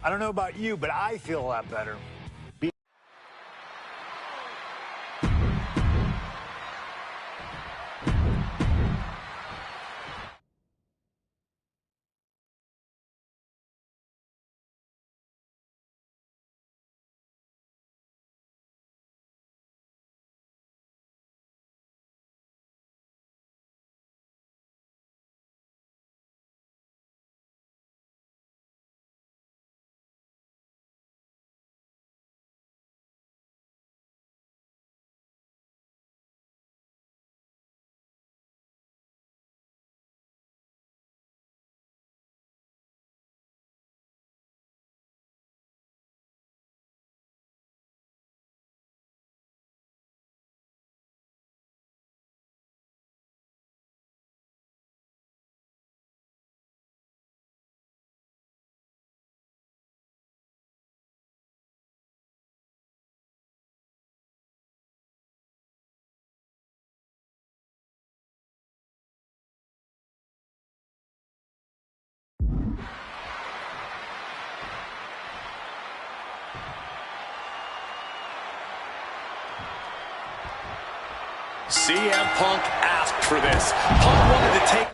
I don't know about you, but I feel a lot better. CM Punk asked for this. Punk wanted to take...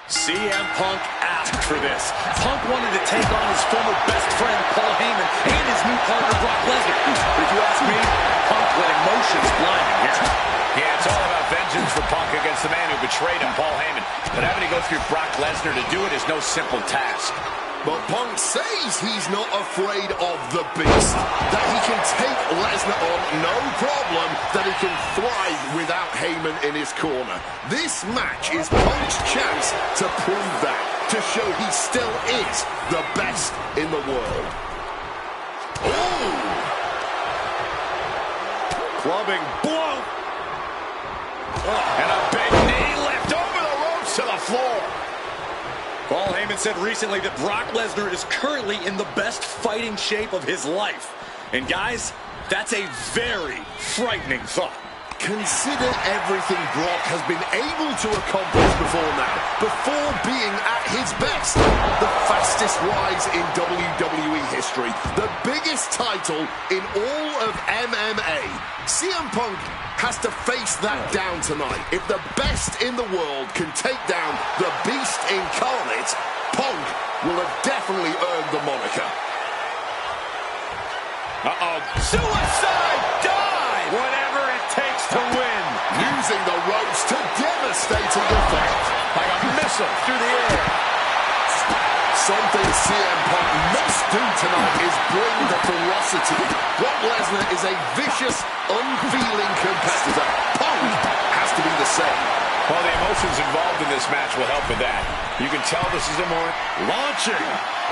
CM Punk asked for this. Punk wanted to take on his former best friend, Paul Heyman, and his new partner, Brock Lesnar. But if you ask me, Punk let emotions blind him here. Yeah, it's all about vengeance for Punk against the man who betrayed him, Paul Heyman. But having to go through Brock Lesnar to do it is no simple task. But Punk says he's not afraid of the beast, that he can take Lesnar on no problem, that he can thrive without Heyman in his corner. This match is Punk's chance to prove that, to show he still is the best in the world. Ooh! Clubbing blow. And a big knee lift over the ropes to the floor. Paul Heyman said recently that Brock Lesnar is currently in the best fighting shape of his life. And guys, that's a very frightening thought. Consider everything Brock has been able to accomplish before now, before being at his best. The fastest rise in WWE history, the biggest title in all of MMA. CM Punk has to face that down tonight. If the best in the world can take down the Beast incarnate, Punk will have definitely earned the moniker. Suicide dive! Whatever it takes to win. Using the ropes to devastating effect. Like a missile through the air. Something CM Punk must do tonight is bring the ferocity. Brock Lesnar is a vicious, unfeeling competitor. Punk has to be the same. Well, the emotions involved in this match will help with that. You can tell this is a more launching.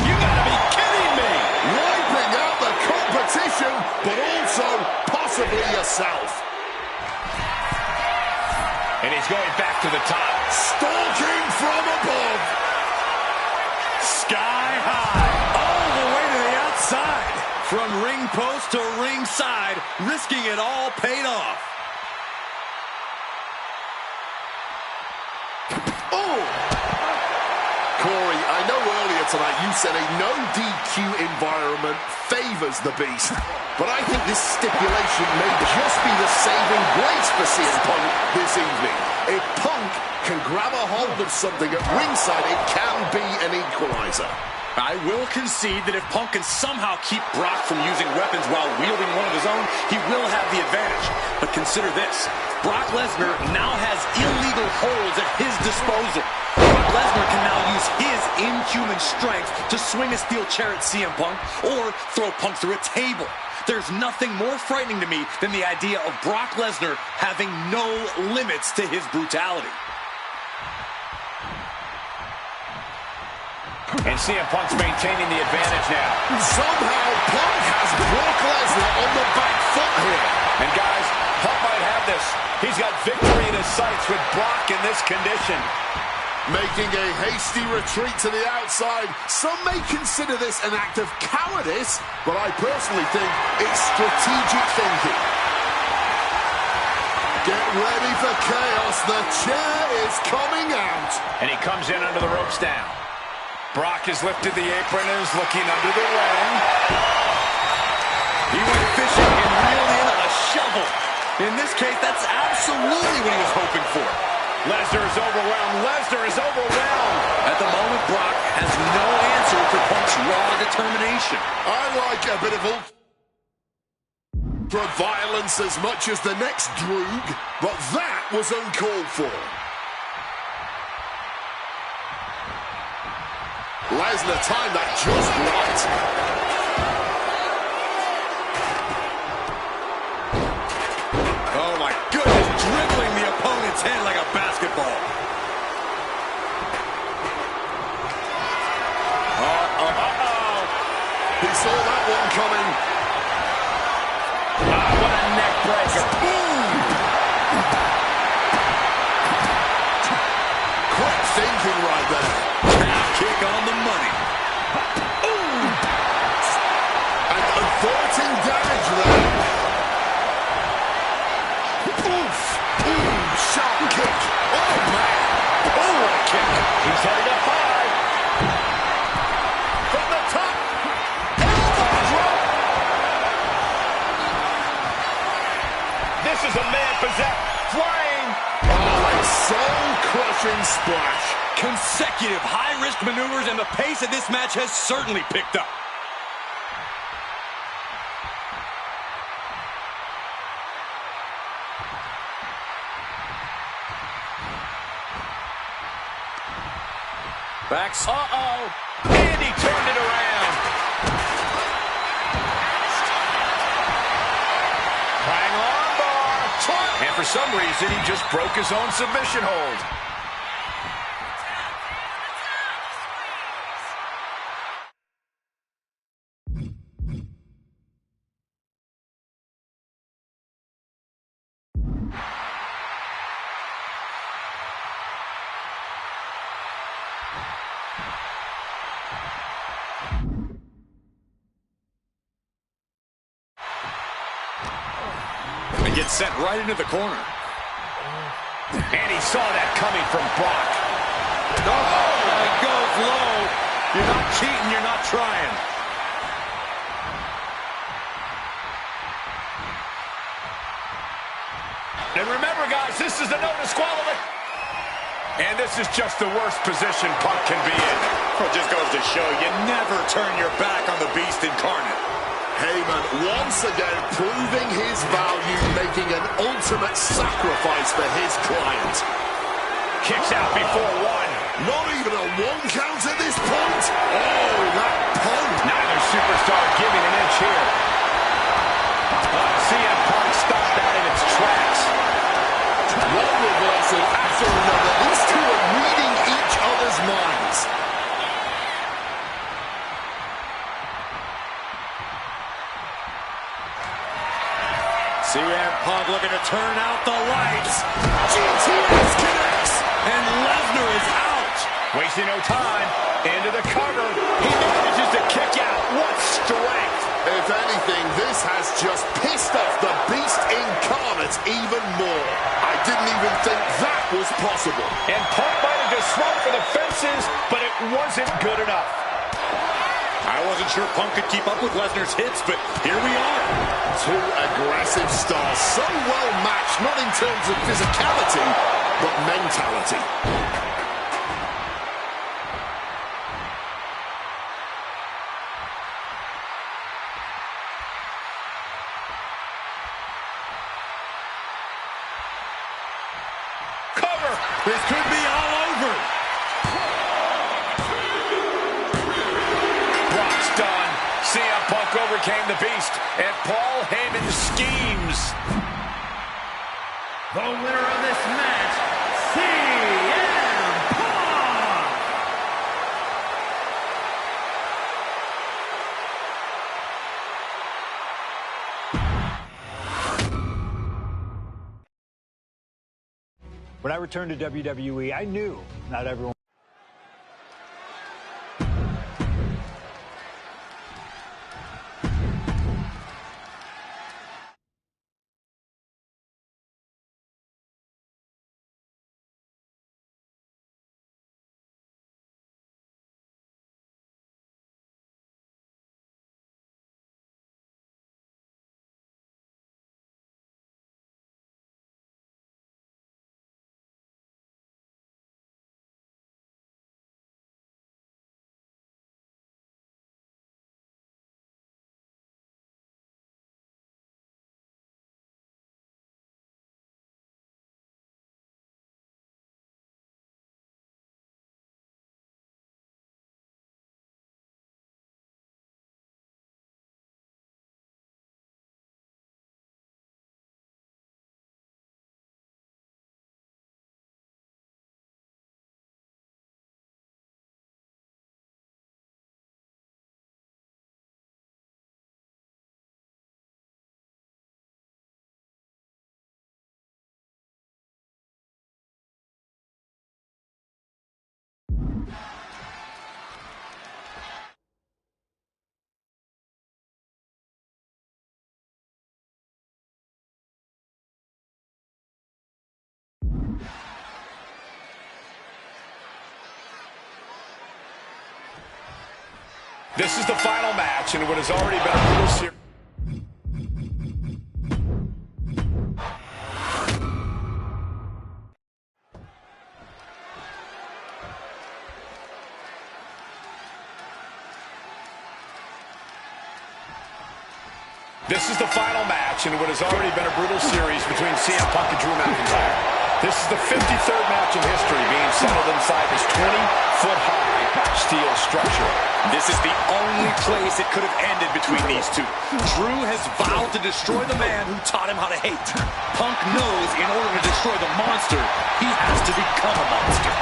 You gotta be kidding me! Wiping out the competition, but also possibly yourself. And he's going back to the top. Stalking from above. Sky high, all the way to the outside. From ring post to ringside, risking it all paid off. Oh! Corey, I know earlier tonight you said a no DQ environment favors the Beast, but I think this stipulation may just be the saving grace for CM Punk this evening. If Punk can grab a hold of something at ringside, it can be an equalizer. I will concede that if Punk can somehow keep Brock from using weapons while wielding one of his own, he will have the advantage. But consider this. Brock Lesnar now has illegal holds at his disposal. Brock Lesnar can now use his inhuman strength to swing a steel chair at CM Punk or throw Punk through a table. There's nothing more frightening to me than the idea of Brock Lesnar having no limits to his brutality. And CM Punk's maintaining the advantage now. Somehow Punk has Brock Lesnar on the back foot here. And guys, Punk might have this. He's got victory in his sights with Brock in this condition. Making a hasty retreat to the outside. Some may consider this an act of cowardice, but I personally think it's strategic thinking. Get ready for chaos. The chair is coming out. And he comes in under the ropes down. Brock has lifted the apron and is looking under the ring. He went fishing and reeled in on a shovel. In this case, that's absolutely what he was hoping for. Lesnar is overwhelmed. Lesnar is overwhelmed. At the moment, Brock has no answer for Punk's raw determination. I like a bit of ultra-violence as much as the next Droog, but that was uncalled for. Lesnar timed that just right. Oh my goodness, dribbling the opponent's head like a basketball. He saw that one coming. What a neck breaker. Boom! Quick thinking right there. Calf kick on the money. Ooh! And averting damage there. Oof! Ooh, sharp kick. Oh, man. Oh, what a kick. He's headed up high. From the top. This is a man-possessed flying. Oh, a soul-crushing splash. Consecutive high-risk maneuvers, and the pace of this match has certainly picked up. Backs. And he turned it around. Trying armbar. And for some reason, he just broke his own submission hold. And gets sent right into the corner. And he saw that coming from Brock. Oh, he goes low. You're not cheating, you're not trying. And remember, guys, this is the no disqualification. And this is just the worst position Punk can be in. Well, it just goes to show you never turn your back on the beast incarnate. Heyman once again proving his value, making an ultimate sacrifice for his client. Kicks out before one. Not even a one count at this point. Oh, that pump. Neither superstar giving an inch here. CM Punk stopped that in its tracks. One reversal after another. These two are reading each other's minds. CM Punk looking to turn out the lights. GTS connects. And Lesnar is out. Wasting no time. Into the cover. He manages to kick out. What strength. If anything, this has just pissed off the Beast Incarnate even more. I didn't even think that was possible. And Punk might have just swung for the fences, but it wasn't good enough. I wasn't sure Punk could keep up with Lesnar's hits, but here we are. Two aggressive stars, so well matched, not in terms of physicality, but mentality. Cover. This could be all over. Brock's done. CM Punk overcame the Beast, and Paul Heyman schemes. The winner of this match, CM Punk! When I returned to WWE, I knew not everyone This is the final match in what has already been a brutal series. This is the final match in what has already been a brutal series between CM Punk and Drew McIntyre. This is the 53rd match in history being settled inside this 20-foot-high steel structure. This is the only place it could have ended between these two. Drew has vowed to destroy the man who taught him how to hate. Punk knows in order to destroy the monster, he has to become a monster.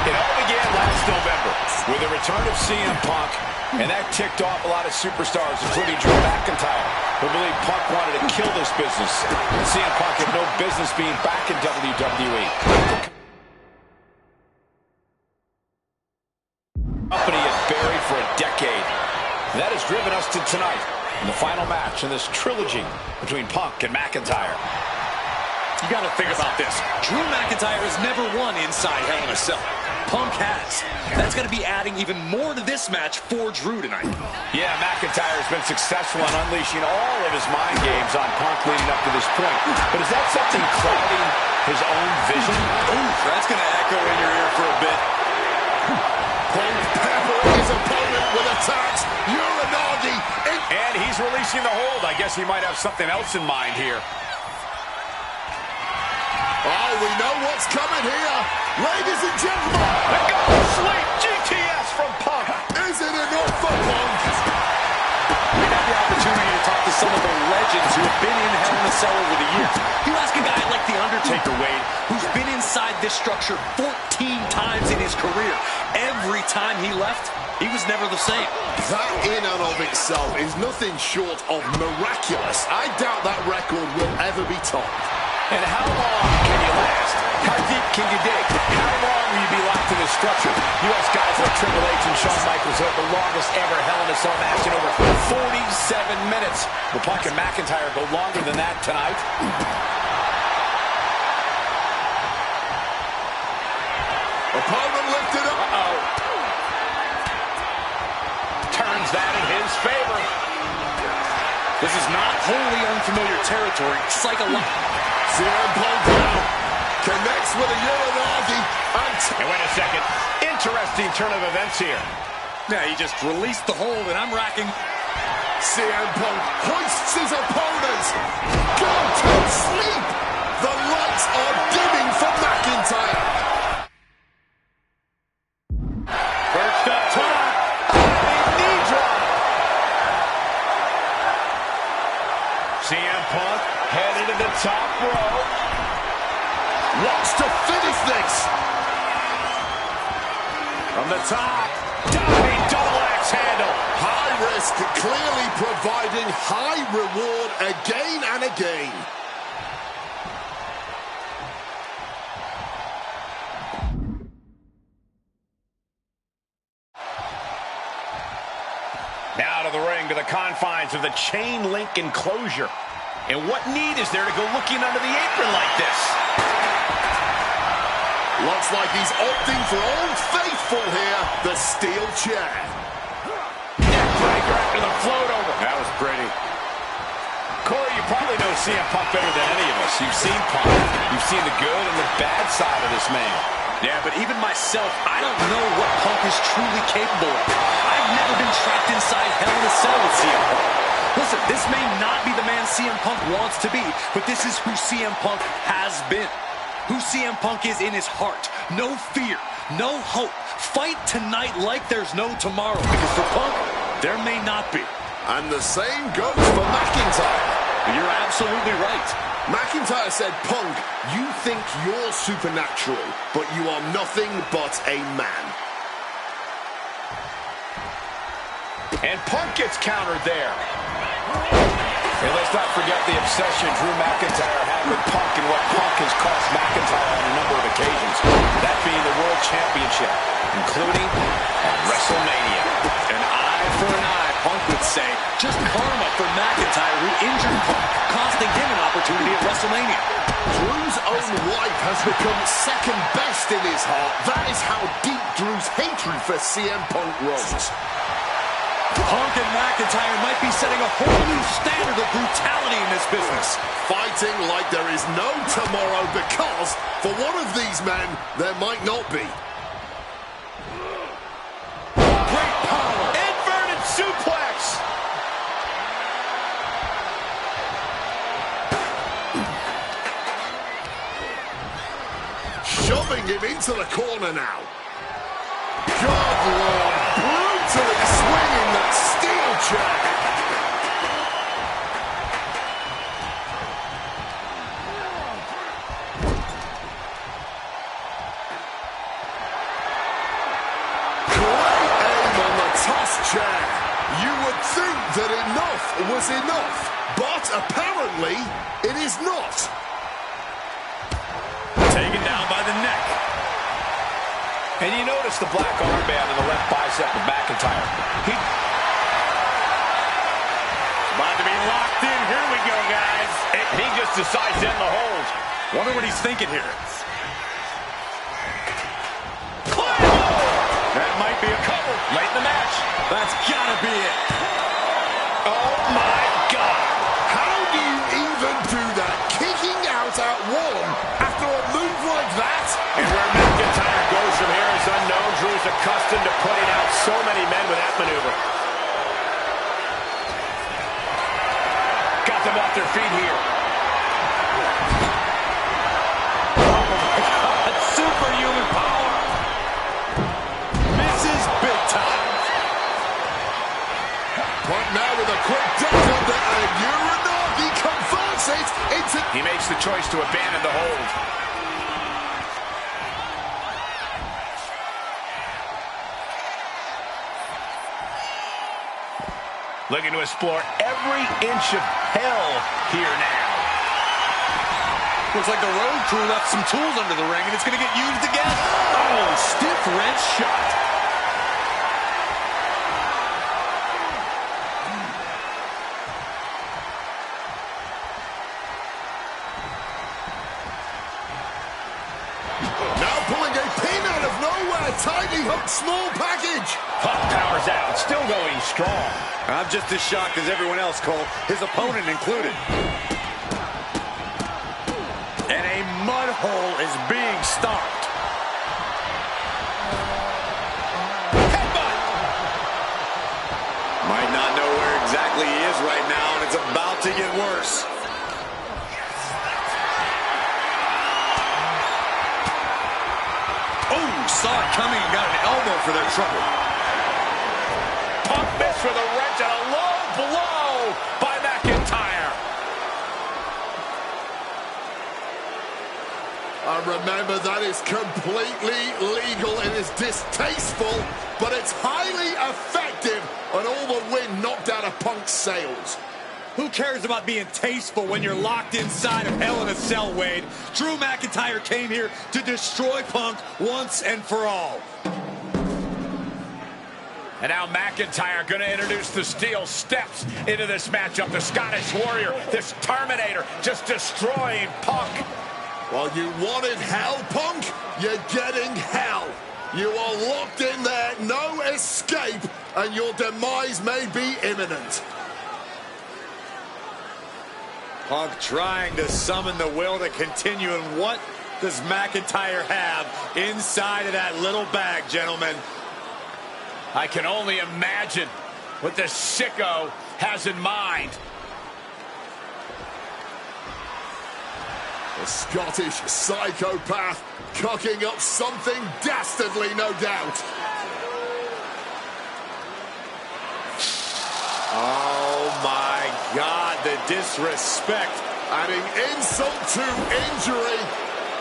It all began last November with the return of CM Punk, and that ticked off a lot of superstars, including Drew McIntyre, who believed Punk wanted to kill this business. And CM Punk had no business being back in WWE. Company had buried for a decade. That has driven us to tonight, in the final match in this trilogy between Punk and McIntyre. You got to think about this. Drew McIntyre has never won inside Hell in a Cell. Punk has. That's going to be adding even more to this match for Drew tonight. Yeah, McIntyre has been successful in unleashing all of his mind games on Punk leading up to this point. But is that something clouding his own vision? Ooh, that's going to echo in your ear for a bit. Punk peppering his opponent with attacks. Uranagi. And he's releasing the hold. I guess he might have something else in mind here. Oh, we know what's coming here. Ladies and gentlemen. The go sleep GTS from Punk. Is it enough for Punk? We had the opportunity to talk to some of the legends who have been in Hell in a Cell over the years. You ask a guy like The Undertaker, Wade, who's been inside this structure 14 times in his career. Every time he left, he was never the same. That in and of itself is nothing short of miraculous. I doubt that record will ever be topped. And how long can you last? How deep can you dig? How long will you be locked in this structure? U.S. guys like Triple H and Shawn Michaels have the longest ever Hell in a Cell match in over 47 minutes. Will Punk and McIntyre go longer than that tonight? Opponent lifted up. Turns that in his favor. This is not wholly unfamiliar territory. Psychological. CM Punk connects with a Uranagi. And wait a second. Interesting turn of events here. Yeah, he just released the hold, and I'm racking. CM Punk hoists his opponent. Go to sleep. The lights are dimming for McIntyre. Perched up top. Knee drop. CM Punk headed to the top rope. Wants to finish this. From the top. Diving double axe handle. High risk, clearly providing high reward again and again. Now to the ring, to the confines of the chain link enclosure. And what need is there to go looking under the apron like this? Looks like he's opting for Old Faithful here, the steel chair. Neckbreaker after the float over. That was pretty. Corey, you probably know CM Punk better than any of us. You've seen Punk. You've seen the good and the bad side of this man. Yeah, but even myself, I don't know what Punk is truly capable of. I've never been trapped inside Hell in a Cell with CM Punk. Listen, this may not be the man CM Punk wants to be, but this is who CM Punk has been. Who CM Punk is in his heart. No fear, no hope. Fight tonight like there's no tomorrow, because for Punk, there may not be. And the same goes for McIntyre. You're absolutely right. McIntyre said, Punk, you think you're supernatural, but you are nothing but a man. And Punk gets countered there. And let's not forget the obsession Drew McIntyre had with Punk and what Punk has cost McIntyre on a number of occasions. That being the World Championship, including at WrestleMania. An eye for an eye, Punk would say. Just karma for McIntyre, who injured Punk, costing him an opportunity at WrestleMania. Drew's own wife has become second best in his heart. That is how deep Drew's hatred for CM Punk runs. Punk and McIntyre might be setting a whole new standard of brutality in this business. Fighting like there is no tomorrow because, for one of these men, there might not be. Great power. Inverted suplex. Shoving him into the corner now. God, Lord, brutally swinging that steel chair. Great aim on the toss chair. You would think that enough was enough, but apparently it is not. Taken down by the neck. And you notice the black armband on the left bicep of McIntyre. About to be locked in. Here we go, guys. He just decides to end the hold. Wonder what he's thinking here. That might be a cover late in the match. That's gotta be it. Oh, my God. How do you even do that? Kicking out at one after a move like that? And where McIntyre goes from here is unknown. Drew is accustomed to putting out so many men with that maneuver. Got them off their feet here. Oh my God, superhuman power. Misses big time. Punk now with a quick duck under, and Uranagi converts it into... He makes the choice to abandon the hold. Looking to explore every inch of hell here now. Looks like the road crew left some tools under the ring, and it's going to get used again. Oh, stiff wrench shot. Now pulling a pin out of nowhere, tiny hook, small package. Punk powers out, still going strong. I'm just as shocked as everyone else, Cole, his opponent included. And a mud hole is being stomped. Headbutt! Might not know where exactly he is right now, and it's about to get worse. Oh, saw it coming and got an elbow for their trouble. Punk missed with a wrench and a low blow by McIntyre. Remember, that is completely legal. It is distasteful, but it's highly effective, and all the wind knocked out of Punk's sails. Who cares about being tasteful when you're locked inside of Hell in a Cell, Wade? Drew McIntyre came here to destroy Punk once and for all. And now McIntyre going to introduce the steel steps into this matchup. The Scottish Warrior, this Terminator, just destroying Punk. Well, you wanted hell, Punk? You're getting hell. You are locked in there, no escape, and your demise may be imminent. Punk trying to summon the will to continue, and what does McIntyre have inside of that little bag, gentlemen? I can only imagine what this sicko has in mind. The Scottish psychopath cocking up something dastardly, no doubt. Oh my God, the disrespect. Adding insult to injury.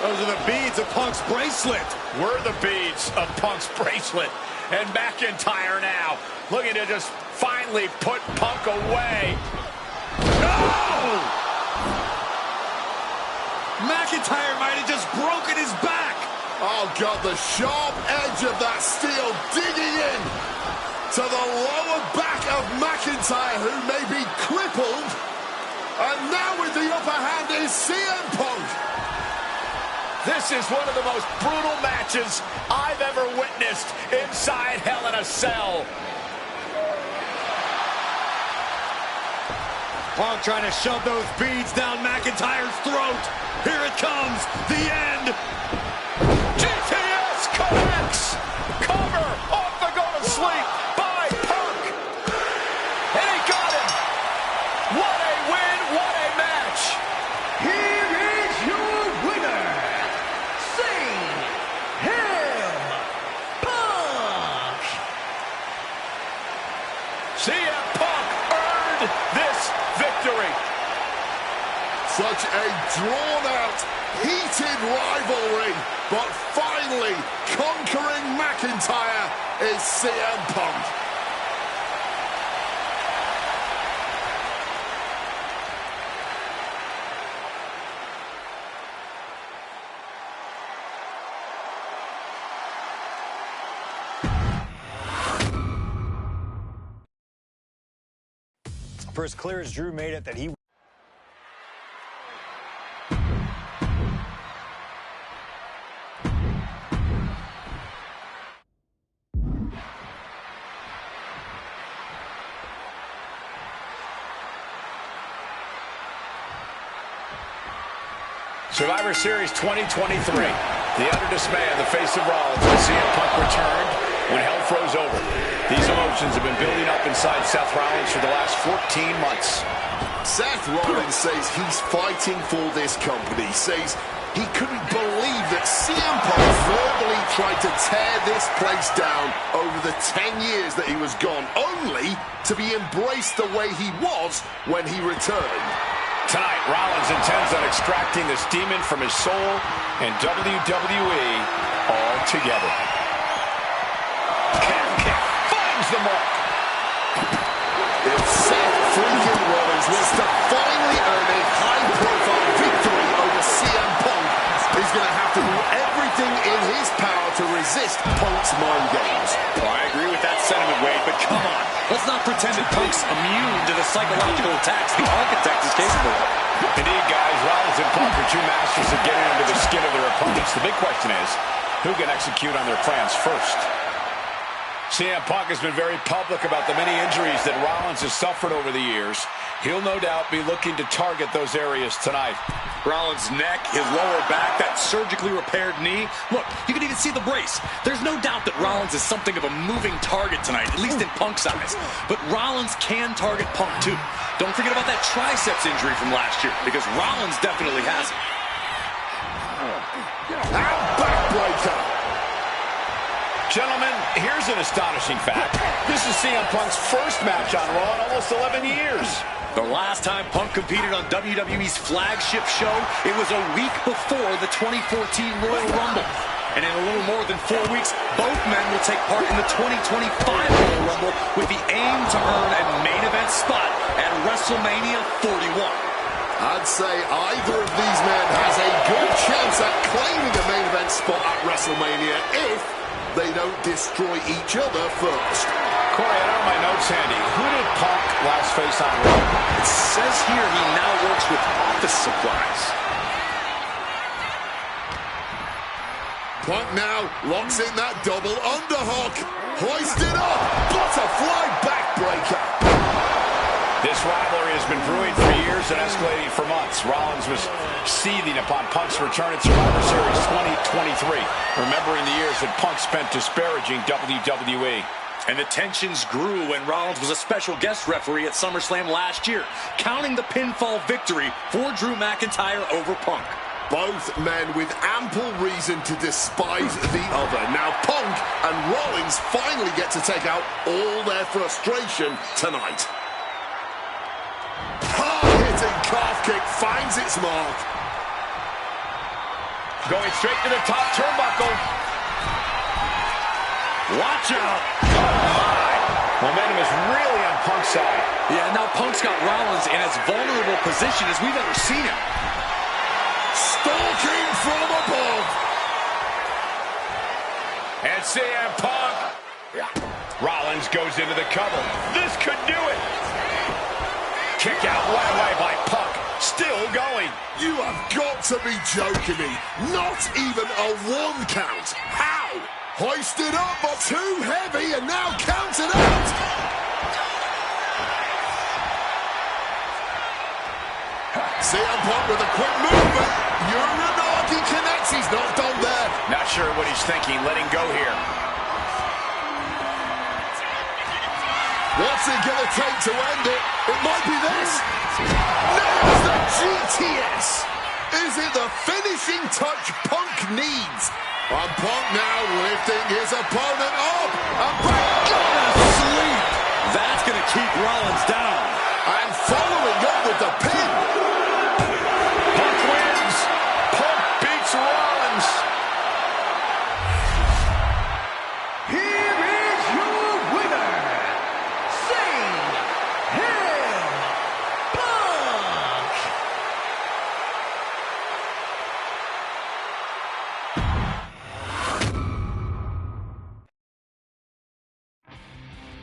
Those are the beads of Punk's bracelet. Were the beads of Punk's bracelet. And McIntyre now looking to just finally put Punk away. No! McIntyre might have just broken his back. Oh, God, the sharp edge of that steel digging in to the lower back of McIntyre, who may be crippled. And now with the upper hand is CM Punk. This is one of the most brutal matches I've ever witnessed inside Hell in a Cell. Punk trying to shove those beads down McIntyre's throat. Here it comes, the end. GTS connects. Cover off the go to sleep by Punk. And he got him. What a win, what a match. Here is your winner, CM Punk. CM Punk earned this victory. Such a drawn-out, heated rivalry, but finally conquering McIntyre is CM Punk. For as clear as Drew made it that he... Survivor Series 2023. The utter dismay on the face of Rollins when CM Punk returned when hell froze over. These emotions have been building up inside Seth Rollins for the last 14 months. Seth Rollins says he's fighting for this company, says he couldn't believe that CM Punk verbally tried to tear this place down over the 10 years that he was gone, only to be embraced the way he was when he returned. Tonight, Rollins intends on extracting this demon from his soul and WWE altogether. Calf kick finds the mark. If Seth freaking Rollins wants to finally earn a high-profile victory over CM Punk, he's going to have to do everything in his power to resist Punk's mind games. Well, I agree with that sentiment, Wade, but come on. Let's not pretend that Punk's immune to the psychological attacks the Architect is capable of. Indeed, guys, Rollins and Punk are two masters of getting under the skin of their opponents. The big question is, who can execute on their plans first? CM Punk has been very public about the many injuries that Rollins has suffered over the years. He'll no doubt be looking to target those areas tonight. Rollins' neck, his lower back, that surgically repaired knee. Look, you can even see the brace. There's no doubt that Rollins is something of a moving target tonight, at least in Punk's eyes. But Rollins can target Punk too. Don't forget about that triceps injury from last year, because Rollins definitely has it. And backbreaker. Gentlemen, here's an astonishing fact. This is CM Punk's first match on Raw in almost 11 years. The last time Punk competed on WWE's flagship show, it was a week before the 2014 Royal Rumble. And in a little more than 4 weeks, both men will take part in the 2025 Royal Rumble with the aim to earn a main event spot at WrestleMania 41. I'd say either of these men has a good chance at claiming a main event spot at WrestleMania if they don't destroy each other first. Corey, I don't have my notes handy. Who did Punk last face on Raw? It says here he now works with office supplies. Punk now locks in that double underhook. Hoisted up. Butterfly backbreaker. This rivalry has been brewing for years and escalating for months. Rollins was seething upon Punk's return at Survivor Series 2023, remembering the years that Punk spent disparaging WWE. And the tensions grew when Rollins was a special guest referee at SummerSlam last year, counting the pinfall victory for Drew McIntyre over Punk. Both men with ample reason to despise the other. Now Punk and Rollins finally get to take out all their frustration tonight. Hard-hitting calf kick finds its mark. Going straight to the top turnbuckle. Watch out! Momentum is really on Punk's side. Yeah, now Punk's got Rollins in as vulnerable position as we've ever seen him. Stalking from above. And CM Punk. Rollins goes into the cover. This could do it. Kick out right away by Punk. Still going. You have got to be joking me. Not even a 1 count. How? Hoisted up, but too heavy, and now counted out. CM Punk with a quick movement. Uranagi connects. He's not done there. Not sure what he's thinking, letting go here. What's it going to take to end it? It might be this. Nails the GTS. Is it the finishing touch Punk needs? And Punk now lifting his opponent up. And back gonna sleep. That's going to keep Rollins down. And following up with the pin. Punk wins. Punk beats Rollins. Here is your winner, CM Punk.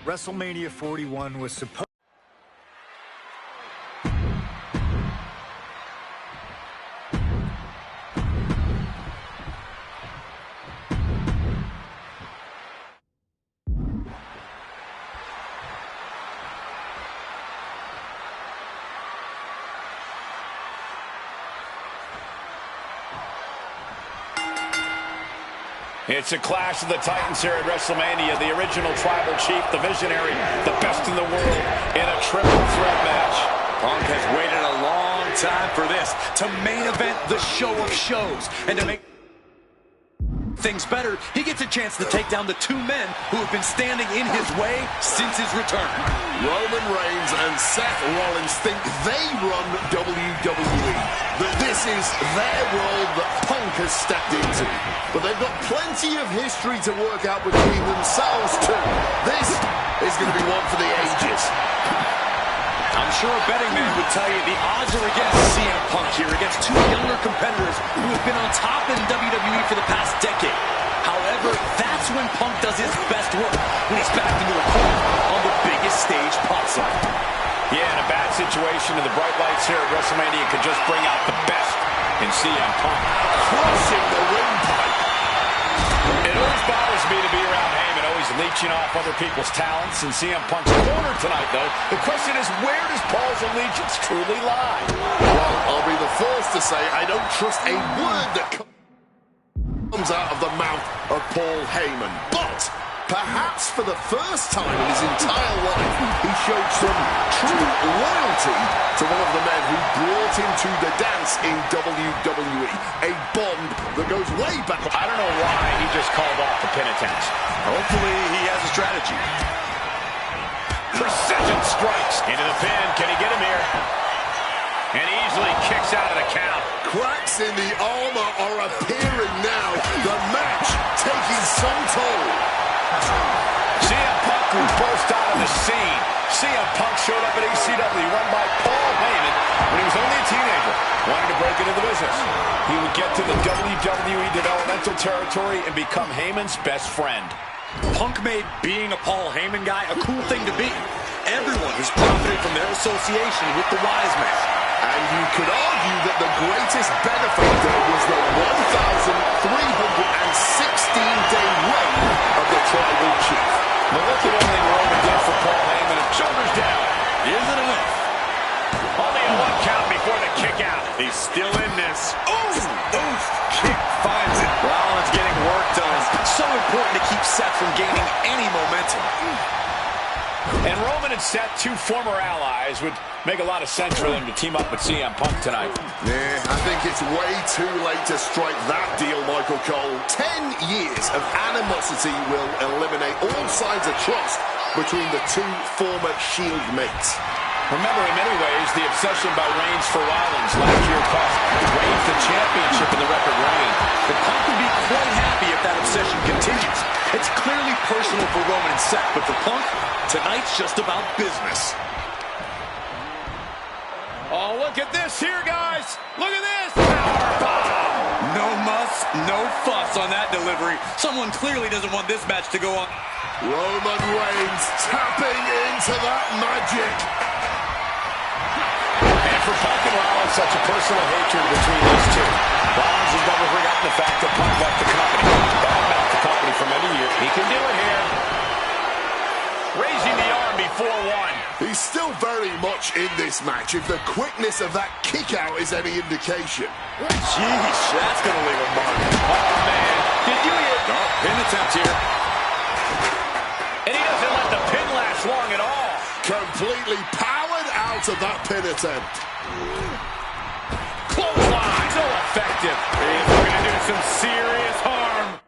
WrestleMania 41 was supposed. It's a clash of the Titans here at WrestleMania. The original Tribal Chief, the Visionary, the best in the world in a triple threat match. Punk has waited a long time for this, to main event the show of shows. And to make things better, he gets a chance to take down the two men who have been standing in his way since his return. Roman Reigns and Seth Rollins think they run WWE. That this is their world that Punk has stepped into. But they've got plenty of history to work out between themselves too. This is going to be one for the ages. I'm sure a betting man would tell you the odds are against CM Punk here, against two younger competitors who have been on top in WWE for the past decade. However, that's when Punk does his best work, when he's backed into a corner on the biggest stage possible. Yeah, in a bad situation, and the bright lights here at WrestleMania could just bring out the best in CM Punk. Crushing the windpipe. It always bothers me to be around Heyman, always leeching off other people's talents. In CM Punk's corner tonight, though, the question is, where does Paul's allegiance truly lie? Well, I'll be the first to say I don't trust a word that comes out of the mouth of Paul Heyman. But perhaps for the first time in his entire life, he showed some true loyalty to one of the men who brought him to the dance in WWE. A bond that goes way back. I don't know why he just called off the pin attempt. Hopefully he has a strategy. Precision strikes into the pin. Can he get him here? And easily kicks out of the count. Cracks in the armor are appearing now. The match taking some toll. CM Punk will burst out of the scene. CM Punk showed up at ECW, run by Paul Heyman, when he was only a teenager, wanting to break into the business. He would get to the WWE developmental territory and become Heyman's best friend. Punk made being a Paul Heyman guy a cool thing to be. Everyone has profited from their association with the Wise Man. And you could argue that the greatest benefactor was the 1,316-day reign of the Tribal Chief. But look at everything Roman did for Paul Heyman, and shoulders down. Isn't enough. Only a one count before the kick out. He's still in this. Oof! Kick finds it. Rollins getting work done. So important to keep Seth from gaining any momentum. And Roman and Seth, two former allies, would make a lot of sense for them to team up with CM Punk tonight. Yeah, I think it's way too late to strike that deal, Michael Cole. 10 years of animosity will eliminate all signs of trust between the two former Shield mates. Remember, in many ways, the obsession by Reigns for Rollins last year cost Reigns the championship in the record reign. But Punk would be quite happy if that obsession continues. It's clearly personal for Roman and Seth, but for Punk, tonight's just about business. Oh, look at this here, guys. Look at this. Powerbomb. No muss, no fuss on that delivery. Someone clearly doesn't want this match to go on. Roman Reigns tapping into that magic. And for Punk and Rollins, such a personal hatred between these two. Rollins has never forgotten the fact that Punk left the company. Badmouthed the company for many years. He can do it here. Raising the arm. one before one. He's still very much in this match, if the quickness of that kick out is any indication. Jeez, that's going to leave a mark. Oh, man. Did you hear? No, pin attempt here. And he doesn't let the pin last long at all. Completely powered out of that pin attempt. Clothesline. So effective. He's looking to do some serious harm.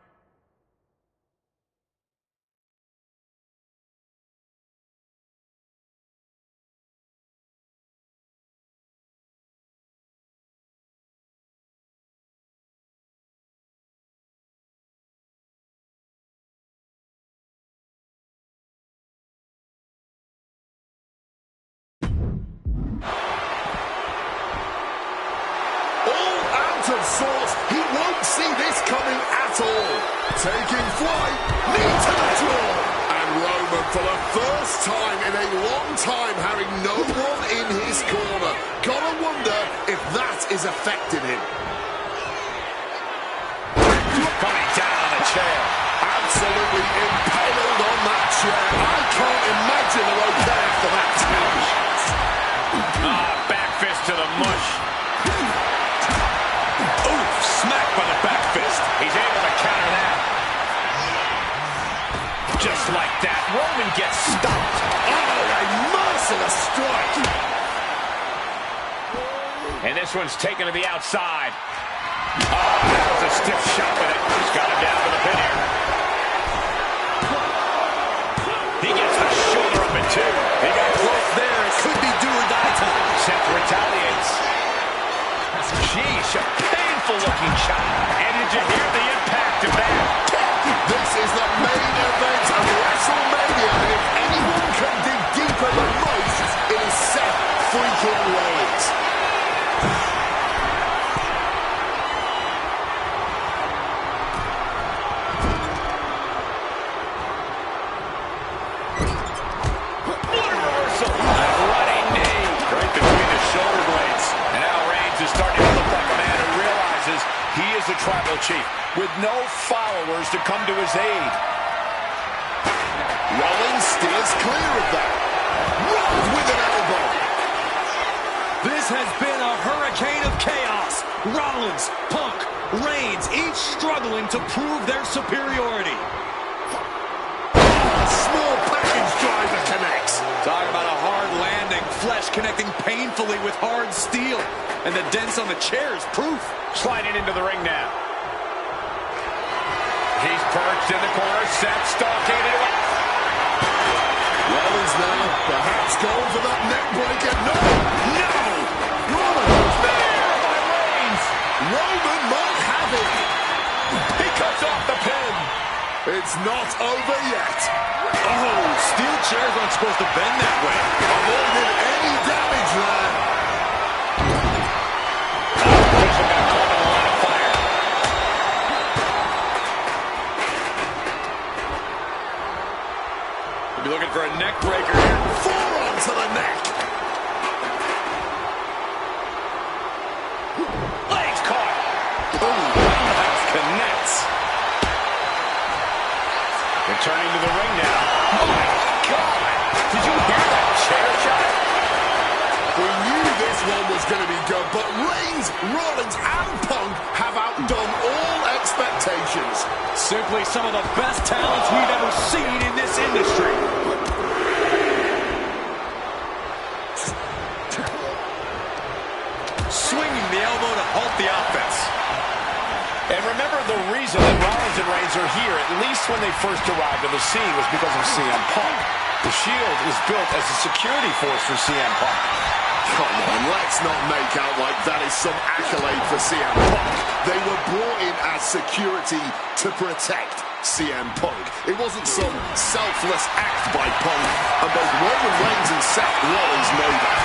Of sorts, he won't see this coming at all. Taking flight, knee to the jaw. And Roman, for the first time in a long time, having no one in his corner. Gotta wonder if that is affecting him. Coming down on the chair. Absolutely impaled on that chair. I can't imagine they're okay after that. Back fist to the mush. Smacked by the back fist. He's able to counter that. Just like that, Roman gets stopped. Oh, a merciless strike. And this one's taken to the outside. Oh, that was a stiff shot with it. He's got him down for the pin here. He gets the shoulder up in two. He got close there. It could be do or die time. Seth retaliates. Jeez, a painful-looking shot. And did you hear the impact of that? This is the main event of WrestleMania, and if anyone can dig deeper than most, it is Seth freaking Rollins. What a reversal. A running knee. Right between the shoulder blades. And now Reigns is starting to look like a man who realizes he is the tribal chief with no followers to come to his aid. Rollins steers clear of that. Rolled with an elbow. This has been a hurricane of chaos. Rollins, Punk, Reigns, each struggling to prove their superiority. Small package driver connects. Talk about a hard landing, flesh connecting painfully with hard steel. And the dents on the chair is proof. Sliding into the ring now. He's perched in the corner. Seth stalking it. Rollins now perhaps going for that neck breaker. No! No! Rollins There by Reigns. Roman might have it. He cuts off the pin. It's not over yet. Oh, steel chairs aren't supposed to bend that way. Avoided any damage there. Be looking for a neck breaker here. Forearm to the neck. Legs caught. Roundhouse connects. Returning to the ring now. Oh, my God. Did you hear that chair shot? We knew this one was going to be good, but Reigns, Rollins, and Punk have outdone all expectations. Simply some of the best talents we've ever seen in this industry. Swinging the elbow to halt the offense. And remember, the reason that Rollins and Reigns are here, at least when they first arrived on the scene, was because of CM Punk. The Shield was built as a security force for CM Punk. Come on, let's not make out like that is some accolade for CM Punk. They were brought in as security to protect CM Punk. It wasn't some selfless act by Punk, and both Roman Reigns and Seth Rollins know that.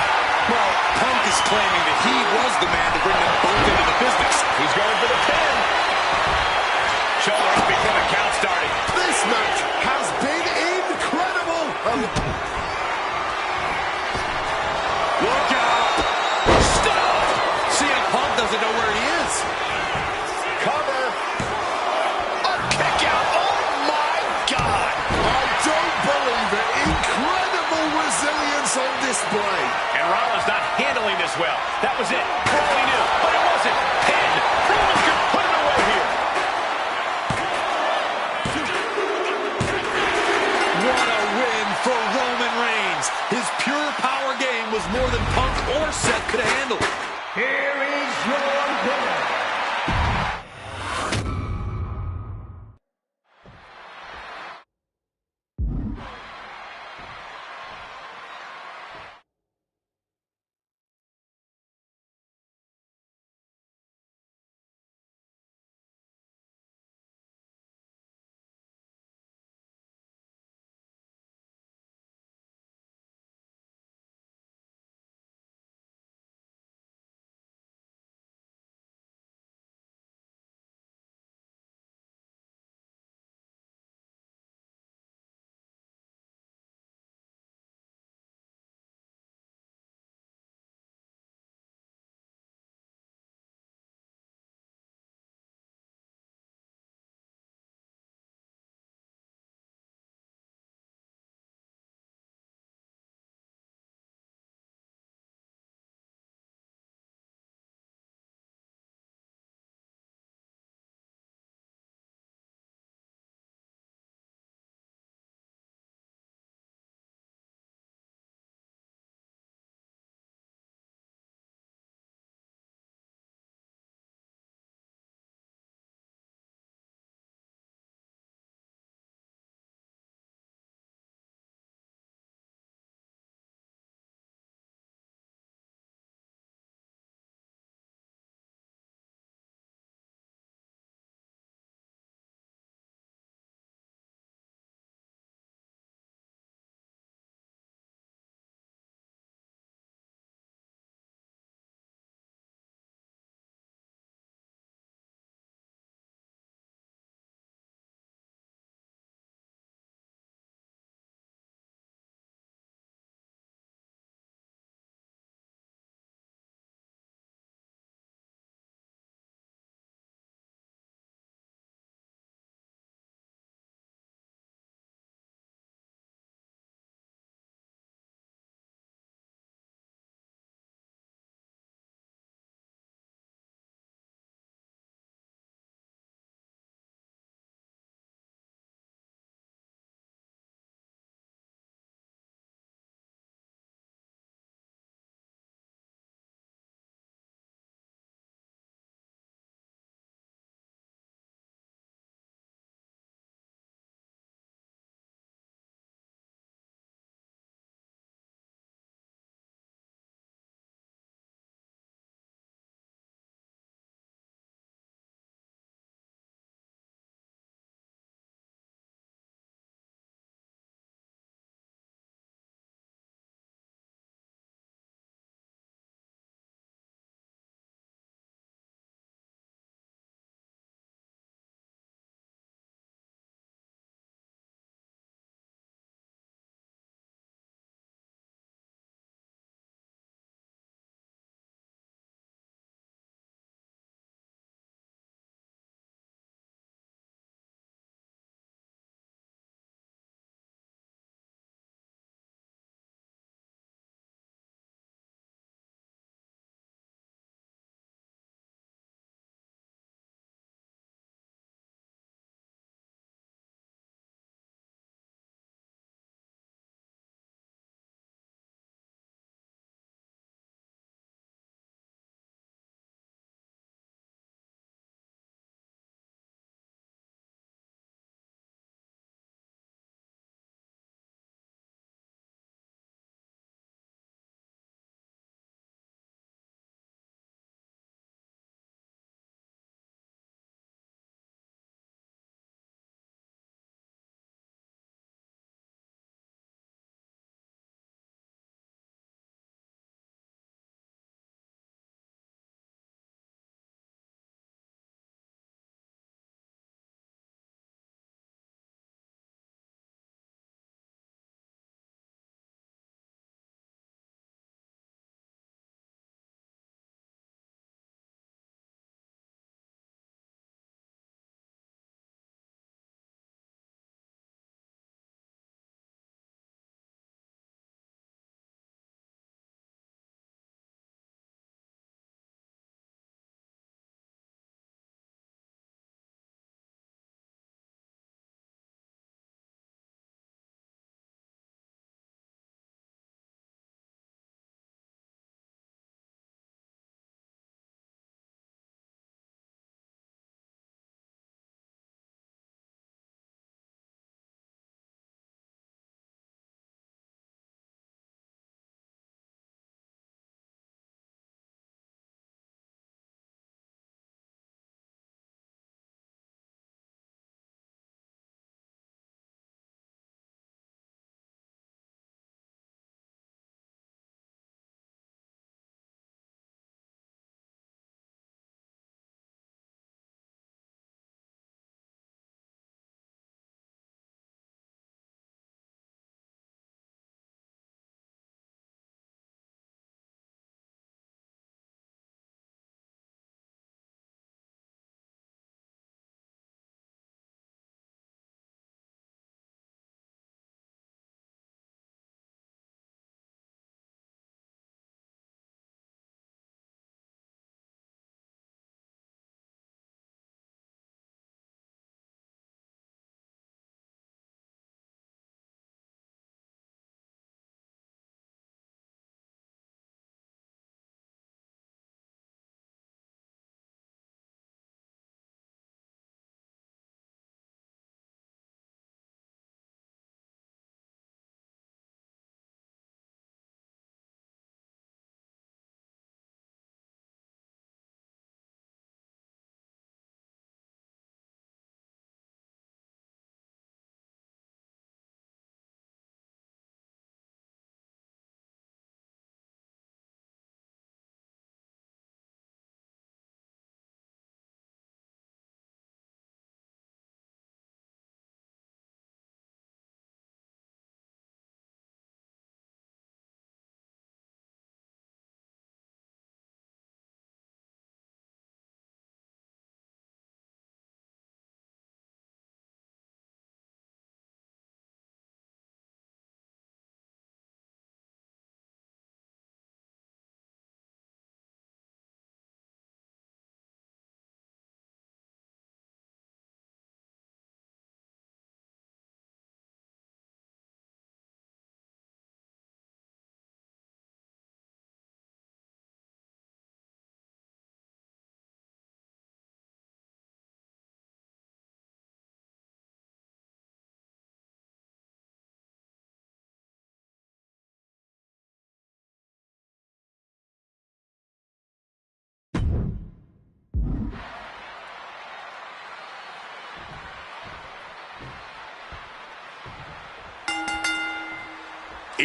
Well, Punk is claiming that he was the man to bring them both into the business. He's going for the pin. Shoulder up before the count started. This match has been incredible. Look out! Stop! CM Punk doesn't know where he is. Cover. A kick out. Oh, my God. I don't believe it. Incredible And Rollins not handling this well. That was it. For all he knew. But it wasn't. Pinned. Rollins could put it away here. What a win for Roman Reigns. His pure power game was more than Punk or Seth could handle. Here is your winner.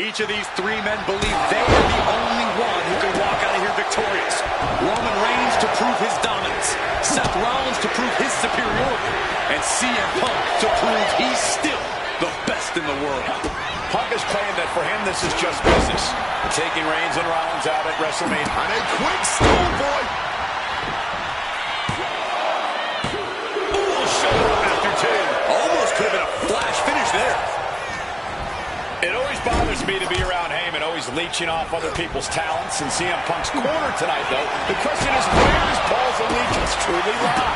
Each of these three men believe they are the only one who can walk out of here victorious. Roman Reigns to prove his dominance, Seth Rollins to prove his superiority, and CM Punk to prove he's still the best in the world. Punk has claimed that for him this is just business. Taking Reigns and Rollins out at WrestleMania. And a quick stall, boy. Ooh, shoulder up after two. Almost could have been a flash finish there. It always bothers me to be around Heyman, always leeching off other people's talents. In CM Punk's corner tonight, though, the question is, where does Paul's allegiance truly lie?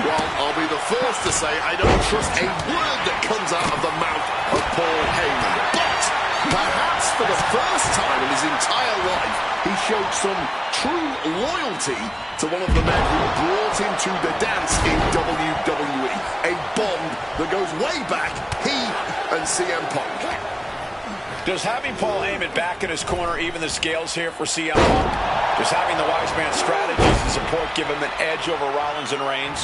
Well, I'll be the first to say I don't trust a word that comes out of the mouth of Paul Heyman. But perhaps for the first time in his entire life, he showed some true loyalty to one of the men who brought him to the dance in WWE. A bond that goes way back, he and CM Punk. Does having Paul Heyman back in his corner even the scales here for CM Punk? Does having the wise man strategies and support give him an edge over Rollins and Reigns?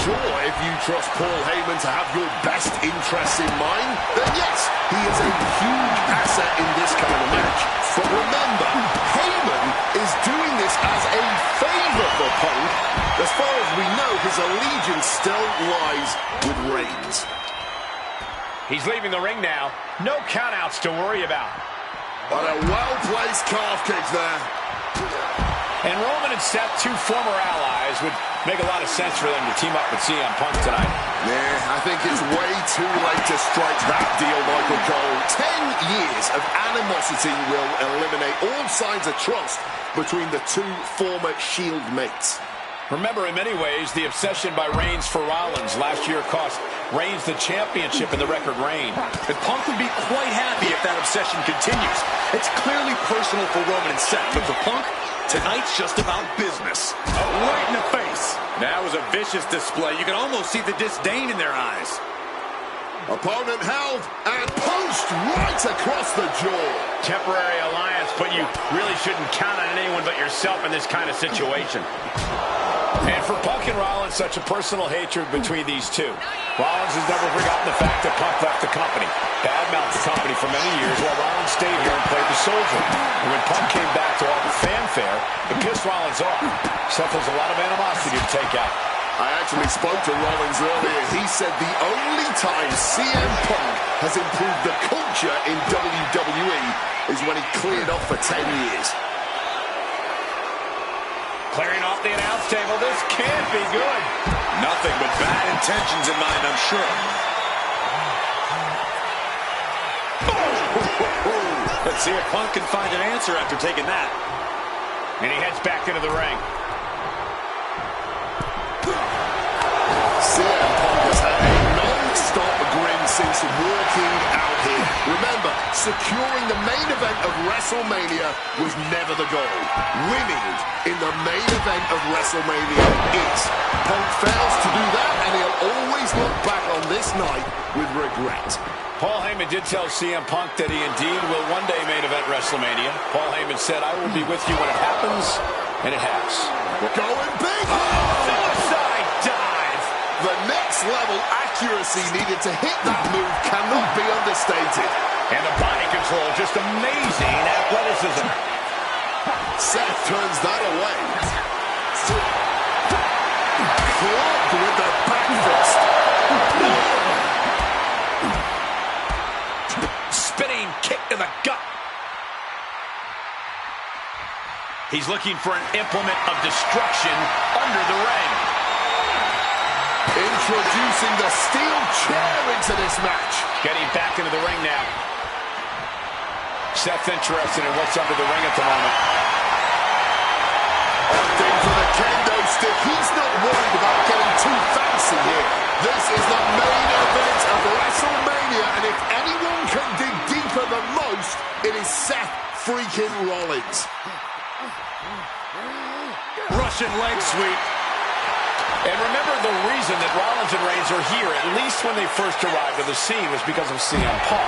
Sure, if you trust Paul Heyman to have your best interests in mind, then yes, he is a huge asset in this kind of match. But remember, Heyman is doing this as a favor for Punk. As far as we know, his allegiance still lies with Reigns. He's leaving the ring now. No countouts to worry about. But a well-placed calf kick there. And Roman and Seth, two former allies, would make a lot of sense for them to team up with CM Punk tonight. Yeah, I think it's way too late to strike that deal, Michael Cole. 10 years of animosity will eliminate all signs of trust between the two former Shield mates. Remember, in many ways, the obsession by Reigns for Rollins last year cost Reigns the championship in the record reign. And Punk would be quite happy if that obsession continues. It's clearly personal for Roman and Seth, but for Punk, tonight's just about business. Right in the face. That was a vicious display. You can almost see the disdain in their eyes. Opponent held and punched right across the jaw. Temporary alliance, but you really shouldn't count on anyone but yourself in this kind of situation. And for Punk and Rollins, such a personal hatred between these two. Rollins has never forgotten the fact that Punk left the company, badmouthed the company for many years, while Rollins stayed here and played the soldier. And when Punk came back to all the fanfare, it pissed Rollins off. Seth has a lot of animosity to take out. I actually spoke to Rollins earlier. He said the only time CM Punk has improved the culture in WWE is when he cleared off for 10 years. Clearing off the announce table. This can't be good. Nothing but bad intentions in mind, I'm sure. Let's see if Punk can find an answer after taking that. And he heads back into the ring. CM Punk has had a non-stop grin since walking out here. Remember, securing the main event of WrestleMania was never the goal. Winning in the main event of WrestleMania is. Punk fails to do that, and he'll always look back on this night with regret. Paul Heyman did tell CM Punk that he indeed will one day main event WrestleMania. Paul Heyman said, "I will be with you when it happens," and it has. Going big! Suicide dive! The next level accuracy needed to hit that move cannot be understated. And the body control, just amazing athleticism. Seth turns that away. Clocked with the back fist. Spinning kick to the gut. He's looking for an implement of destruction under the ring. Introducing the steel chair into this match. Getting back into the ring now. Seth's interested in what's under the ring at the moment. Opting for the kendo stick. He's not worried about getting too fancy here. This is the main event of WrestleMania, and if anyone can dig deeper than most, it is Seth freaking Rollins. Russian leg sweep. And remember, the reason that Rollins and Reigns are here, at least when they first arrived on the scene, was because of CM Punk.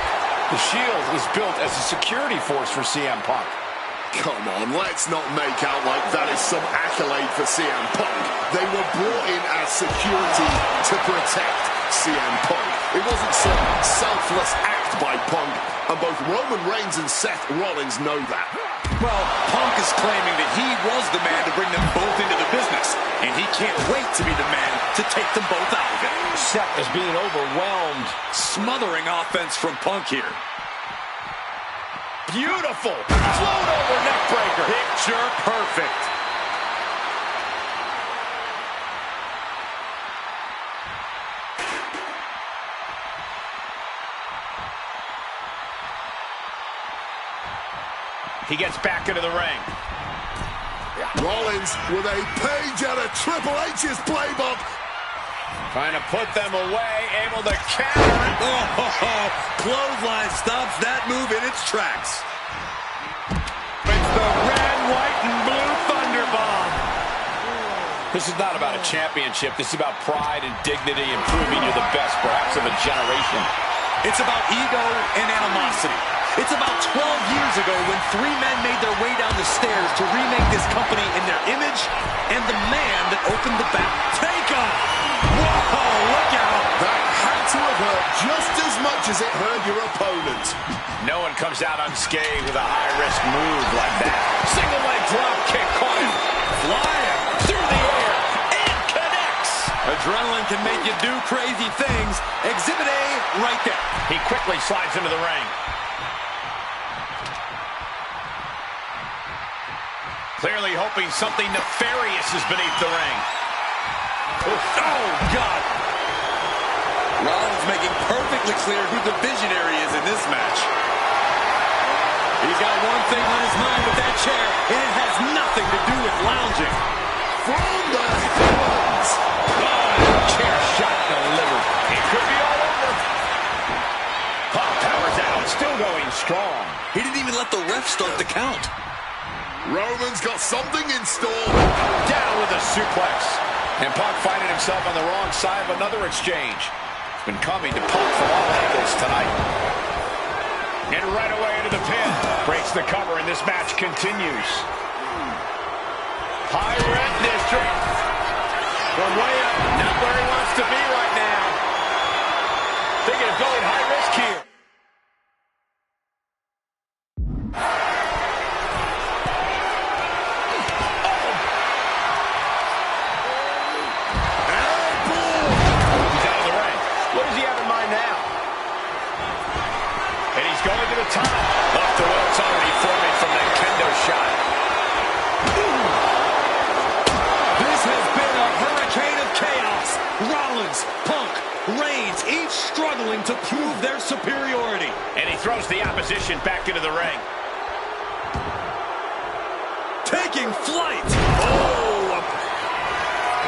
The Shield was built as a security force for CM Punk. Come on, let's not make out like that is some accolade for CM Punk. They were brought in as security to protect, CM Punk. It wasn't some selfless act by Punk, and both Roman Reigns and Seth Rollins know that. Well, Punk is claiming that he was the man to bring them both into the business, and he can't wait to be the man to take them both out of it. Seth is being overwhelmed. Smothering offense from Punk here. Beautiful. Float over neck breaker. Picture perfect. He gets back into the ring. Rollins with a page out of Triple H's playbook. Trying to put them away, able to counter. Oh, clothesline stops that move in its tracks. It's the red, white, and blue Thunderbomb. This is not about a championship. This is about pride and dignity and proving you're the best, perhaps of a generation. It's about ego and animosity. It's about 12 years ago when three men made their way down the stairs to remake this company in their image, and the man that opened the back. Take off! Whoa, look out! That had to have hurt just as much as it hurt your opponent. No one comes out unscathed with a high-risk move like that. Single leg drop kick caught him. Flying through the air and connects. Adrenaline can make you do crazy things. Exhibit A right there. He quickly slides into the ring. Clearly hoping something nefarious is beneath the ring. Oh, God. Rollins making perfectly clear who the visionary is in this match. He's got one thing on his mind with that chair, and it has nothing to do with lounging. From the heavens. Oh, chair shot delivered. It could be all over. Pop powers out, still going strong. He didn't even let the ref start the count. Roman's got something in store. Down with a suplex. And Punk finding himself on the wrong side of another exchange. It's been coming to Punk from all angles tonight. And right away into the pin. Breaks the cover and this match continues. High red district. From way up, not where he wants to be right now. Thinking of going high risk here. Top. Off the ropes already forming from that kendo shot. This has been a hurricane of chaos. Rollins, Punk, Reigns, each struggling to prove their superiority. And he throws the opposition back into the ring. Taking flight. Oh!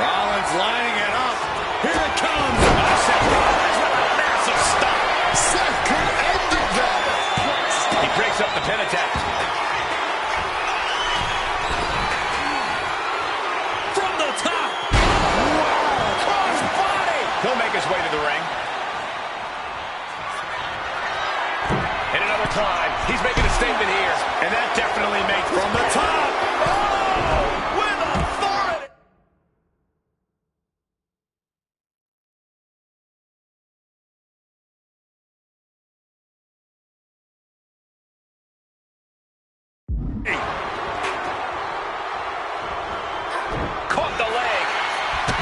Rollins lining it up. Here it comes. Seth Rollins with a massive stop. Seth could end it there. He breaks up the pin attempt. From the top. Wow. Cross body. He'll make his way to the ring. And another climb. He's making a statement here. And that definitely makes From the top. Oh, with authority. Caught the leg.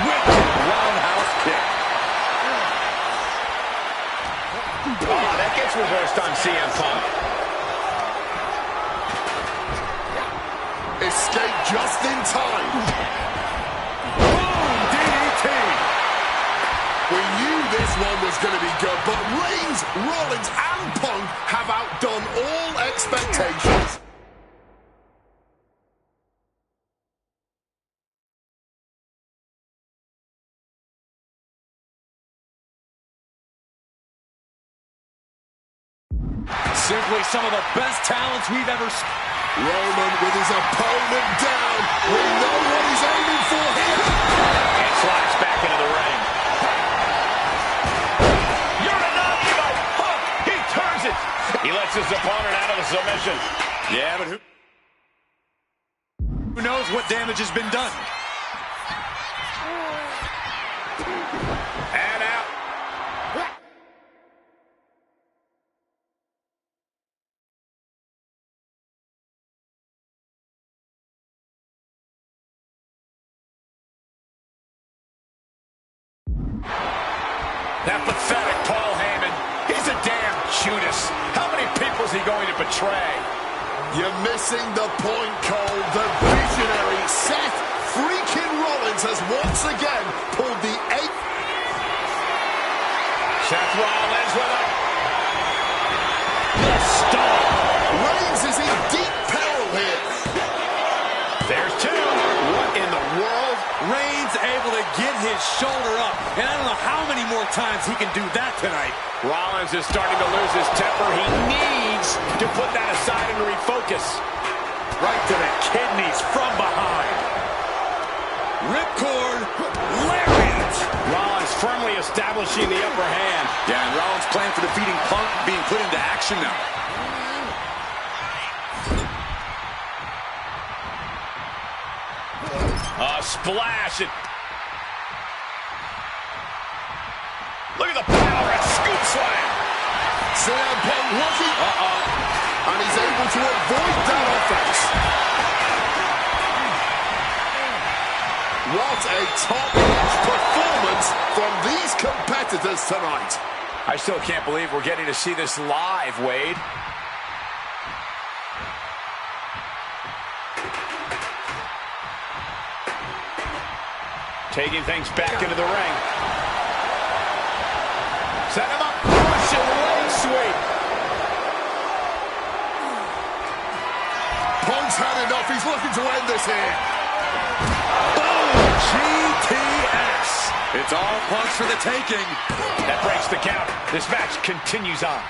Wicked roundhouse kick. Oh, that gets reversed on CM Punk. Escape just in time. Boom, DDT. We knew this one was going to be good, but Reigns, Rollins, and Punk have outdone all expectations. Simply some of the best talents we've ever seen. Roman with his opponent down. We know what he's aiming for here. And slides back into the ring. You're enough, by Punk. He turns it. He lets his opponent out of the submission. Yeah, but who knows what damage has been done? And out. That pathetic Paul Heyman. He's a damn Judas. How many people is he going to betray? You're missing the point, Cole. The visionary Seth freaking Rollins has once again pulled the eighth. Seth Rollins with a stomp. Reigns is in deep peril here. There's two. What in the world? Reigns able to get his shoulder up. And I don't know how many more times he can do that tonight. Rollins is starting to lose his temper. He needs to put that aside and refocus. Right to the kidneys from behind. Ripcord, lariat. Rollins firmly establishing the upper hand. Yeah, and Rollins' plan for defeating Punk being put into action now. Splash. Look at the power and scoop slam. CM Punk looking. And he's able to avoid that offense. What a top-notch performance from these competitors tonight. I still can't believe we're getting to see this live, Wade. Taking things back into the ring. Set him up. Russian leg sweep. Punk's had enough. He's looking to end this here. Boom! GTS. It's all Punk's for the taking. That breaks the count. This match continues on.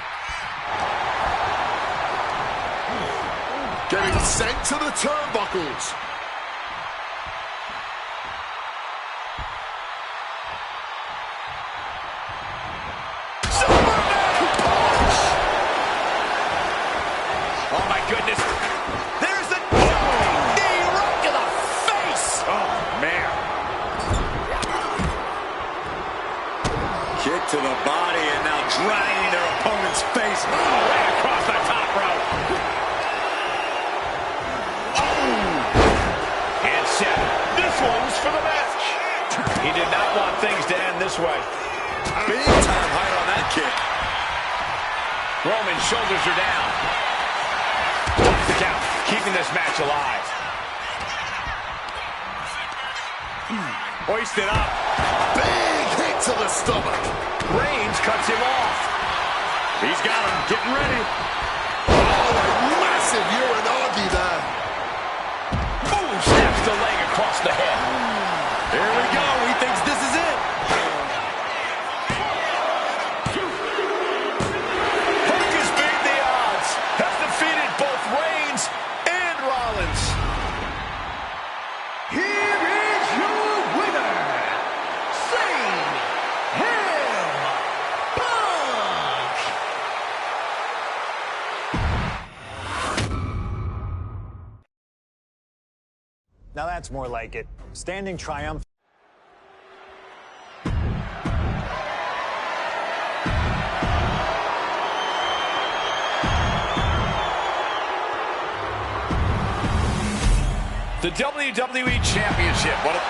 Getting sent to the turnbuckles. Oh, my goodness. There's the knee right to the face. Oh, man. Kick to the body and now driving their opponent's face. Right across the top rope. And set. This one's for the match. He did not want things to end this way. Big time height on that kick. Roman's shoulders are down. The count, keeping this match alive. Hoisted up. Big hit to the stomach. Reigns cuts him off. He's got him getting ready. Oh, a massive Uranagi there. Boom, snaps the leg across the head. Here we go. He thinks this is it. Punk has beat the odds. Has defeated both Reigns and Rollins. Here is your winner, CM Punk. Now that's more like it. Standing triumph. The WWE Championship. What a...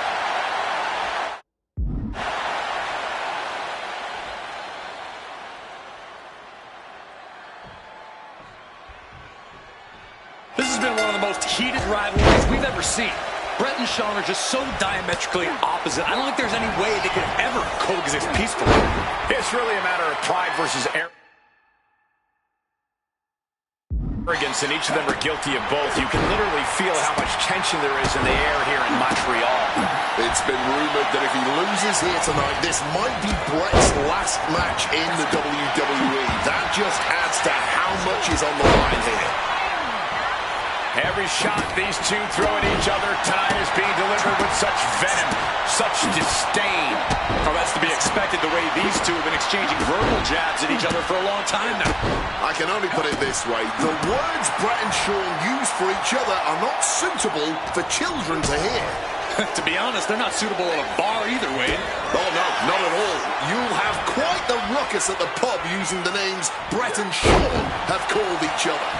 This has been one of the most heated rivalries we've ever seen. Brett and Shawn are just so diametrically opposite. I don't think there's any way they could ever coexist peacefully. It's really a matter of pride versus arrogance, and each of them are guilty of both. You can literally feel how much tension there is in the air here in Montreal. It's been rumored that if he loses here tonight, this might be Brett's last match in the WWE. That just adds to how much is on the line here. Every shot these two throw at each other tonight is being delivered with such venom, such disdain. Oh, that's to be expected the way these two have been exchanging verbal jabs at each other for a long time now. I can only put it this way. The words Brett and Shawn use for each other are not suitable for children to hear. To be honest, they're not suitable at a bar either, Wade. Oh, no, not at all. You'll have quite the ruckus at the pub using the names Brett and Shawn have called each other.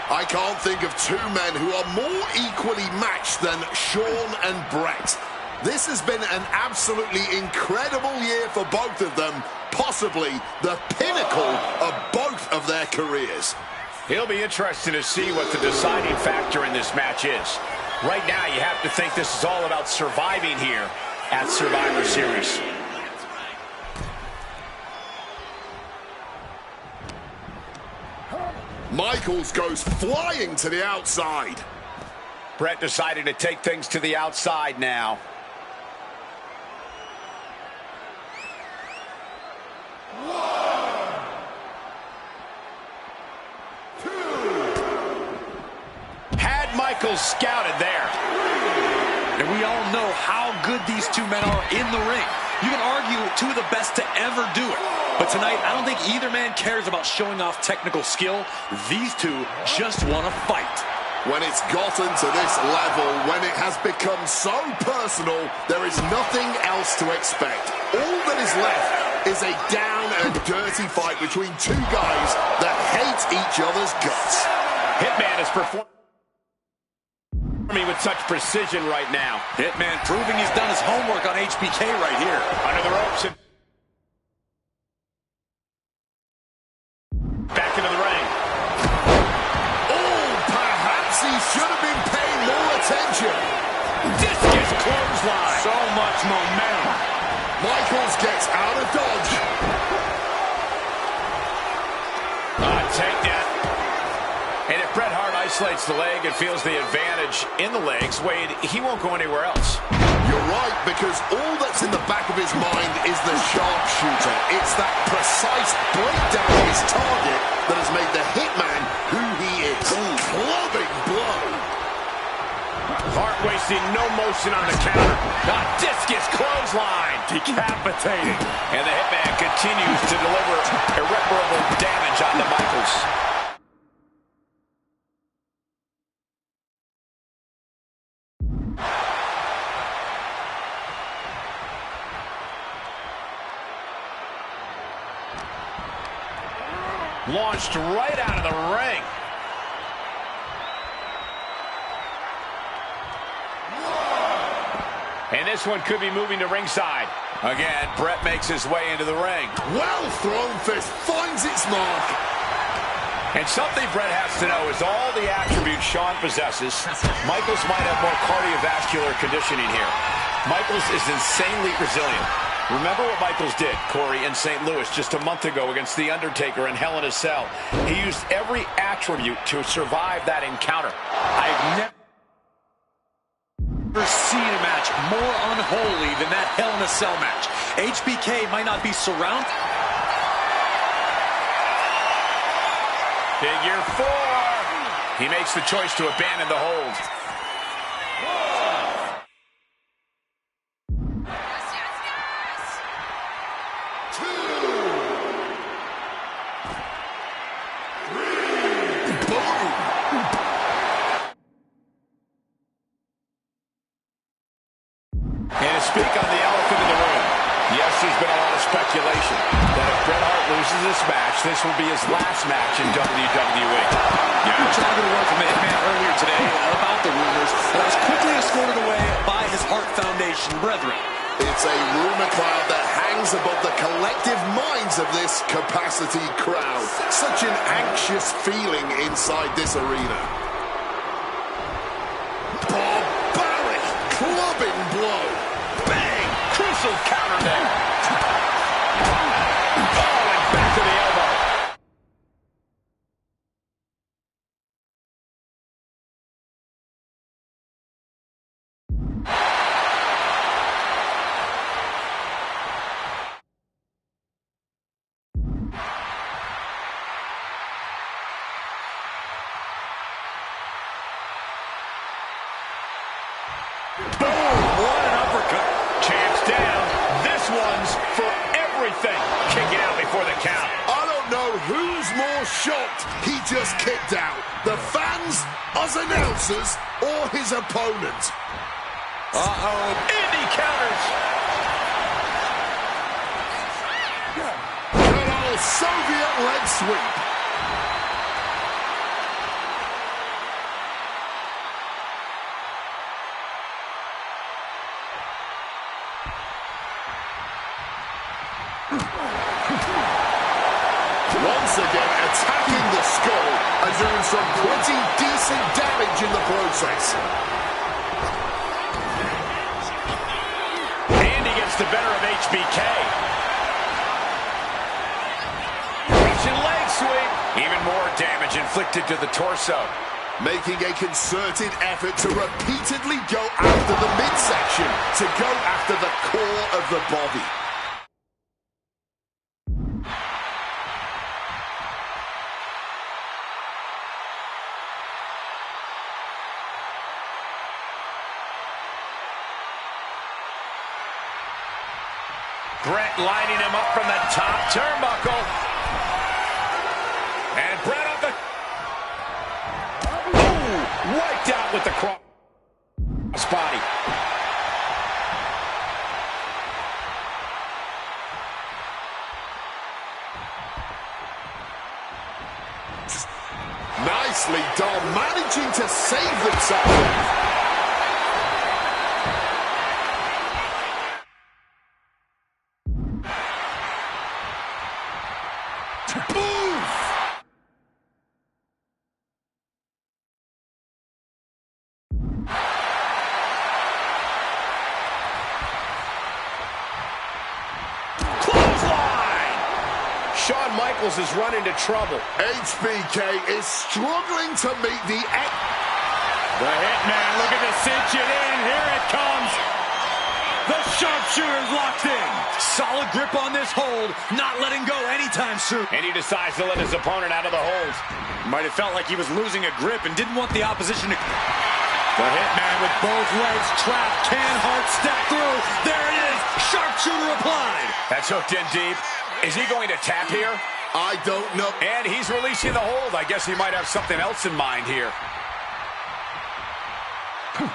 I can't think of two men who are more equally matched than Shawn and Brett. This has been an absolutely incredible year for both of them, possibly the pinnacle of both of their careers. It'll be interesting to see what the deciding factor in this match is. Right now, you have to think this is all about surviving here at Survivor Series. Michaels goes flying to the outside. Bret decided to take things to the outside now. Had Michaels scouted there. And we all know how good these two men are in the ring. You can argue two of the best to ever do it. But tonight, I don't think either man cares about showing off technical skill. These two just want to fight. When it's gotten to this level, when it has become so personal, there is nothing else to expect. All that is left is a down and dirty fight between two guys that hate each other's guts. Hitman is performing with such precision right now. Hitman proving he's done his homework on HBK right here. Under the ropes and back into the ring. Oh, perhaps he should have been paying more attention. Discus clothesline. So much momentum. Michaels gets out of dodge. Takedown. And if Bret Hart isolates the leg and feels the advantage in the legs, Wade, he won't go anywhere else. You're right, because all that's in the back of his mind is the sharpshooter. It's that precise breakdown of his target that has made the Hitman who he is. Clubbing blow. Hart wasting no motion on the counter. Discus clothesline. Decapitating. And the Hitman continues to deliver irreparable damage on the Michaels. Launched right out of the ring. And this one could be moving to ringside. Again, Bret makes his way into the ring. Well thrown fist finds its mark. And something Bret has to know is all the attributes Shawn possesses, Michaels might have more cardiovascular conditioning here. Michaels is insanely resilient. Remember what Michaels did, Corey, in St. Louis just a month ago against The Undertaker in Hell in a Cell. He used every attribute to survive that encounter. I've never seen a match more unholy than that Hell in a Cell match. HBK might not be surrounded. Figure 4. He makes the choice to abandon the hold. Speak on the elephant in the room. Yes, there's been a lot of speculation that if Bret Hart loses this match, this will be his last match in WWE. Yeah, I'm trying to get a word from Hitman earlier today about the rumors, but I was quickly escorted away by his Hart Foundation brethren. It's a rumor cloud that hangs above the collective minds of this capacity crowd. Such an anxious feeling inside this arena. Barbaric clubbing blow. Bang! Crucial counter there. Oh, and back to the elbow. Boom! What an uppercut. Champ's down. This one's for everything. Kicking out before the count. I don't know who's more shocked he just kicked out. The fans, us announcers, or his opponent. Uh-oh. Indy counters. Good old Soviet leg sweep. once again attacking the skull and doing some pretty decent damage in the process. And he gets the better of HBK. Russian leg sweep. Even more damage inflicted to the torso. Making a concerted effort to repeatedly go after the midsection, to go after the core of the body. Brett lining him up from the top turnbuckle. And Brett up the... Ooh, wiped out with the cross body. Nicely done, managing to save themselves. Shawn Michaels is run into trouble. HBK is struggling to meet the... The Hitman looking to cinch it in. Here it comes. The sharpshooter's locked in. Solid grip on this hold. Not letting go anytime soon. And he decides to let his opponent out of the hold. Might have felt like he was losing a grip and didn't want the opposition to... The Hitman with both legs trapped. Can Hart step through? There it is. Sharpshooter applied. That's hooked in deep. Is he going to tap here? I don't know. And he's releasing the hold. I guess he might have something else in mind here. The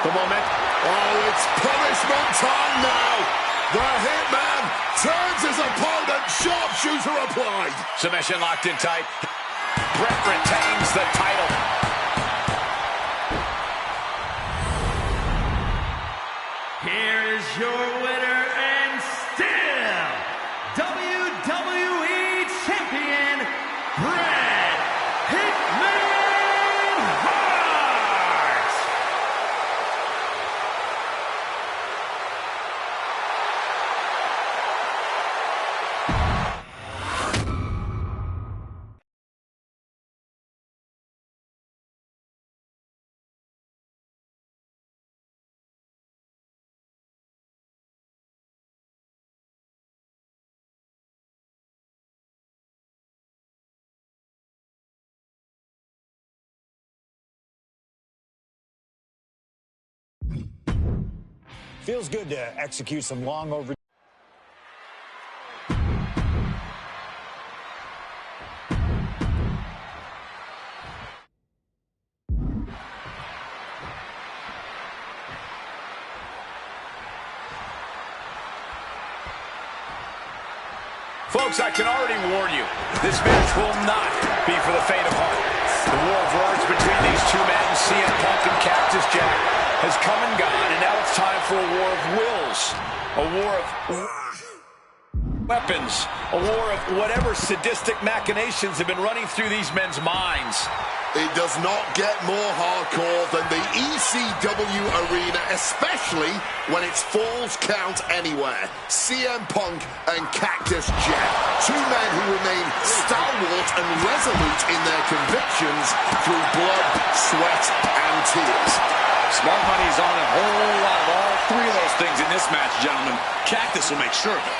moment. Oh, it's punishment time now. The Hitman turns his opponent. Sharpshooter applied. Submission locked in tight. Brett retains the title. Here is your winner and still WWE Champion, Bret Hitman Hart. Feels good to execute some long overdue. Folks, I can already warn you, this match will not be for the faint of heart. The war of words between these two men, CM Punk and Cactus Jack, has come and gone, and now it's time for a war of wills. A war of weapons. A war of whatever sadistic machinations have been running through these men's minds. It does not get more hardcore than the ECW arena, especially when it's Falls Count Anywhere. CM Punk and Cactus Jack, two men who remain stalwart and resolute in their convictions through blood, sweat, and tears. Smart money's on a whole lot of all three of those things in this match, gentlemen. Cactus will make sure of it.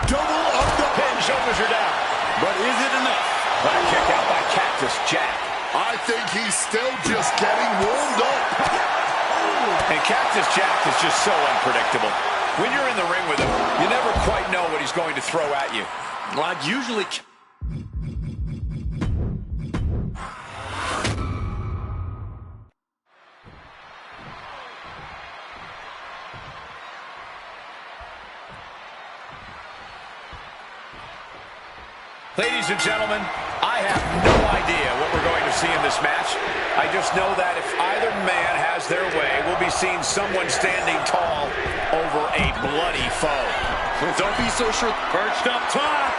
Double under Pin, shoulders are down. But is it enough? Back kick out by Cactus Jack. I think he's still just getting warmed up. And Cactus Jack is just so unpredictable. When you're in the ring with him, you never quite know what he's going to throw at you. Well, I'd usually... Ladies and gentlemen, I have no idea what we're going to see in this match. I just know that if either man has their way, we'll be seeing someone standing tall over a bloody foe. Don't be so sure. Perched up top.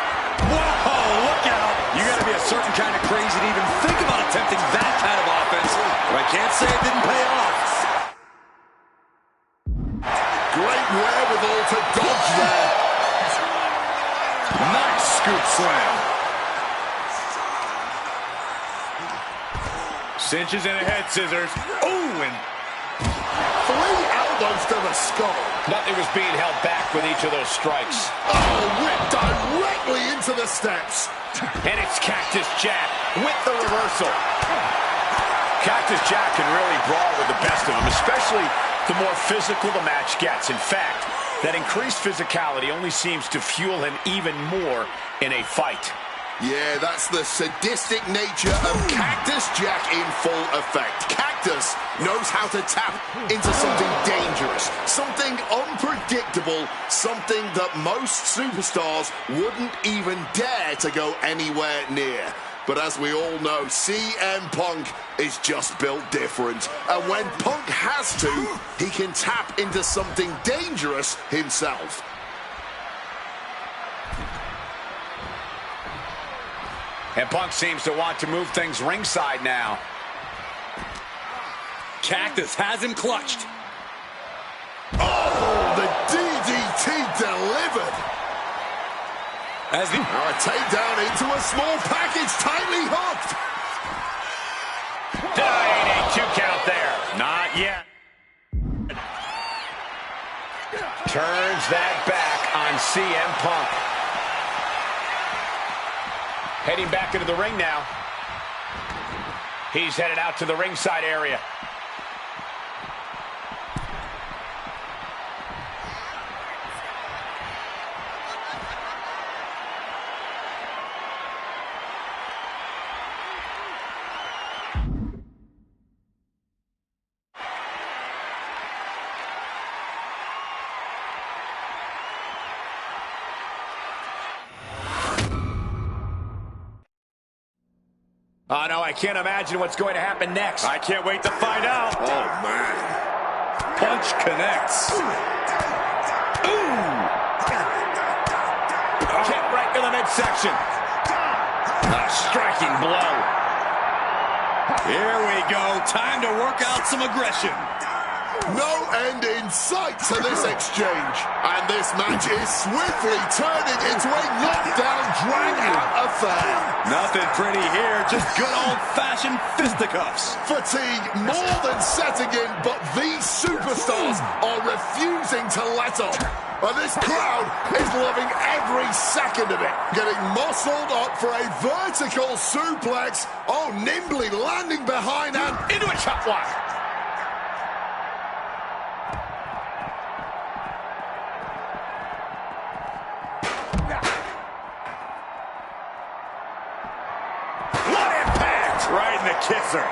Whoa, look out. You got to be a certain kind of crazy to even think about attempting that kind of offense. But I can't say it didn't pay off. Great wherewithal to dodge there. Nice scoop slam. Cinches in a head scissors. Oh, and 3 elbows to the skull. Nothing was being held back with each of those strikes. Oh, whipped directly into the steps. And it's Cactus Jack with the reversal. Cactus Jack can really brawl with the best of them, especially the more physical the match gets. In fact, that increased physicality only seems to fuel him even more in a fight. Yeah, that's the sadistic nature of Cactus Jack in full effect. Cactus knows how to tap into something dangerous, something unpredictable, something that most superstars wouldn't even dare to go anywhere near. But as we all know, CM Punk is just built different. And when Punk has to, he can tap into something dangerous himself. And Punk seems to want to move things ringside now. Cactus has him clutched. Oh, the DDT delivered. As the Now a takedown into a small package, tightly hooked. Ain't a 2 count there. Not yet. Turns that back on CM Punk. Heading back into the ring now. He's headed out to the ringside area. Oh, no, I can't imagine what's going to happen next. I can't wait to find out. Oh, man. Punch connects. Ooh. Kick right to the midsection. A striking blow. Here we go. Time to work out some aggression. No end in sight to this exchange. And this match is swiftly turning into a knockdown, drag-out affair. Nothing pretty here, just good old-fashioned fisticuffs. Fatigue more than setting in, but these superstars are refusing to let up. And this crowd is loving every second of it. Getting muscled up for a vertical suplex. Oh, nimbly landing behind and Into a chop block. What impact! Right in the kisser.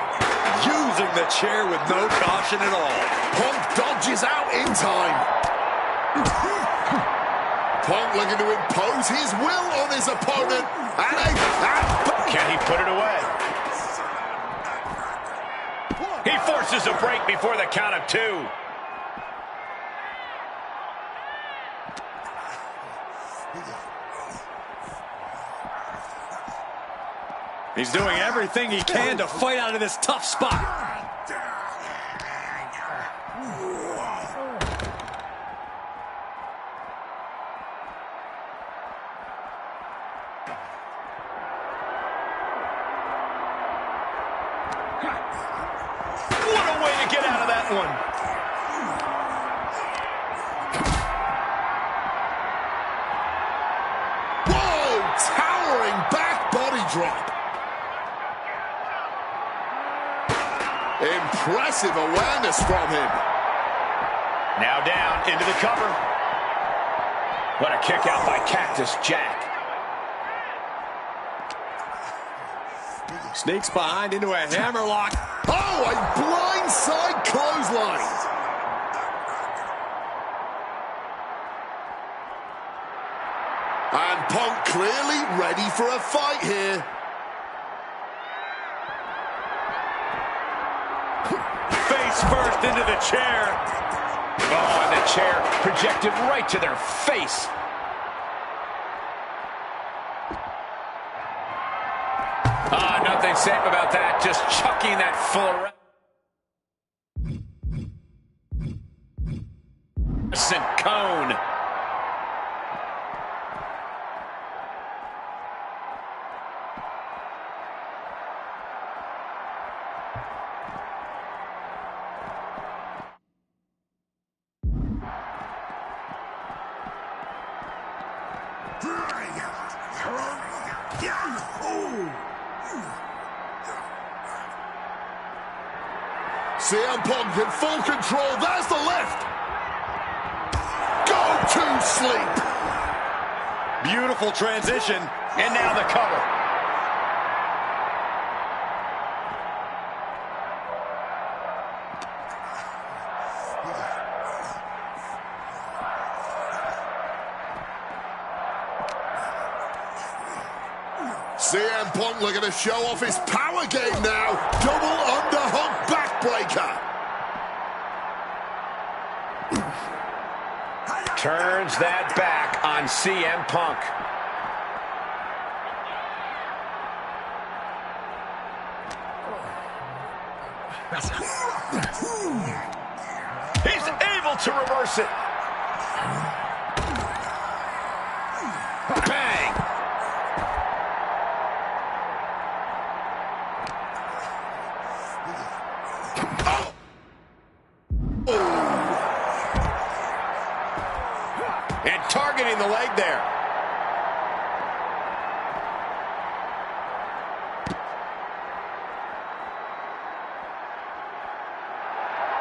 Using the chair with no caution at all. Punk dodges out in time. Punk looking to impose his will on his opponent. Can he put it away? He forces a break before the count of 2. He's doing everything he can to fight out of this tough spot. What a way to get out of that one. Whoa! Towering back body drop. Impressive awareness from him. Now down into the cover. What a kick out by Cactus Jack. Sneaks behind into a hammerlock. Oh, a blindside clothesline. And Punk clearly ready for a fight here. Face first into the chair. Oh, and the chair projected right to their face. Nothing safe about that. Just chucking that full around. Cone. CM Punk in full control. There's the lift. Go to sleep. Beautiful transition, and now the cover. CM Punk looking to show off his power game now. Double underhook backbreaker. Turns that back on CM Punk. He's able to reverse it. Bang! And targeting the leg there.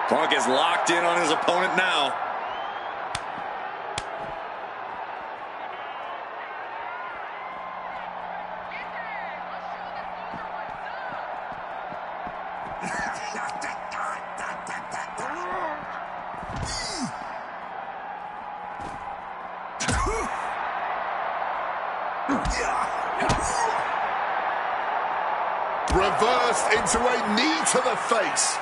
Punk is locked in on his opponent now. Reversed into a knee to the face.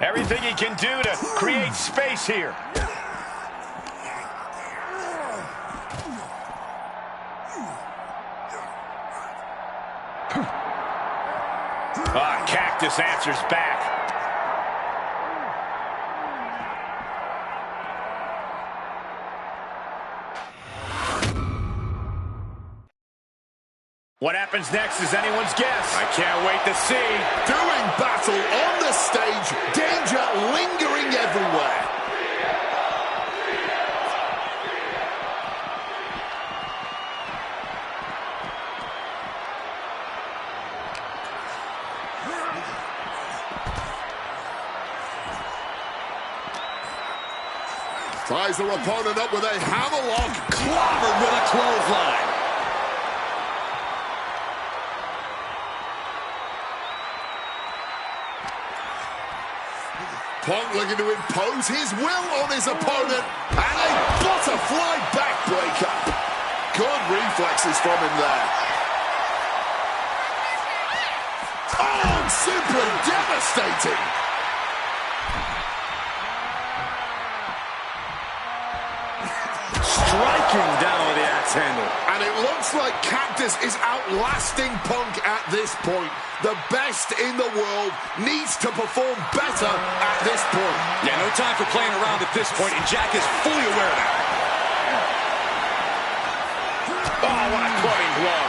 Everything he can do to create space here. Cactus answers back. What happens next is anyone's guess. I can't wait to see. Doing battle on the stage. Danger lingering everywhere. Ties her opponent up with a hammerlock. Clobbered with a clothesline. Punk looking to impose his will on his opponent. And a butterfly backbreaker. Good reflexes from him there. Oh, simply devastating. Striking down with the axe handle. And it looks like Cactus is outlasting Punk at this point. The best in the world needs to perform better at this point. Yeah, no time for playing around at this point, and Jack is fully aware of that. Oh, what a clubbing blow.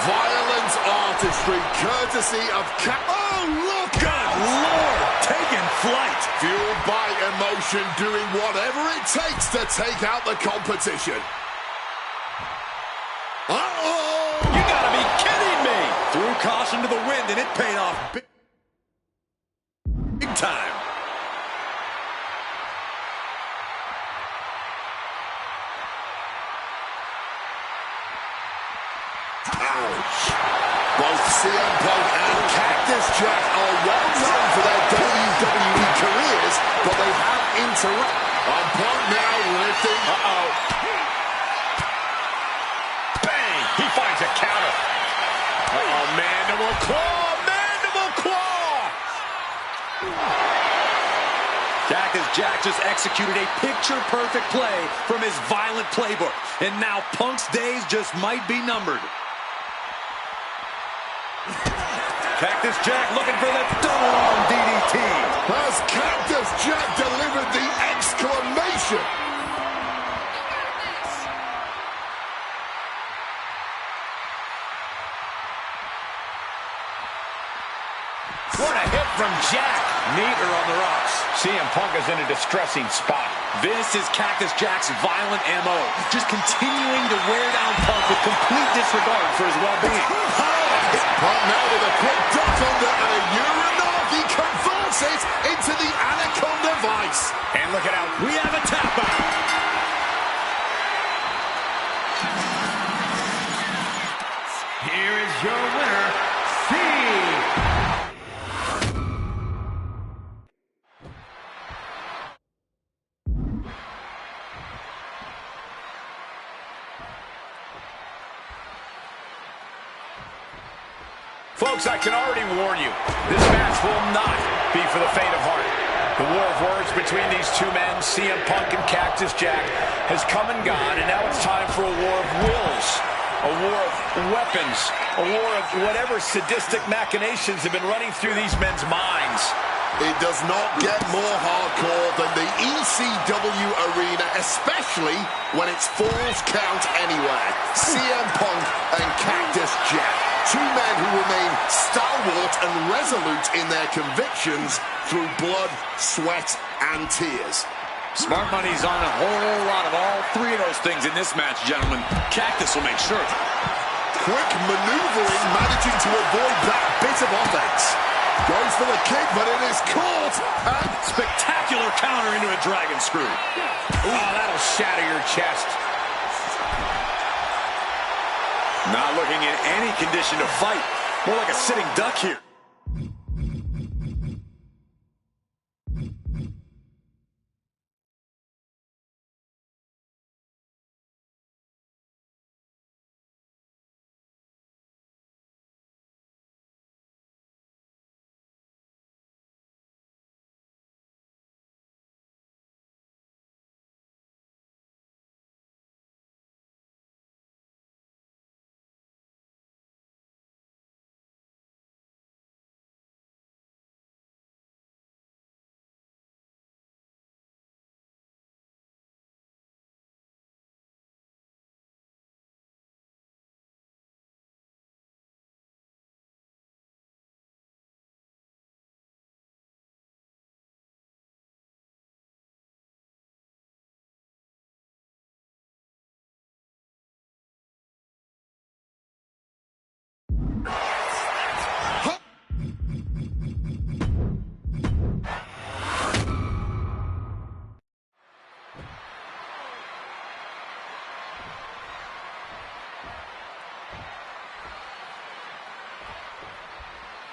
Violent artistry, courtesy of Oh, look! Good Lord, taking flight. Fueled by emotion, doing whatever it takes to take out the competition. Uh-oh! You gotta be kidding me! Threw caution to the wind, and it paid off big time. Ouch! Both CM Punk and Cactus Jack are well known for their WWE careers, but they have interacted. Punk now lifting. Uh-oh. Bang! He finds a counter. Uh-oh, mandible claw! Mandible claw! Cactus Jack just executed a picture-perfect play from his violent playbook. And now Punk's days just might be numbered. Cactus Jack looking for the double-arm DDT. As Cactus Jack delivered the exclamation. What a hit from Jack. Meter on the rocks. CM Punk is in a distressing spot. This is Cactus Jack's violent MO. Just continuing to wear down Punk with complete disregard for his well-being. Punk now with a quick dot under and a Uranagi converts it into the Anaconda Vice. And look it out. We have a tap out. Here is your winner, C. Folks, I can already warn you, this match will not be for the faint of heart. The war of words between these two men, CM Punk and Cactus Jack, has come and gone, and now it's time for a war of wills, a war of weapons, a war of whatever sadistic machinations have been running through these men's minds. It does not get more hardcore than the ECW arena, especially when it's Falls Count Anywhere. CM Punk and Cactus Jack, two men who remain stalwart and resolute in their convictions through blood, sweat, and tears. Smart money's on a whole lot of all three of those things in this match, gentlemen. Cactus will make sure of it. Quick maneuvering, managing to avoid that bit of offense. Goes for the kick, but it is caught. And spectacular counter into a dragon screw. Oh, that'll shatter your chest. Not looking in any condition to fight. More like a sitting duck here.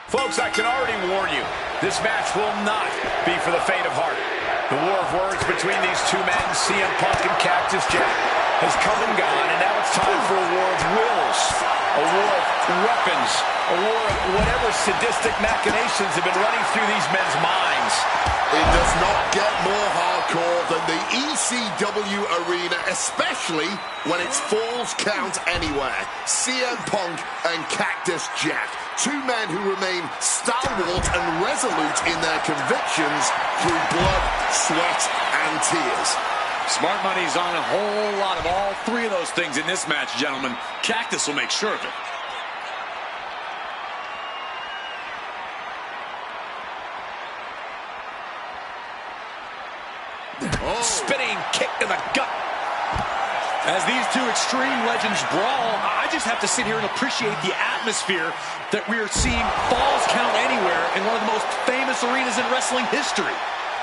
Folks, I can already warn you, this match will not be for the faint of heart. The war of words between these two men, CM Punk and Cactus Jack, has come and gone, and now it's time for a war of wills, a war of weapons, a war of whatever sadistic machinations have been running through these men's minds. It does not get more hardcore than the ECW arena, especially when it's Falls Count Anywhere. CM Punk and Cactus Jack, two men who remain stalwart and resolute in their convictions through blood, sweat, and tears. Smart money's on a whole lot of all three of those things in this match, gentlemen. Cactus will make sure of it. Oh. Spinning kick to the gut. As these two extreme legends brawl, I just have to sit here and appreciate the atmosphere that we are seeing Falls Count Anywhere in one of the most famous arenas in wrestling history.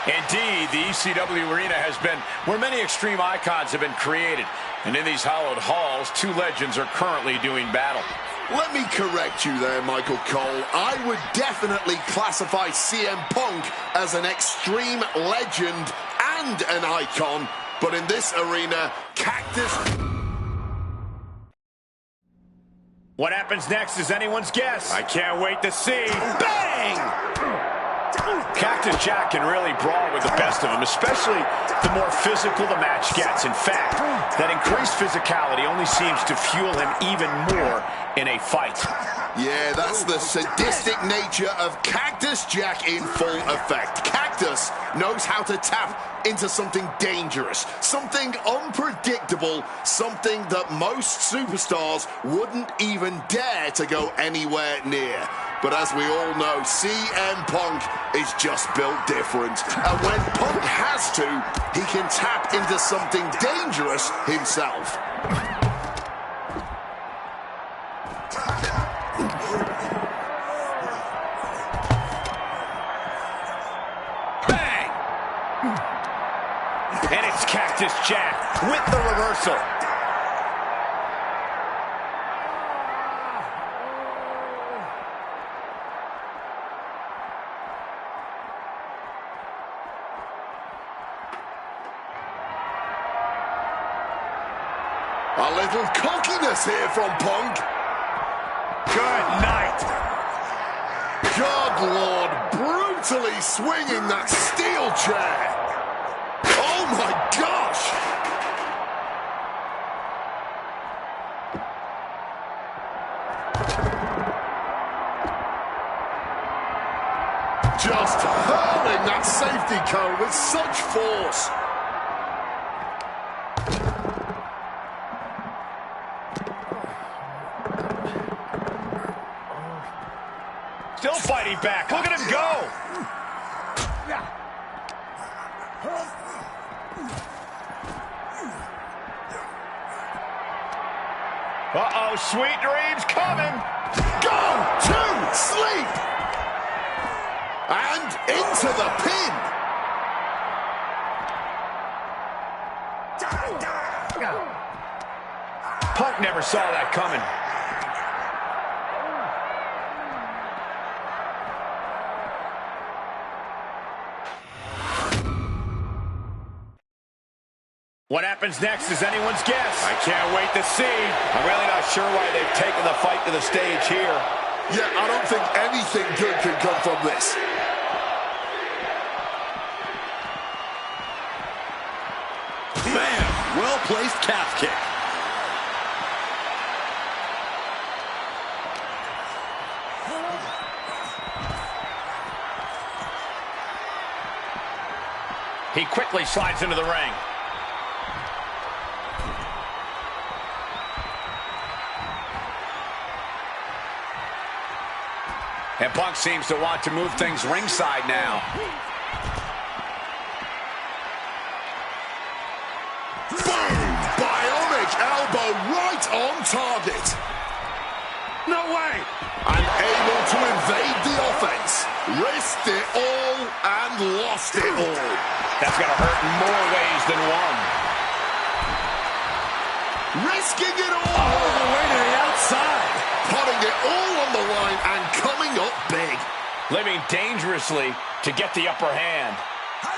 Indeed, the ECW arena has been where many extreme icons have been created. And in these hallowed halls, two legends are currently doing battle. Let me correct you there, Michael Cole. I would definitely classify CM Punk as an extreme legend and an icon, but in this arena, Cactus... What happens next is anyone's guess. I can't wait to see. Bang! Cactus Jack can really brawl with the best of them, especially the more physical the match gets. In fact, that increased physicality only seems to fuel him even more in a fight. Yeah, that's the sadistic nature of Cactus Jack in full effect. Cactus knows how to tap into something dangerous, something unpredictable, something that most superstars wouldn't even dare to go anywhere near. But as we all know, CM Punk is just built different. And when Punk has to, he can tap into something dangerous himself. Bang! And it's Cactus Jack with the reversal. A little cockiness here from Punk. Good night. God Lord, brutally swinging that steel chair. Oh my gosh! Just hurling that safety cone with such force. Still fighting back. Look at him go. Uh-oh, sweet dreams coming. Go to sleep. And into the pin. Punk never saw that coming. What happens next is anyone's guess. I can't wait to see. I'm really not sure why they've taken the fight to the stage here. Yeah, I don't think anything good can come from this. Bam! Well-placed calf kick. He quickly slides into the ring. And Punk seems to want to move things ringside now. Boom! Bionic elbow right on target. No way! Unable to evade the offense. Risked it all and lost it all. That's gonna hurt in more ways than one. Risking it all. All the way to the outside. Putting it all on the line and coming up big. Living dangerously to get the upper hand.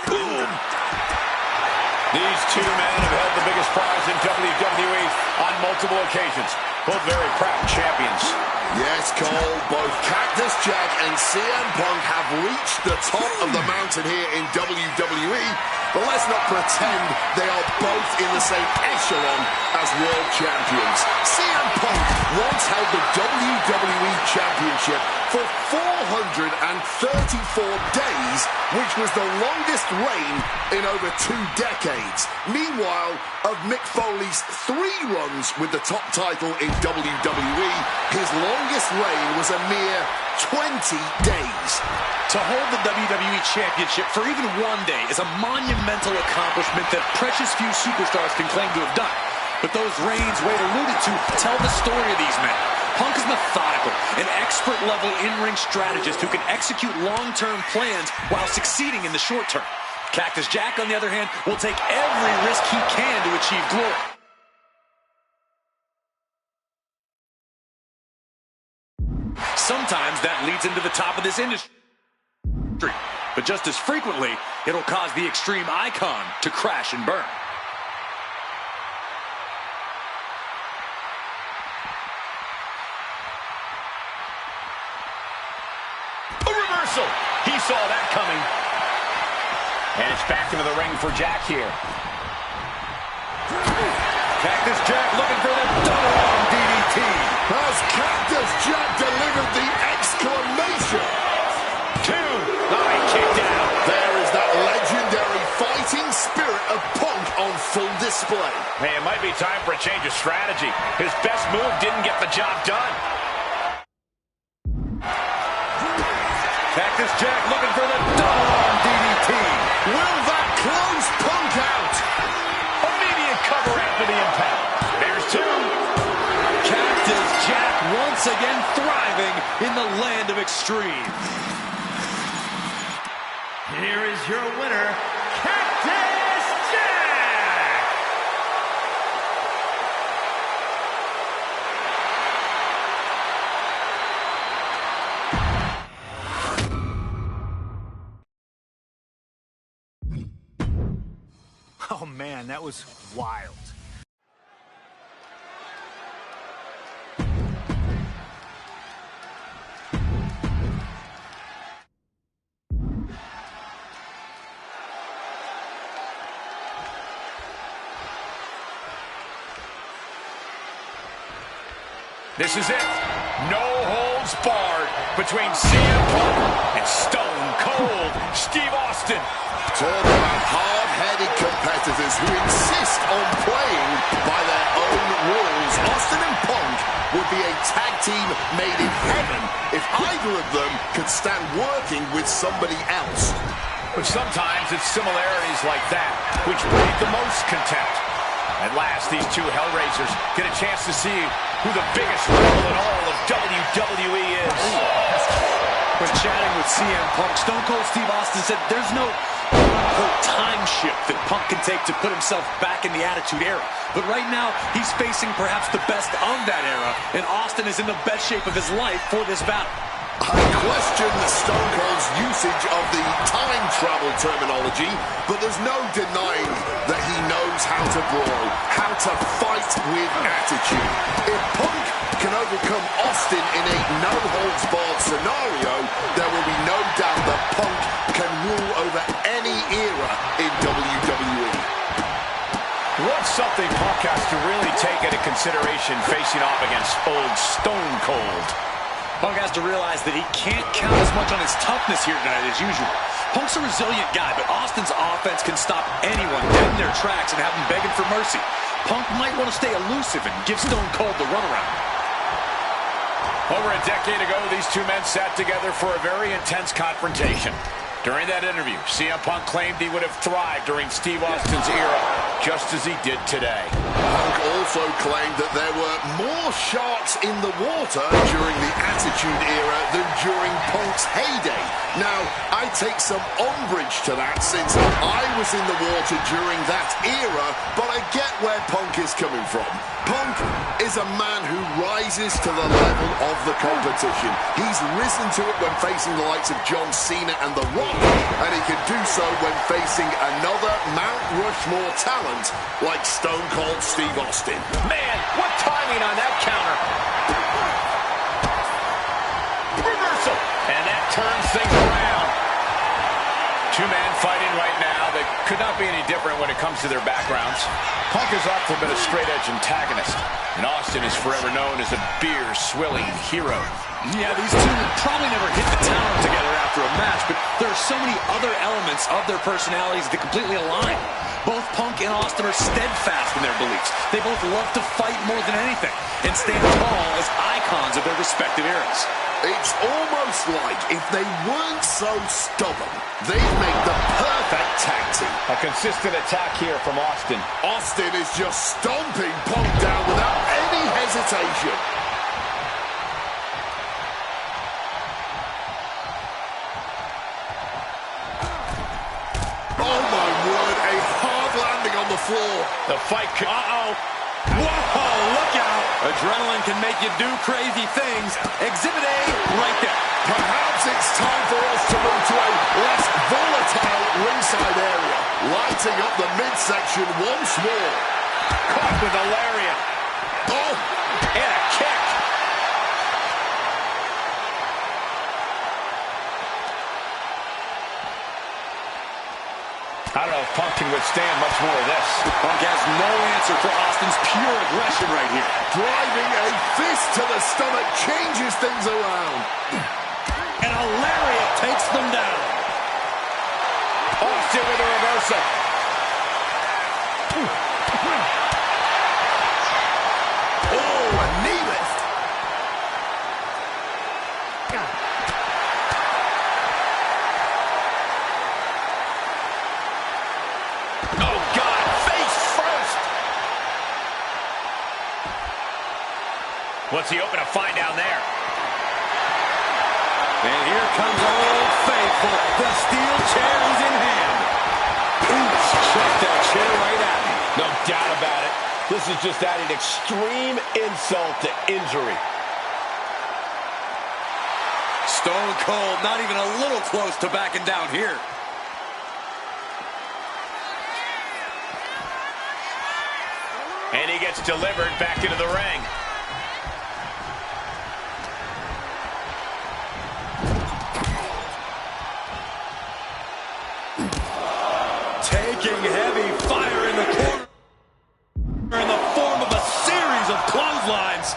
Boom! These two men have held the biggest prize in WWE on multiple occasions. Both very proud champions. Yes, Cole, both Cactus Jack and CM Punk have reached the top of the mountain here in WWE, but let's not pretend they are both in the same echelon as world champions. CM Punk once held the WWE Championship for 434 days, which was the longest reign in over 2 decades. Meanwhile, of Mick Foley's 3 runs with the top title in WWE, his longest reign was a mere 20 days. To hold the WWE Championship for even 1 day is a monumental accomplishment that precious few superstars can claim to have done. But those reigns Wade alluded to tell the story of these men. Punk is methodical, an expert-level in-ring strategist who can execute long-term plans while succeeding in the short term. Cactus Jack, on the other hand, will take every risk he can to achieve glory. Sometimes that leads into the top of this industry. But just as frequently, it'll cause the extreme icon to crash and burn. A reversal. He saw that coming. And it's back into the ring for Jack here. Cactus Jack looking for the double arm DDT. As Cactus Jack delivered the exclamation. 2. Oh, he kicked out. There is that legendary fighting spirit of Punk on full display. Hey, it might be time for a change of strategy. His best move didn't get the job done. Cactus Jack looking for the double arm DDT. Will that close Punk out? Immediate cover after the impact. There's 2. Cactus Jack once again thriving in the land of extreme. Here is your winner, Cactus Jack! Oh man, that was wild. This is it. No holds barred between CM Punk and Stone Cold Steve Austin. Talk about hard-headed competitors who insist on playing by their own rules. Austin and Punk would be a tag team made in heaven if either of them could stand working with somebody else. But sometimes it's similarities like that which breed the most contempt. At last, these two Hellraisers get a chance to see who the biggest rival in all of WWE is. When chatting with CM Punk, Stone Cold Steve Austin said there's no quote-unquote time shift that Punk can take to put himself back in the Attitude Era. But right now, he's facing perhaps the best of that era, and Austin is in the best shape of his life for this battle. I question the Stone Cold's usage of the time travel terminology, but there's no denying that he knows how to brawl, how to fight with attitude. If Punk can overcome Austin in a no-holds-barred scenario, there will be no doubt that Punk can rule over any era in WWE. What's something Punk has to really take into consideration facing off against old Stone Cold? Punk has to realize that he can't count as much on his toughness here tonight as usual. Punk's a resilient guy, but Austin's offense can stop anyone dead in their tracks and have them begging for mercy. Punk might want to stay elusive and give Stone Cold the runaround. Over a decade ago, these two men sat together for a very intense confrontation. During that interview, CM Punk claimed he would have thrived during Steve Austin's era, just as he did today. Punk also claimed that there were more sharks in the water during the Attitude Era than during Punk's heyday. Now, I take some umbrage to that since I was in the water during that era, but I get where Punk is coming from. Punk is a man who rises to the level of the competition. He's risen to it when facing the likes of John Cena and The Rock, and he can do so when facing another Mount Rushmore talent like Stone Cold Steve Austin. Man, what timing on that counter. Reversal. And that turns things around. Two men fighting right now that could not be any different when it comes to their backgrounds. Punk has often been a straight-edge antagonist, and Austin is forever known as a beer-swilling hero. Yeah, these two would probably never hit the town together after a match, but there are so many other elements of their personalities that completely align. Both Punk and Austin are steadfast in their beliefs. They both love to fight more than anything and stand tall as icons of their respective eras. It's almost like if they weren't so stubborn, they'd make the perfect tag team. A consistent attack here from Austin. Austin is just stomping Punk down without any hesitation. Oh my word, a hard landing on the floor. The fight could... Uh-oh. Whoa, look out. Adrenaline can make you do crazy things. Exhibit A, right there. Perhaps it's time for us to move to a less volatile ringside area. Lighting up the midsection once more. Caught with a lariat. Oh! And a kick. I don't know if Punk can withstand much more of this. Punk has no answer for Austin's pure aggression right here. Driving a fist to the stomach changes things around. And a lariat takes them down. Austin with a reversal. Oh, a knee lift. Oh, God, face first. What's he open to find down there? And here comes Old Faithful. The steel chair is in hand. Ooh, struck that chair right at him. No doubt about it. This is just adding extreme insult to injury. Stone Cold not even a little close to backing down here. And he gets delivered back into the ring. Taking heavy fire in the corner in the form of a series of clotheslines.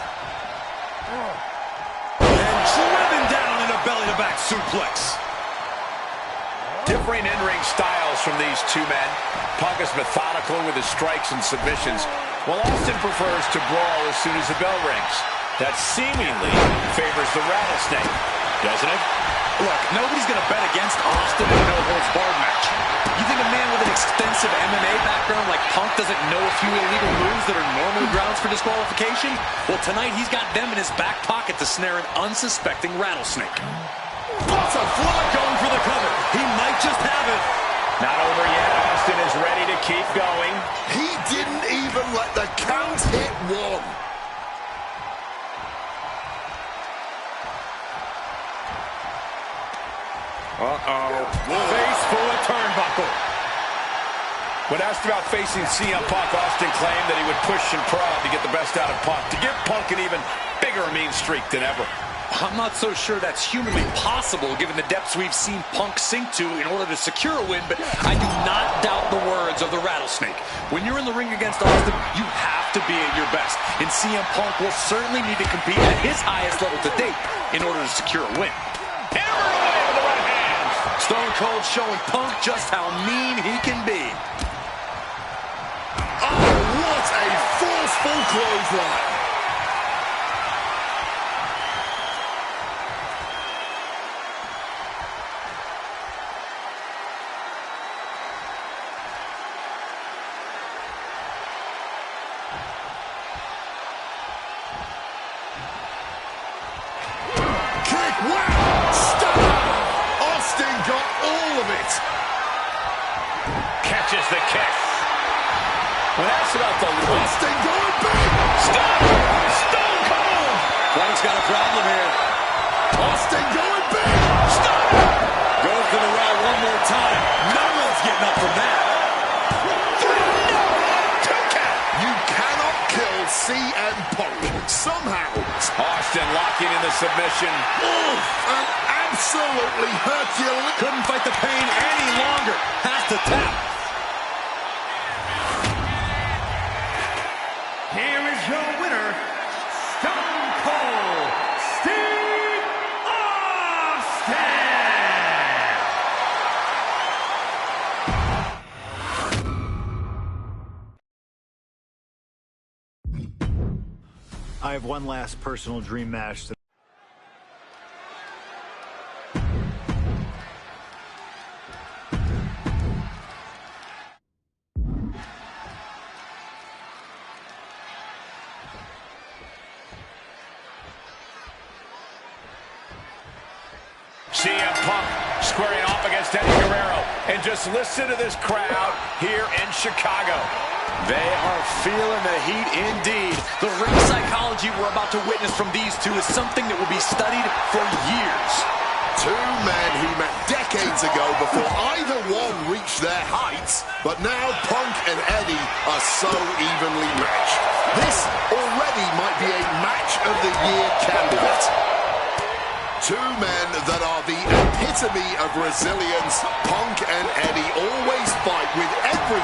And driven down in a belly-to-back suplex. Differing in-ring styles from these two men. Punk is methodical with his strikes and submissions, while Austin prefers to brawl as soon as the bell rings. That seemingly favors the rattlesnake, doesn't it? Look, nobody's going to bet against Austin in a no-holds-barred match. You think a man with an extensive MMA background like Punk doesn't know a few illegal moves that are normally grounds for disqualification? Well, tonight he's got them in his back pocket to snare an unsuspecting rattlesnake. Butterfly going for the cover. He might just have it. Not over yet. Austin is ready to keep going. He didn't even let the count hit one. Face full of turnbuckle. When asked about facing CM Punk, Austin claimed that he would push and prod to get the best out of Punk, to give Punk an even bigger mean streak than ever. I'm not so sure that's humanly possible given the depths we've seen Punk sink to in order to secure a win, but I do not doubt the words of the rattlesnake. When you're in the ring against Austin, you have to be at your best, and CM Punk will certainly need to compete at his highest level to date in order to secure a win. Hammer away with the right hand. Stone Cold showing Punk just how mean he can be. Oh, what a forceful clothesline. Wow! Stunner! Austin got all of it. Catches the kick. When asked about the Austin going big. Stone Cold. Punk's got a problem here. Austin going big. Goes to the right one more time. No one's getting up from that. You cannot kill CM Punk. Somehow. Austin locking in the submission. Oof, an absolutely Herculean. Couldn't fight the pain any longer. Has to tap. Here is your winner, Stone Cold Steve Austin. I have one last personal dream match that CM Punk squaring off against Eddie Guerrero. And just listen to this crowd here in Chicago. They are feeling the heat indeed. The ring psychology we're about to witness from these two is something that will be studied for years. Two men who met decades ago before either one reached their heights, but now Punk and Eddie are so evenly matched. This already might be a match of the year candidate. Two men that are the epitome of resilience. Punk and Eddie always fight with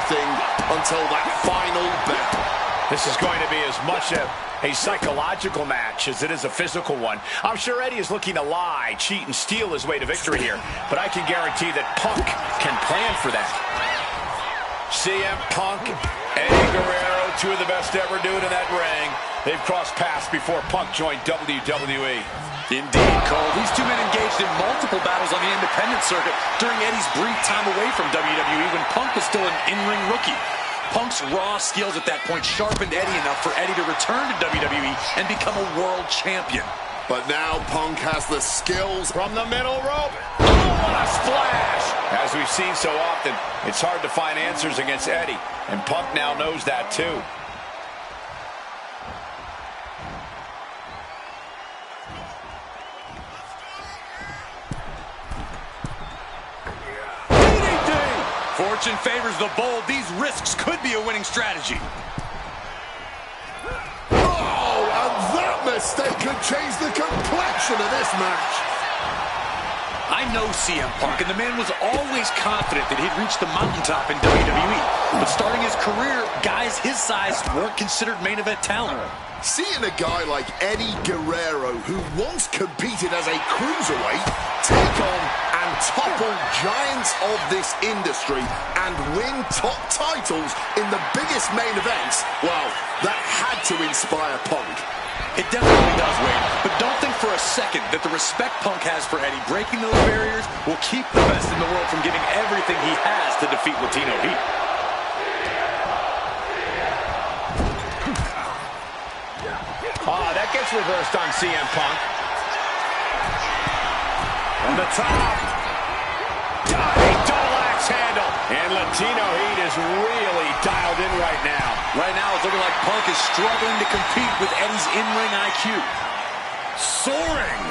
everything until that final bell. This is going to be as much a psychological match as it is a physical one. I'm sure Eddie is looking to lie, cheat, and steal his way to victory here, but I can guarantee that Punk can plan for that. CM Punk, Eddie Guerrero, two of the best to ever do it in that ring. They've crossed paths before Punk joined WWE. Indeed, Cole. These two men engaged in multiple battles on the independent circuit during Eddie's brief time away from WWE when Punk was still an in-ring rookie. Punk's raw skills at that point sharpened Eddie enough for Eddie to return to WWE and become a world champion. But now Punk has the skills. From the middle rope. Oh, what a splash! As we've seen so often, it's hard to find answers against Eddie, and Punk now knows that too. Fortune favors the bold. These risks could be a winning strategy. Oh, and that mistake could change the complexion of this match. I know CM Punk, and the man was always confident that he'd reach the mountaintop in WWE. But starting his career, guys his size weren't considered main event talent. Seeing a guy like Eddie Guerrero, who once competed as a cruiserweight, take on and topple giants of this industry and win top titles in the biggest main events, well, that had to inspire Punk. It definitely does, Wade, but don't think for a second that the respect Punk has for Eddie breaking those barriers will keep the best in the world from giving everything he has to defeat Latino Heat. That gets reversed on CM Punk. On the top. Diving double axe handle. And Latino Heat is really dialed in right now. Right now, it's looking like Punk is struggling to compete with Eddie's in-ring IQ. Soaring.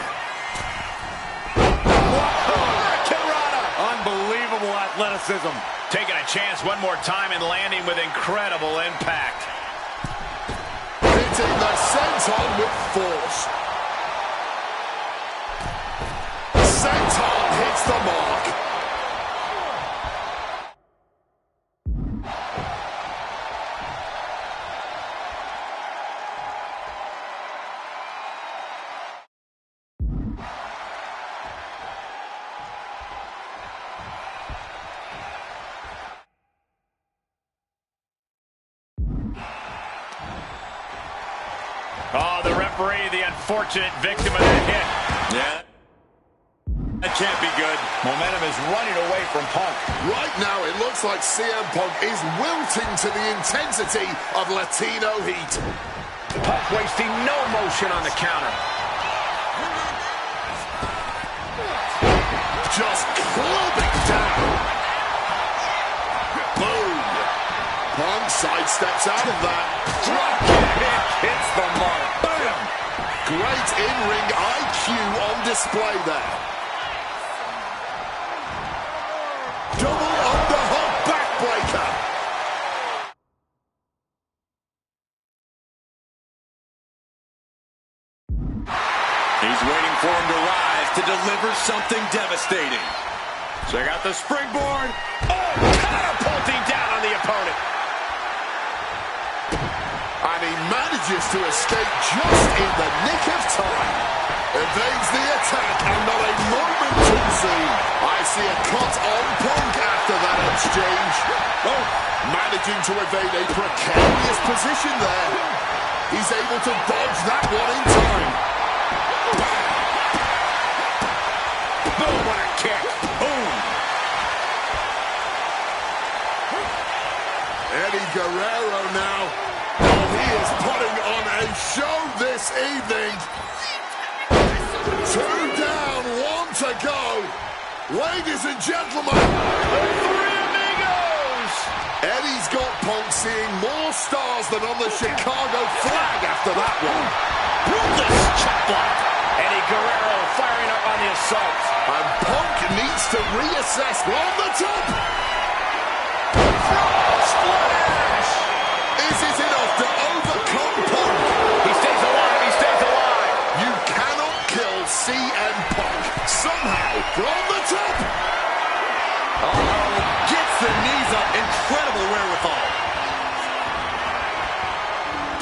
Hurricanrana. Unbelievable athleticism. Taking a chance one more time and landing with incredible impact. Hitting the senton with force. Senton hits the mark. Oh, the referee, the unfortunate victim of that hit. Yeah. That can't be good. Momentum is running away from Punk. Right now, it looks like CM Punk is wilting to the intensity of Latino Heat. Punk wasting no motion on the counter. Just clubbing down. Boom. Punk sidesteps out of that. Drop kick hits the mark. Bam! Great in-ring IQ on display there. Double underhook backbreaker. He's waiting for him to rise to deliver something devastating. Check out the springboard. Oh, catapulting down on the opponent. And he manages to escape just in the nick of time. Evades the attack and not a moment too soon. I see a cut on Punk after that exchange. Oh, managing to evade a precarious position there. He's able to dodge that one in time. Boom, what a kick. Boom. Eddie Guerrero now. Oh, he is putting on a show this evening. 2 down, 1 to go. Ladies and gentlemen, The Three Amigos. Eddie's got Punk seeing more stars than on the Chicago flag after that one. Ruthless chop block. Eddie Guerrero firing up on the assault. And Punk needs to reassess on the top. Splash. Is it enough to overcome Punk? He stays alive. He stays alive. You cannot kill CM Punk. Somehow, from the top. Oh, gets the knees up and incredible wherewithal.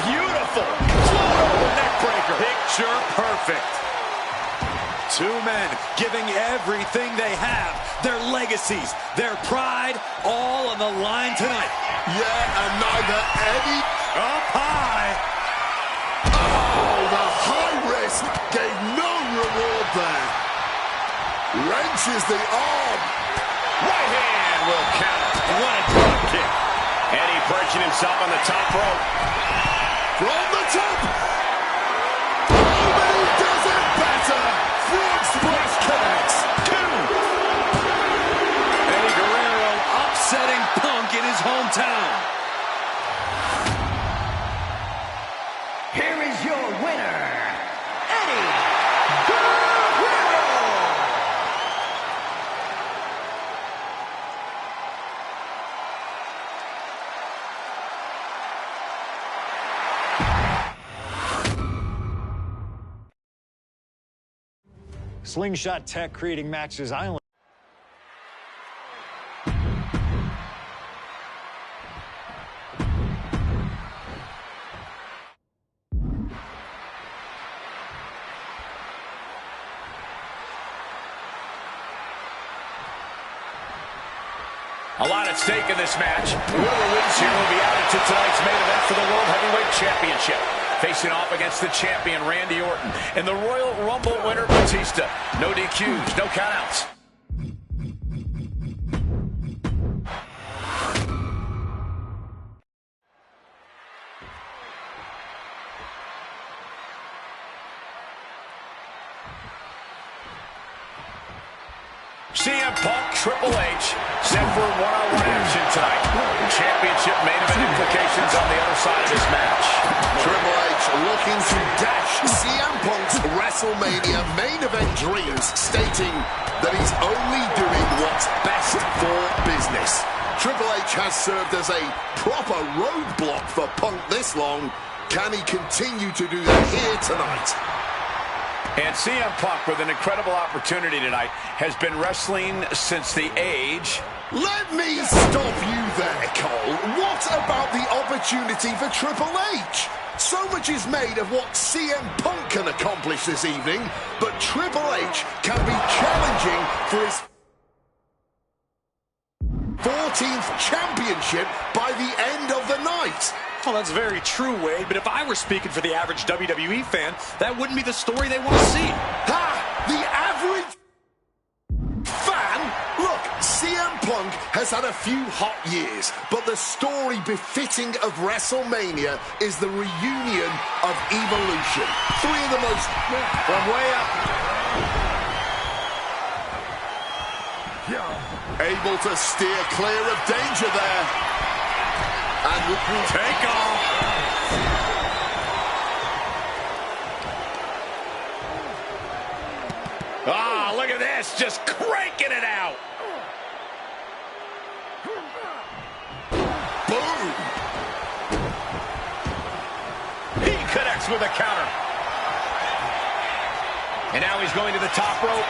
Beautiful. Float over neck breaker. Picture perfect. Two men giving everything they have, their legacies, their pride, all on the line tonight. Yeah, and neither Eddie... Up high. Oh, the high risk gave no reward there. Wrenches the arm. Right hand will count. What a drop kick. Eddie perching himself on the top rope. From the top. Nobody does it better. Frog splash connects. Two. Eddie Guerrero upsetting Punk in his hometown. Here is your winner, Eddie Guerrero. Slingshot tech creating matches I only... A lot at stake in this match. Whoever wins here will be added to tonight's main event for the World Heavyweight Championship. Facing off against the champion, Randy Orton, and the Royal Rumble winner, Batista. No DQs, no countouts. CM Punk, Triple H, set for one-on-one action tonight. Championship main event implications on the other side of this match. Triple H looking to dash CM Punk's WrestleMania main event dreams, stating that he's only doing what's best for business. Triple H has served as a proper roadblock for Punk this long. Can he continue to do that here tonight? And CM Punk, with an incredible opportunity tonight, has been wrestling since the age... Let me stop you there, Cole. What about the opportunity for Triple H? So much is made of what CM Punk can accomplish this evening, but Triple H can be challenging for his 14th championship by the end of the night. Well, that's very true, Wade, but if I were speaking for the average WWE fan, that wouldn't be the story they want to see. Ha! The average fan? Look, CM Punk has had a few hot years, but the story befitting of WrestleMania is the reunion of Evolution. Three of the most... From way up. Able to steer clear of danger there. And take off. Ah, look at this, just cranking it out. boom! He connects with a counter. And now he's going to the top rope.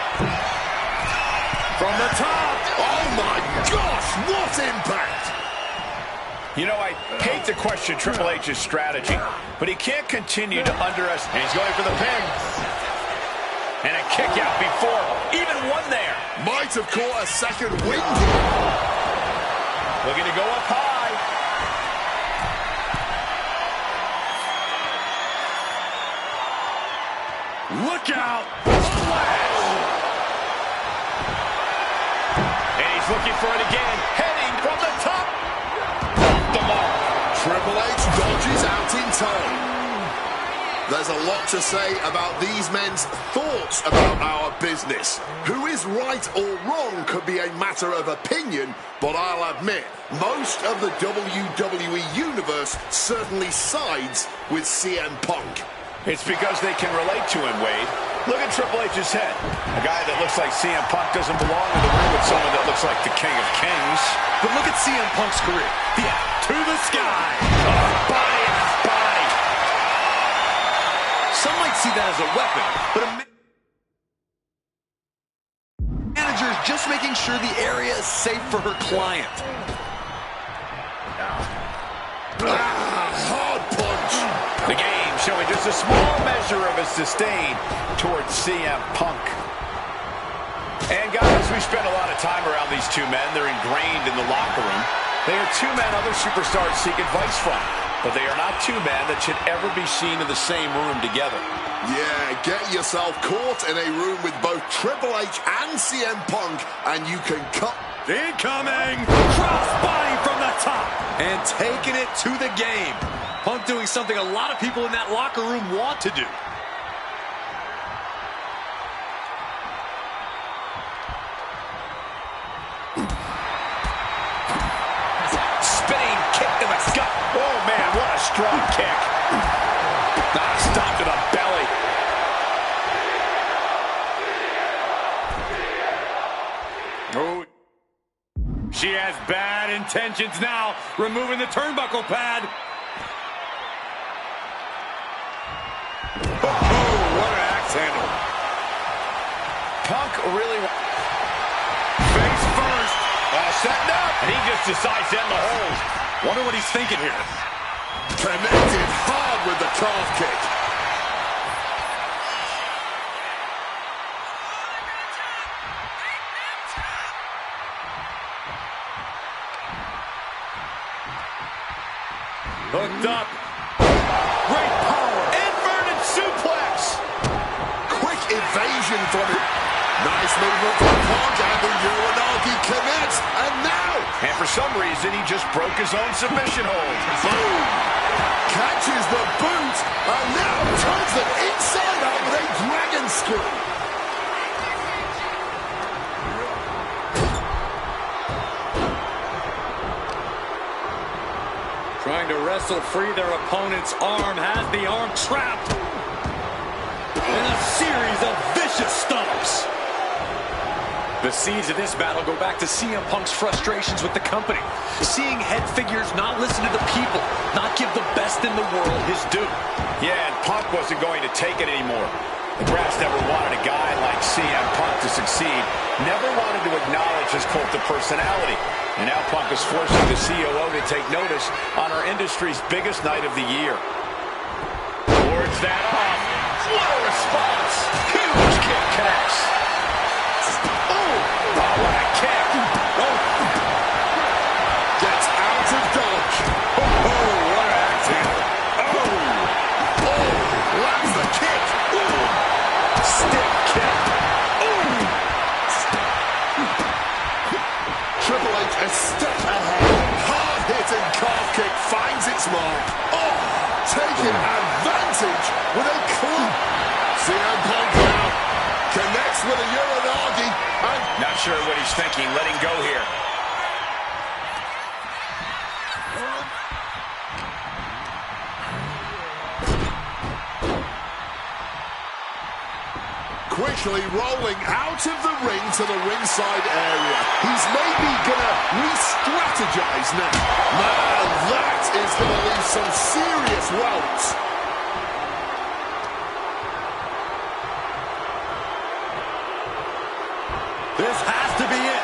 From the top. Oh my gosh, what impact! You know, I hate to question Triple H's strategy, but he can't continue to underestimate. He's going for the pin. And a kick out before, even one there. Might have caught a second wind here. Looking to go up high. Look out. Splash. And he's looking for it again. Heading from the top. Off the mark. Triple H dodges out in time. There's a lot to say about these men's thoughts about our business. Who is right or wrong could be a matter of opinion, but I'll admit, most of the WWE Universe certainly sides with CM Punk. It's because they can relate to him, Wade. Look at Triple H's head. A guy that looks like CM Punk doesn't belong in the ring with someone that looks like the King of Kings. But look at CM Punk's career. Yeah, to the sky. Body after body. Some might see that as a weapon, but a manager is just making sure the area is safe for her client. Hard punch. The game showing just a small measure of his disdain towards CM Punk. And guys, we spent a lot of time around these two men. They're ingrained in the locker room. They are two men other superstars seek advice from. But they are not two men that should ever be seen in the same room together. Yeah, get yourself caught in a room with both Triple H and CM Punk, and you can cut. Incoming! Crossbody from the top! And taking it to the game. Punk doing something a lot of people in that locker room want to do. Spinning kick to the gut. Oh, man, what a strong kick. Stop to the belly. Oh. She has bad intentions now, removing the turnbuckle pad. Oh, what an axe handle. Punk really... Face first. Setting up. And he just decides to end the hold. Wonder what he's thinking here. Connected hard with the calf kick. Hooked up. Great power. Inverted suplex. Quick evasion from it. Nice movement from Punk, and the Uranagi connects. And now... And for some reason, he just broke his own submission hold. Boom. Catches the boot, and now turns them inside out with a dragon screw. Trying to wrestle free their opponent's arm, has the arm trapped. And a series of vicious stomps. The seeds of this battle go back to CM Punk's frustrations with the company. Seeing head figures not listen to the people, not give the best in the world his due. Yeah, and Punk wasn't going to take it anymore. The brass never wanted a guy like CM Punk to succeed, never wanted to acknowledge his cult of personality. And now Punk is forcing the COO to take notice on our industry's biggest night of the year. Towards that off. What a response. Huge kick connects. Oh, what a kick. Oh. Gets out of dodge. Oh, what an axe handle. Oh, lands the kick. Stick kick. Triple H a step ahead. Hard-hitting calf kick finds its mark. Oh, taking advantage with a club. CM Punk now connects with a Uranagi. And Not sure what he's thinking, letting go here. quickly rolling out of the ring to the ringside area. He's maybe gonna re-strategize now. Man, that is gonna leave some serious welts. This has to be it.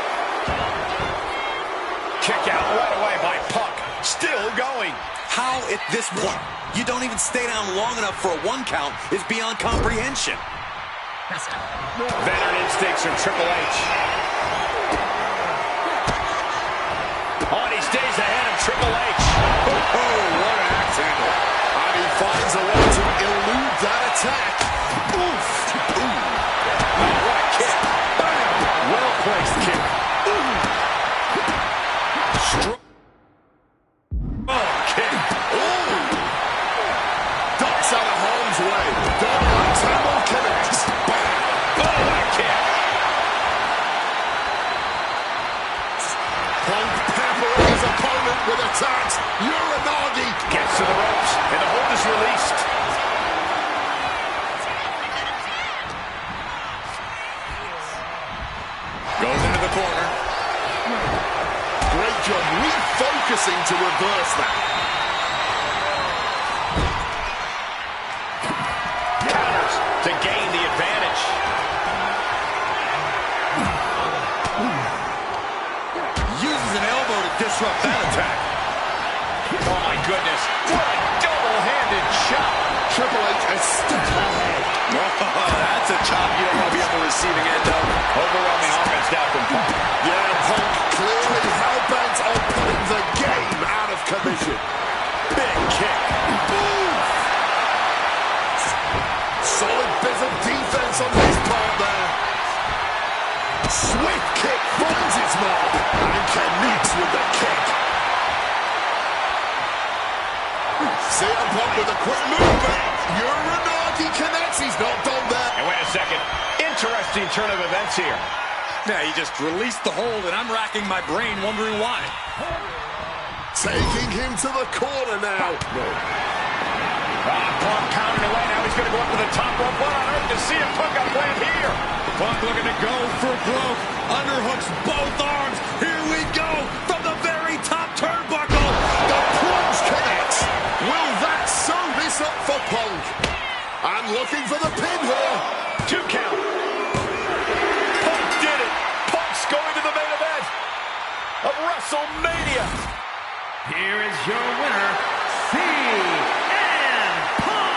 Kick out right away by Punk. Still going. How at this point you don't even stay down long enough for a 1 count is beyond comprehension. Veteran instincts from Triple H. Oh, and he stays ahead of Triple H. Oh, what an axe handle. And he finds a way to elude that attack. Oof. Ooh. Oh, what a kick. Bam. Well-placed kick. Oh, kick. Ooh. Ducks out of harm's way. Double Temple connects. Bam. Oh, what a kick. Punk peppering his opponent with attacks. Uranagi Gets to the ropes, and the hold is released. Goes into the corner. Great job refocusing to reverse that. Counters to gain the advantage. Uses an elbow to disrupt that attack. Oh, my goodness. What a double-handed chop. Triple H a step ahead. Oh, that's a chop you don't want to be on the receiving end of. Overwhelming offense now from Punk. Yeah, Punk clearly hell-bent on putting the game out of commission. Big kick. Boom! Solid bit of defense on his part there. Swift kick finds its mark and connects with the kick. CM Punk with a quick movement. Uranagi connects. He's not done there. And wait a second. Interesting turn of events here. Yeah, he just released the hold, and I'm racking my brain wondering why. Taking him to the corner now. Punk counting away. Now he's going to go up to the top rope. What on earth does CM Punk got planned here? Punk looking to go for broke. Underhooks both arms. Here we go from the very top turnbuckle. The plunge connects. Will that sew this up for Punk? And looking for the pin here. 2 count. Punk did it. Punk's going to the main event of WrestleMania. Here is your winner, CM Punk.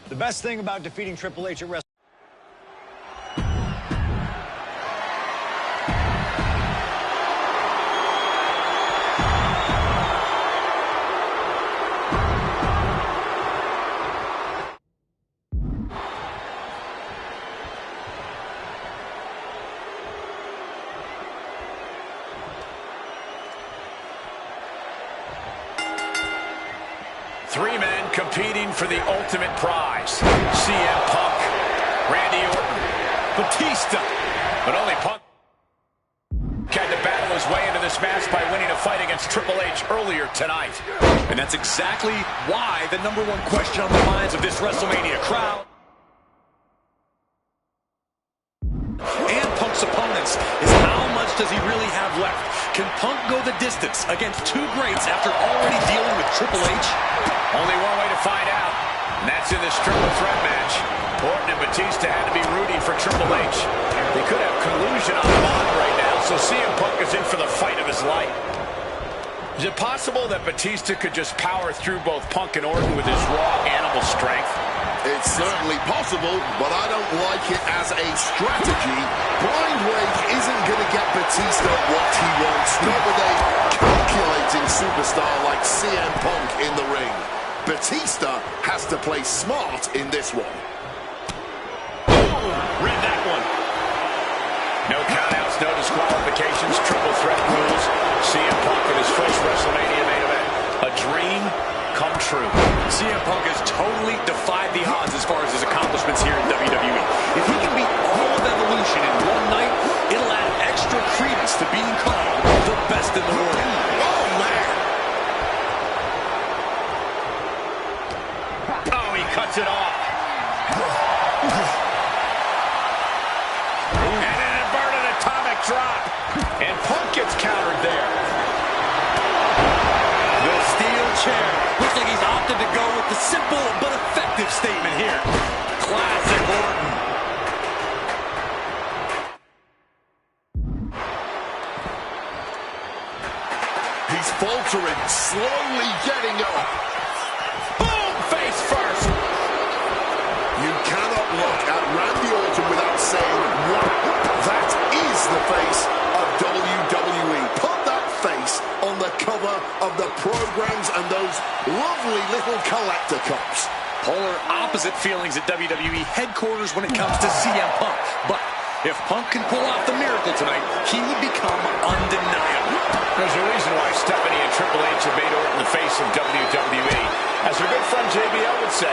The best thing about defeating Triple H at WrestleMania. Three men competing for the ultimate prize. CM Punk, Randy Orton, Batista. But only Punk had to battle his way into this match by winning a fight against Triple H earlier tonight. And that's exactly why the #1 question on the minds of this WrestleMania crowd and Punk's opponents is how much does he really have left? Can Punk go the distance against two greats after already dealing with Triple H? Only one way to find out, and that's in this triple threat match. Orton and Batista had to be rooting for Triple H. They could have collusion on the line right now, so CM Punk is in for the fight of his life. Is it possible that Batista could just power through both Punk and Orton with his raw animal strength? It's certainly possible, but I don't like it as a strategy. Blind Rage isn't going to get Batista what he wants, not with a calculating superstar like CM Punk in the ring. Batista has to play smart in this one. Read that one. No countouts, no disqualifications, triple threat rules. CM Punk in his first WrestleMania main event. A dream come true. CM Punk has totally defied the odds as far as his accomplishments here in WWE. If he can beat all of Evolution in one night, it'll add extra credence to being called the best in the world. Oh, man! Oh, he cuts it off. And an inverted atomic drop. And Punk gets countered there. The steel chair. Looks like he's opted to go with the simple but effective statement here. Classic Orton. He's faltering, slowly getting up. Boom! Face first. You cannot look at Randy Orton without saying, wow, that is the face of WWE. Put that face on the cover of the programs and those lovely little collector cups. Polar opposite feelings at WWE headquarters when it comes to CM Punk. But if Punk can pull off the miracle tonight, he would become undeniable. There's a reason why Stephanie and Triple H have made Orton the face of WWE. As our good friend JBL would say,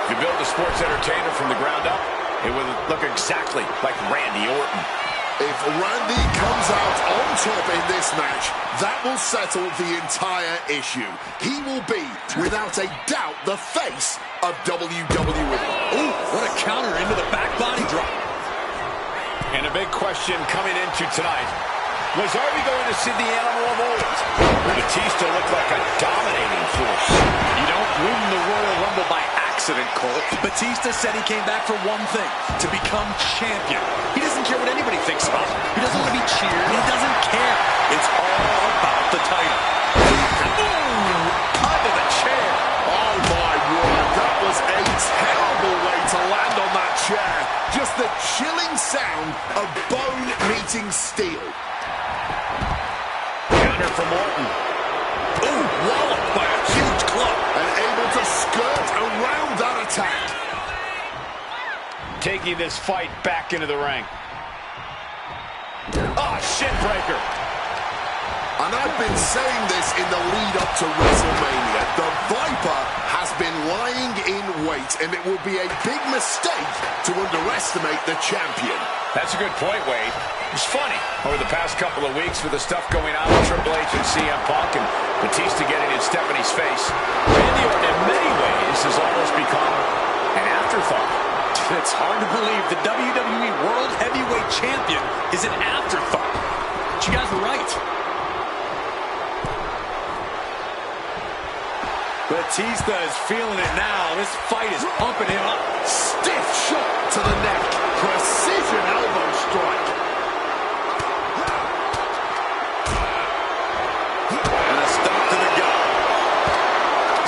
if you build a sports entertainer from the ground up, it would look exactly like Randy Orton. If Randy comes out on top in this match, that will settle the entire issue. He will be, without a doubt, the face of WWE. Ooh, what a counter into the back body drop. And a big question coming into tonight. Was are we going to see the animal of old? Batista looked like a dominating force. You don't win the Royal Rumble by accident, Cole. Batista said he came back for one thing, to become champion. He doesn't care what anybody thinks about him. He doesn't want to be cheered. He doesn't care. It's all about the title. Ooh, under the chair. Oh, my word. That was a terrible way to land on that chair. Just the chilling sound of bone meeting steel. Counter from Orton. Ooh, walloped by a huge club. And able to skirt around that attack. Taking this fight back into the ring. Ah, shin breaker. And I've been saying this in the lead up to WrestleMania. The Viper has been lying in wait, and it will be a big mistake to underestimate the champion. That's a good point, Wade. It's funny, over the past couple of weeks with the stuff going on with Triple H and CM Punk and Batista getting in Stephanie's face, Randy Orton in many ways has almost become an afterthought. It's hard to believe the WWE World Heavyweight Champion is an afterthought. But you guys were right. Batista is feeling it now. This fight is pumping him up. Stiff shot to the neck. Precision elbow strike. And a stop to the gut.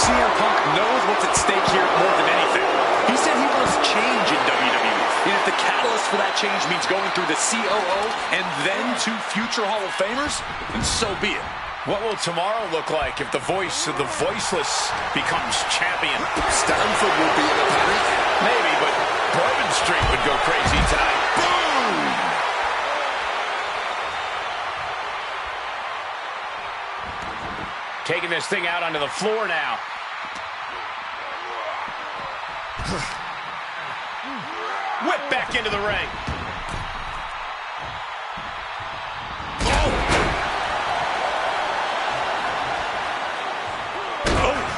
CM Punk knows what's at stake here more than anything. He said he wants change in WWE. And if the catalyst for that change means going through the COO and then to future Hall of Famers, then so be it. What will tomorrow look like if the voice of the voiceless becomes champion? Stanford will be in a panic. Maybe, but Bourbon Street would go crazy tonight. Boom! Taking this thing out onto the floor now. Whip back into the ring.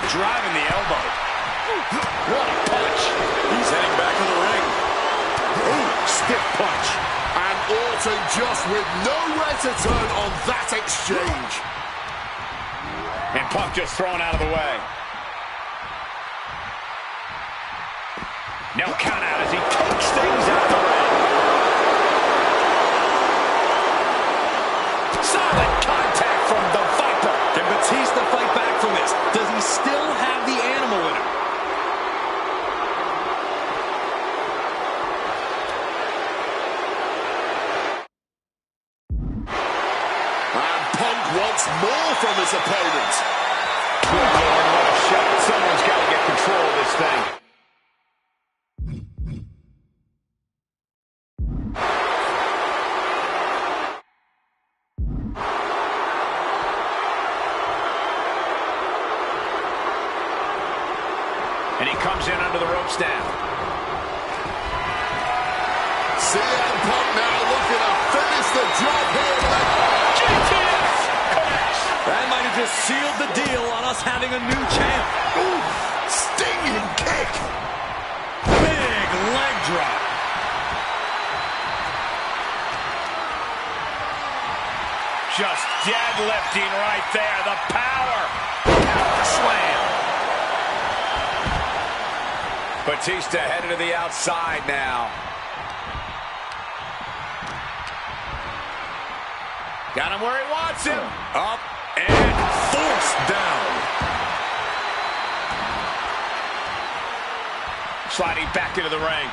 Driving the elbow. What a punch. He's heading back to the ring. Ooh, stiff punch. And Orton just with nowhere to turn on that exchange. And Punk just thrown out of the way. No count out as he takes things out of the ring. Solid contact from the Viper. Can Batista fight back from this? Does he still have the animal in him? And Punk wants more from his opponent. Good Lord, what a shot. Someone's got to get control of this thing. And he comes in under the ropes now. CM Punk now looking to finish the job here with a GTS connects. That might have just sealed the deal on us having a new champ. ooh, stinging kick. Big leg drop. Just deadlifting right there. The power. Power slam. Batista headed to the outside now. Got him where he wants him. Up and forced down. Sliding back into the ring.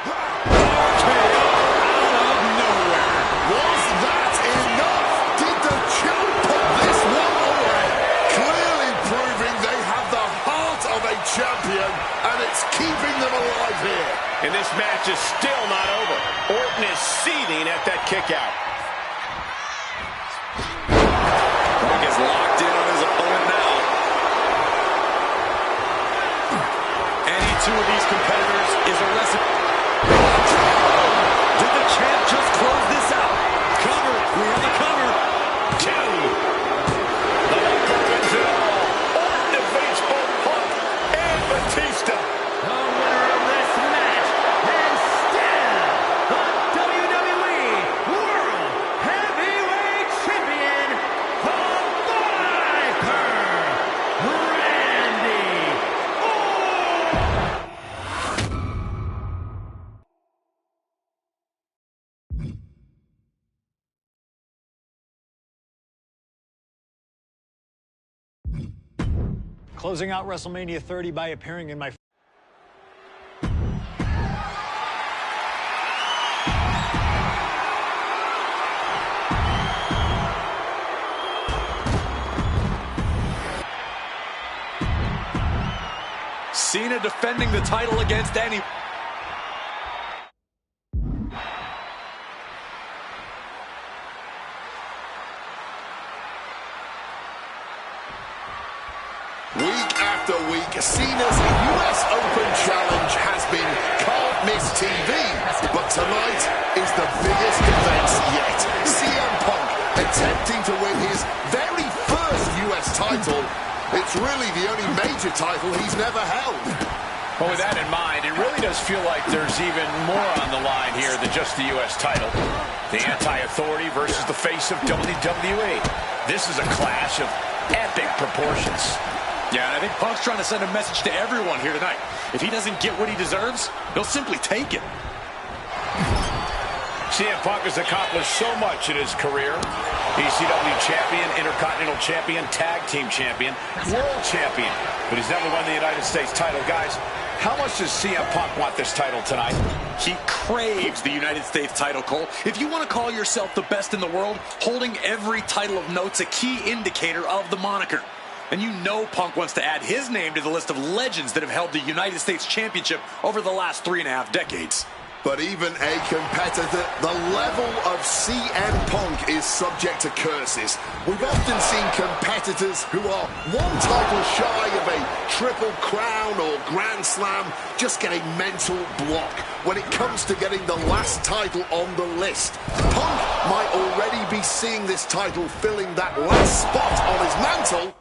RKO out of nowhere. Was that enough? Did the champ put this one away? Clearly proving they have the heart of a champion, and it's keeping them alive here. And this match is still not over. Orton is seething at that kick out. Punk is locked in on his opponent now. Any two of these competitors is a recipe. Did the champ just close this out? Cover. We have the cover. Two. The Viper wins it all. Orton defeats both Punk and Batista. The winner of this match is still the WWE World Heavyweight closing out WrestleMania 30 by appearing in my Cena defending the title against any... Week after week, Cena's US Open Challenge has been can't miss TV. But tonight is the biggest event yet. CM Punk attempting to win his very first US title. It's really the only major title he's never held. Well, with that in mind, it really does feel like there's even more on the line here than just the U.S. title. The anti-authority versus the face of WWE. This is a clash of epic proportions. Yeah, and I think Punk's trying to send a message to everyone here tonight. If he doesn't get what he deserves, he'll simply take it. CM Punk has accomplished so much in his career. ECW champion, Intercontinental champion, Tag Team champion, World champion. But he's never won the United States title. Guys, how much does CM Punk want this title tonight? He craves the United States title, Cole. If you want to call yourself the best in the world, holding every title of note's a key indicator of the moniker. And you know Punk wants to add his name to the list of legends that have held the United States Championship over the last 3.5 decades. But even a competitor, the level of CM Punk is subject to curses. We've often seen competitors who are one title shy of a Triple Crown or Grand Slam just get a mental block when it comes to getting the last title on the list. Punk might already be seeing this title filling that last spot on his mantle.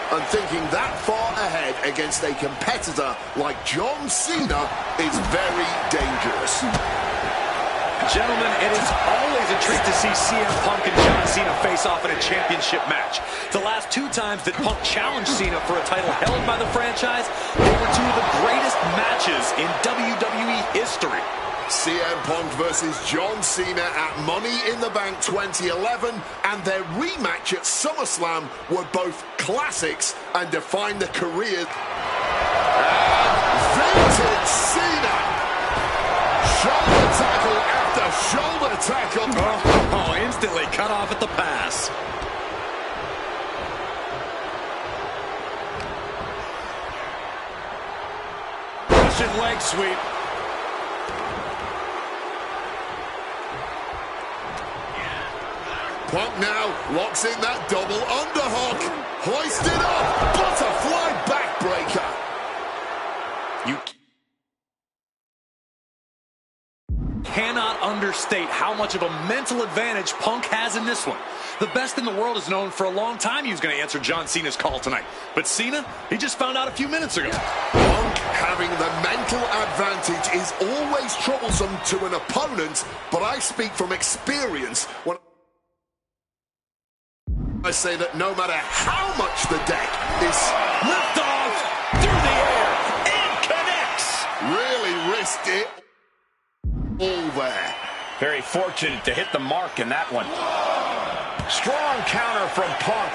And thinking that far ahead against a competitor like John Cena is very dangerous. Gentlemen, it is always a treat to see CM Punk and John Cena face off in a championship match. The last 2 times that Punk challenged Cena for a title held by the franchise, they were 2 of the greatest matches in WWE history. CM Punk versus John Cena at Money in the Bank 2011 and their rematch at SummerSlam were both classics and defined the careers. Vintage Cena! Shoulder tackle after shoulder tackle. Oh, instantly cut off at the pass. Russian leg sweep. Punk now locks in that double underhook. Hoisted up. Butterfly backbreaker. You cannot understate how much of a mental advantage Punk has in this one. The best in the world is known for a long time he was going to answer John Cena's call tonight. But Cena, he just found out a few minutes ago. Punk having the mental advantage is always troublesome to an opponent, but I speak from experience when I say that no matter how much the deck is Liftoff through the air and connects. really risked it all there. Very fortunate to hit the mark in that one. Strong counter from Punk.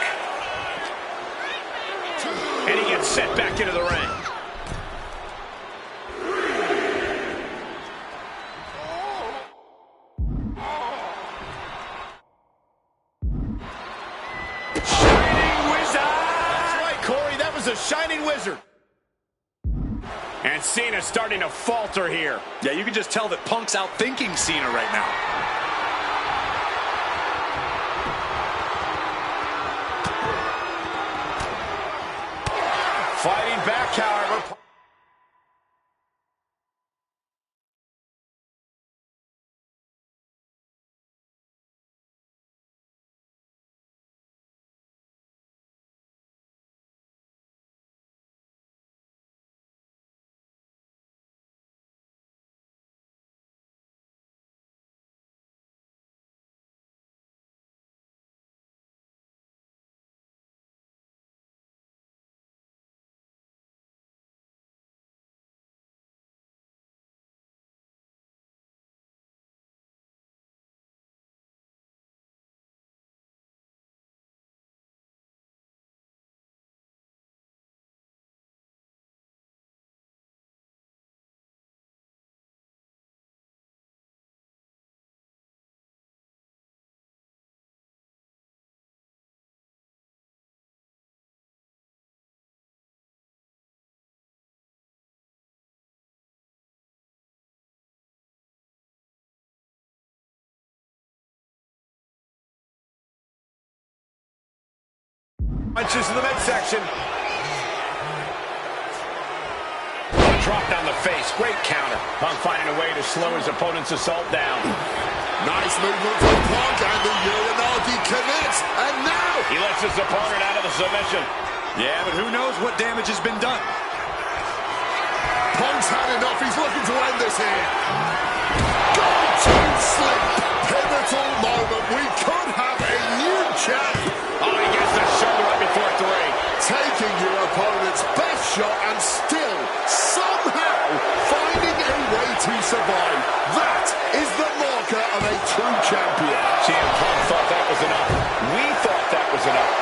And he gets set back into the ring. A shining wizard. And Cena's starting to falter here. Yeah, you can just tell that Punk's outthinking Cena right now. Fighting back, however. Punches in the midsection. Drop down the face. Great counter. Punk finding a way to slow his opponent's assault down. Nice movement from Punk, and the Uranage connects. And now he lets his opponent out of the submission. Yeah, but who knows what damage has been done. Punk's had enough. He's looking to end this here. Going to sleep. Pivotal moment. We could have a new champ. Oh, he gets the shoulder up before 3. Taking your opponent's best shot and still somehow finding a way to survive. That is the marker of a true champion. CM Punk thought that was enough. We thought that was enough.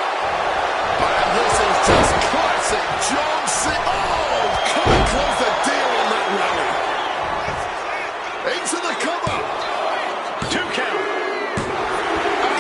And this is just classic John Cena. Oh, couldn't close the deal on that rally. Into the cover. 2 count. And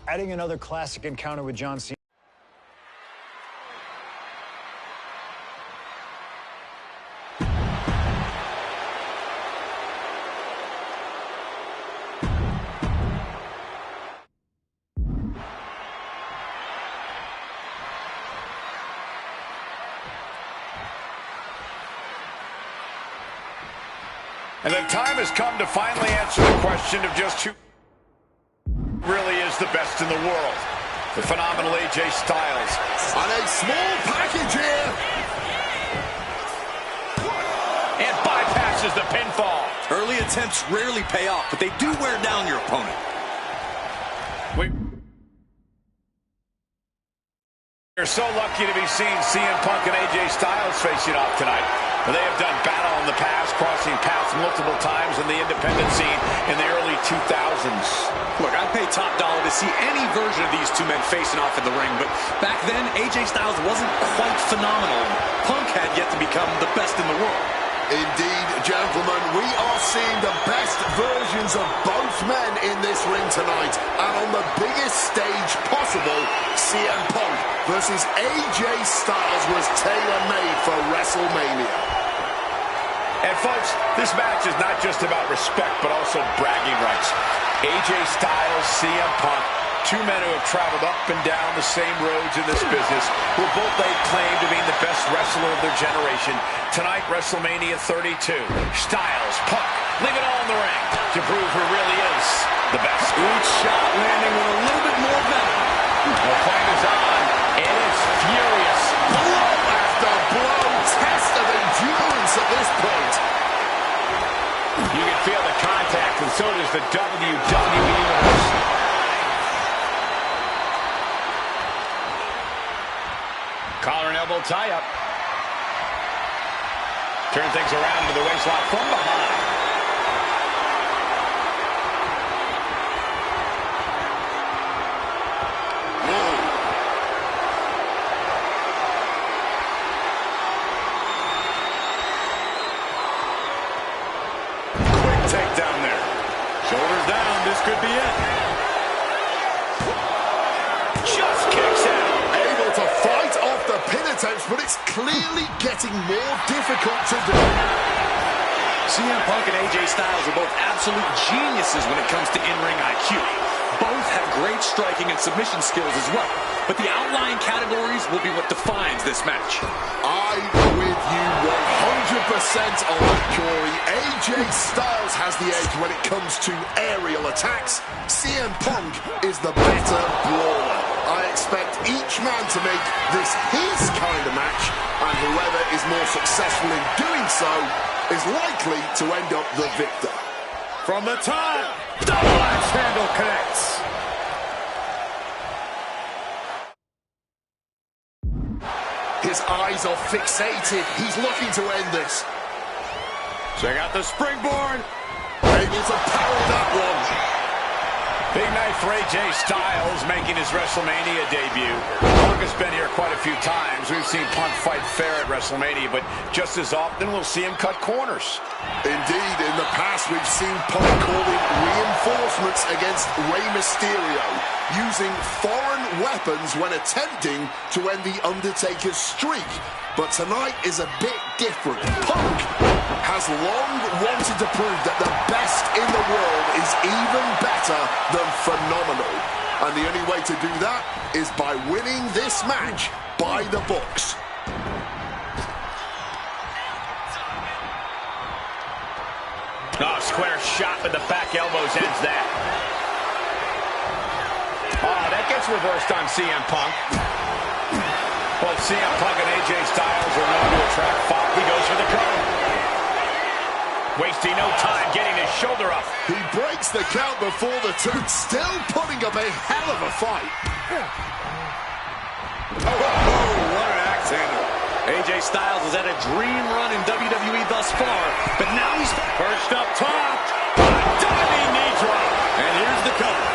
adding another classic encounter with John Cena. And the time has come to finally answer the question of just who really is the best in the world. The phenomenal AJ Styles. On a small package here. And bypasses the pinfall. Early attempts rarely pay off, but they do wear down your opponent. We're so lucky to be seeing CM Punk and AJ Styles facing off tonight. They have done battle in the past, crossing paths multiple times in the independent scene in the early 2000s. Look, I'd pay top dollar to see any version of these two men facing off in the ring, but back then, AJ Styles wasn't quite phenomenal. Punk had yet to become the best in the world. Indeed, gentlemen, we are seeing the best versions of both men in this ring tonight. And on the biggest stage possible, CM Punk versus AJ Styles was tailor-made for WrestleMania. And folks, this match is not just about respect, but also bragging rights. AJ Styles, CM Punk, two men who have traveled up and down the same roads in this business, who both laid claim to being the best wrestler of their generation. Tonight, WrestleMania 32. Styles, Punk, leave it all in the ring to prove who really is the best. Each shot landing with a little bit more venom. The fight is on, and it's furious. Blow after blow, test of endurance at this point. You can feel the contact, and so does the WWE Universe. Collar and elbow tie-up. Turn things around to the waistlock from behind. Quick takedown there. Shoulders down. This could be it. Just kicks out. Able to fight off the pin attempts, but it's clearly getting more difficult to do. CM Punk and AJ Styles are both absolute geniuses when it comes to in-ring IQ. Both have great striking and submission skills as well. But the outlying categories will be what defines this match. I'm with you 100% on that, Corey. AJ Styles has the edge when it comes to aerial attacks. CM Punk is the better brawler. I expect each man to make this his kind of match, and whoever is more successful in doing so is likely to end up the victor. From the top, double axe handle connects. His eyes are fixated. He's looking to end this. Check out the springboard. Able to parry that one. Big night for AJ Styles making his WrestleMania debut. Punk has been here quite a few times. We've seen Punk fight fair at WrestleMania, but just as often we'll see him cut corners. Indeed, in the past we've seen Punk calling reinforcements against Rey Mysterio, using foreign weapons when attempting to end The Undertaker's streak. But tonight is a bit different. Punk has long wanted to prove that the best in the world is even better than phenomenal. And the only way to do that is by winning this match by the books. Oh, square shot with the back elbows ends that. Oh, that gets reversed on CM Punk. Both CM Punk and AJ Styles are known to attract fire. He goes for the cover. Wasting no time getting his shoulder up. He breaks the count before the two, still putting up a hell of a fight. Oh, what an axe handle. AJ Styles has had a dream run in WWE thus far, but now he's perched up top. Diving knee drop. And here's the cover.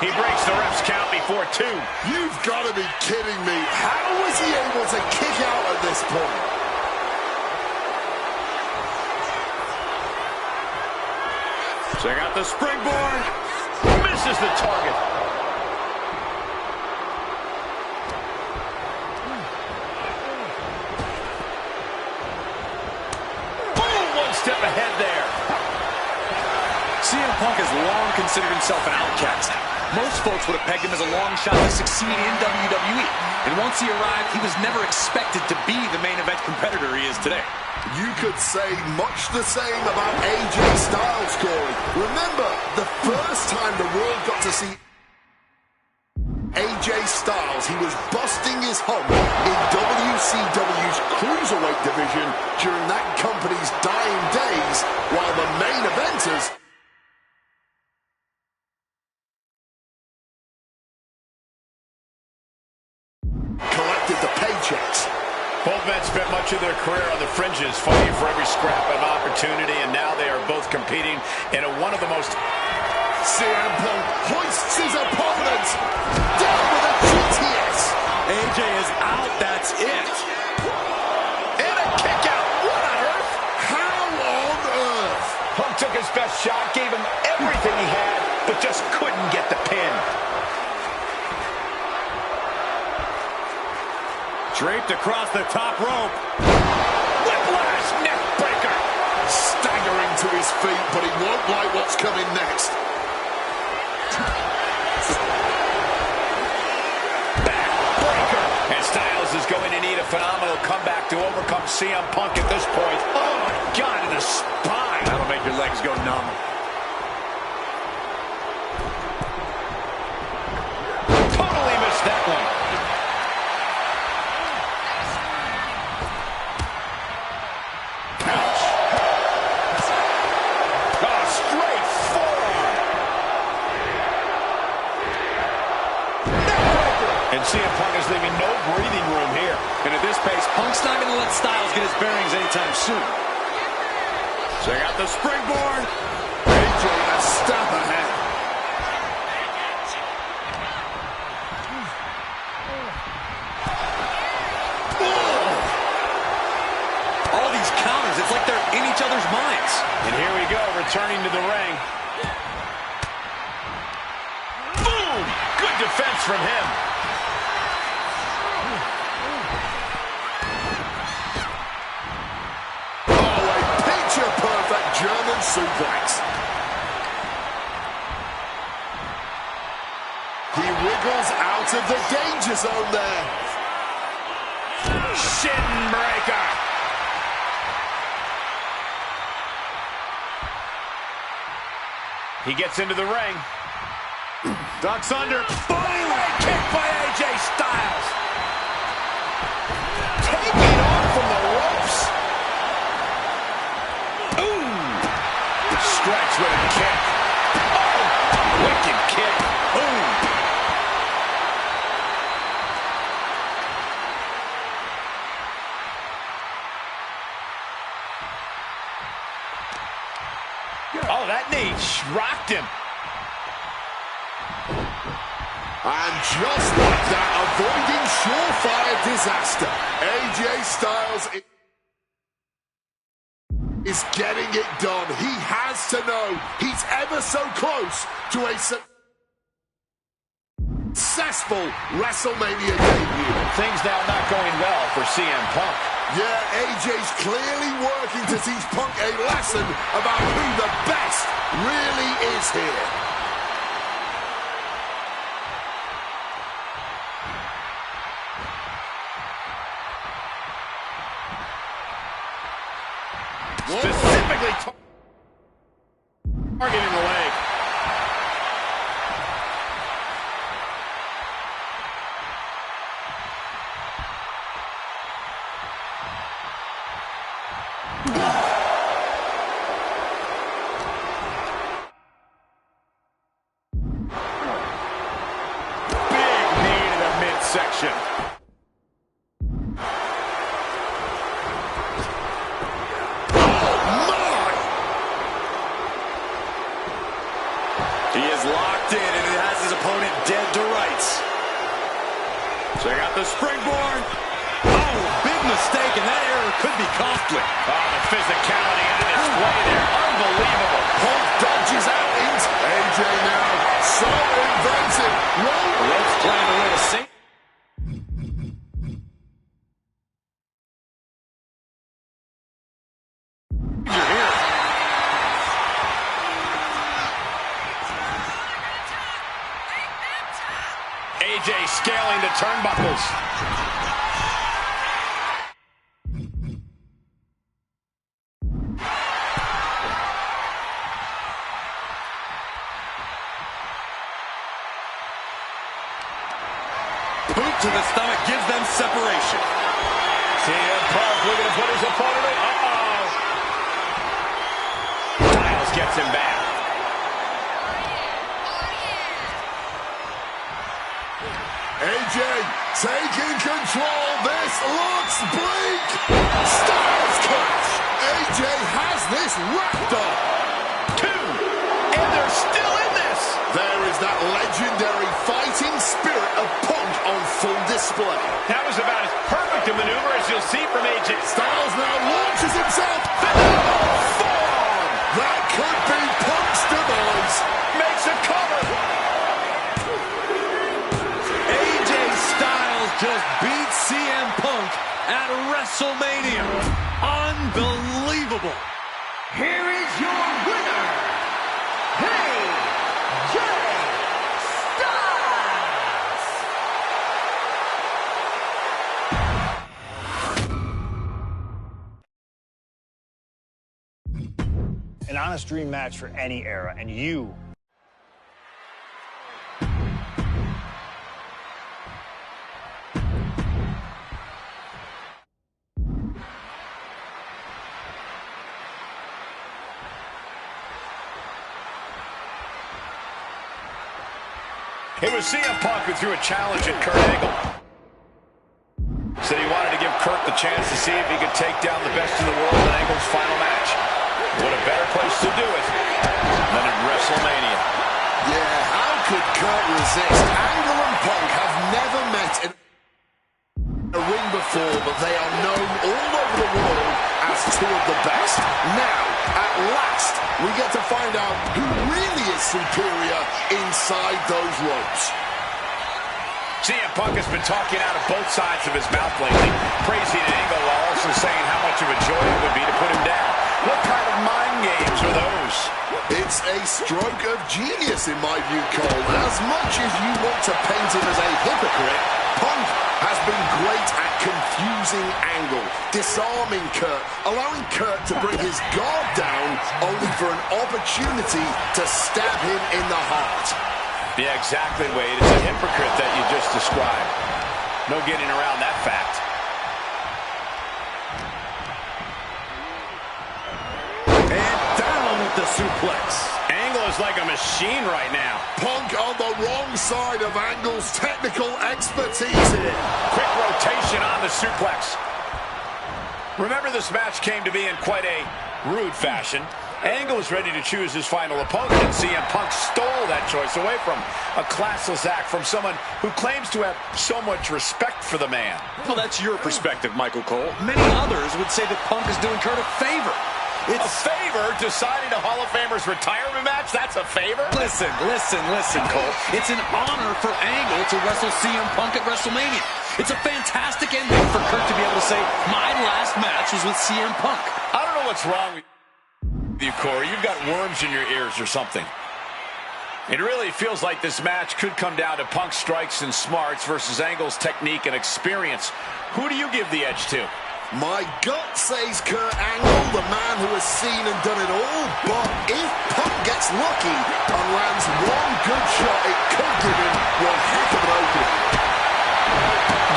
He breaks the ref's count before two. You've got to be kidding me. How was he able to kick out at this point? Check out the springboard. misses the target. Boom! One step ahead there. CM Punk has long considered himself an outcast. Most folks would have pegged him as a long shot to succeed in WWE. And once he arrived, he was never expected to be the main event competitor he is today. You could say much the same about AJ Styles, Corey. Remember, the first time the world got to see AJ Styles, he was busting his hump in WCW's Cruiserweight division during that company's dying days, while the main eventers collected the paychecks. Both men spent much of their career on the fringes, fighting for every scrap of opportunity, and now they are both competing in one of the most... CM Punk hoists his opponent down with a GTS. AJ is out, that's it. And a kick out. What on earth? How on earth? Punk took his best shot, gave him everything he had, but just couldn't get the pin. Draped across the top rope. Whiplash, neck breaker. Staggering to his feet, but he won't like what's coming next. Backbreaker. And Styles is going to need a phenomenal comeback to overcome CM Punk at this point. Oh my God, in the spine. That'll make your legs go numb. Totally missed that one. Ouch. Oh, straight forearm. And CM Punk is leaving no breathing room here. And at this pace, Punk's not going to let Styles get his bearings anytime soon. Check out the springboard. AJ a step ahead. All these counters, it's like they're in each other's minds. And here we go, returning to the ring. Boom! Good defense from him. Oh, a picture-perfect German suplex. He wriggles out of the danger zone there. Shin breaker. He gets into the ring. Ducks under. Bodyweight kick by AJ Styles. Taking off from the ropes. Ooh. Stretch with a kick. Oh, wicked kick. Boom. Oh, that knee rocked him. And just like that, avoiding surefire disaster. AJ Styles is getting it done. He has to know he's ever so close to a successful WrestleMania debut. Things now not going well for CM Punk. Yeah, AJ's clearly working to teach Punk a lesson about who the best really is here. Specifically targeting the leg. Big knee to the midsection. He is locked in, and he has his opponent dead to rights. Check out the springboard. Oh, big mistake, and that error could be costly. Oh, the physicality on display there. Unbelievable. Punk dodges out into AJ now. So AJ scaling the turnbuckles. Boot to the stomach gives them separation. CM Punk looking to put his opponent in. Styles gets him back. AJ taking control. This looks bleak. Styles catch. AJ has this wrapped up. 2, and they're still in this. There is that legendary fighting spirit of Punk on full display. That was about as perfect a maneuver as you'll see from AJ. Styles now launches himself. Forearm. That could be Punk's demise. Makes a cover. AJ Styles just beat CM Punk at WrestleMania. Unbelievable. Here is your winner, AJ Styles. An honest dream match for any era, and you... It was CM Punk who threw a challenge at Kurt Angle. Said he wanted to give Kurt the chance to see if he could take down the best in the world in Angle's final match. What a better place to do it than at WrestleMania. Yeah, how could Kurt resist? Angle and Punk have never met in a ring before, but they are known all over the world as two of the best. Now, at last, we get to find out who really is superior inside those ropes. CM Punk has been talking out of both sides of his mouth lately, praising Angle while also saying how much of a joy it would be to put him down. What kind of mind games are those? It's a stroke of genius in my view, Cole. As much as you want to paint him as a hypocrite, Punk has been great at confusing Angle, disarming Kurt, allowing Kurt to bring his guard down, only for an opportunity to stab him in the heart. Yeah, exactly, Wade. It's a hypocrite that you just described. No getting around that fact. And down with the suplex. Angle is like a machine right now. Punk on the wrong side of Angle's technical expertise here. Quick rotation on the suplex. Remember, this match came to be in quite a rude fashion. Angle was ready to choose his final opponent, and CM Punk stole that choice away from him. A classless act from someone who claims to have so much respect for the man. Well, that's your perspective, Michael Cole. Many others would say that Punk is doing Kurt a favor. It's a favor? Deciding a Hall of Famer's retirement match? That's a favor? Listen, Cole. It's an honor for Angle to wrestle CM Punk at WrestleMania. It's a fantastic ending for Kurt to be able to say, my last match was with CM Punk. I don't know what's wrong with you, Corey. You've got worms in your ears or something. It really feels like this match could come down to Punk's strikes and smarts versus Angle's technique and experience. Who do you give the edge to? My gut says Kurt Angle, the man who has seen and done it all, but if Punk gets lucky and lands one good shot, it could give him one heck of an opening.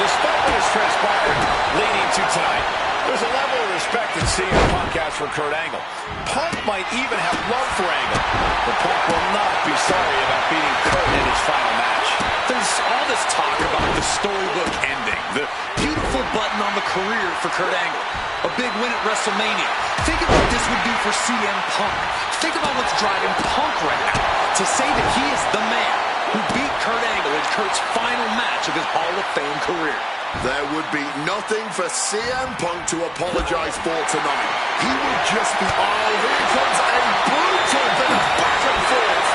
Despite what has transpired leading to tonight, there's a level of respect that CM Punk has for Kurt Angle. Punk might even have love for Angle, but Punk will not be sorry about beating Kurt in his final match. There's all this talk about the storybook ending, the beautiful button on the career for Kurt Angle, a big win at WrestleMania. Think of what this would do for CM Punk. Think about what's driving Punk right now, to say that he is the man who beat Kurt Angle in Kurt's final match of his Hall of Fame career. There would be nothing for CM Punk to apologize for tonight. He would just be, oh, here comes a brutal bit of back and forth.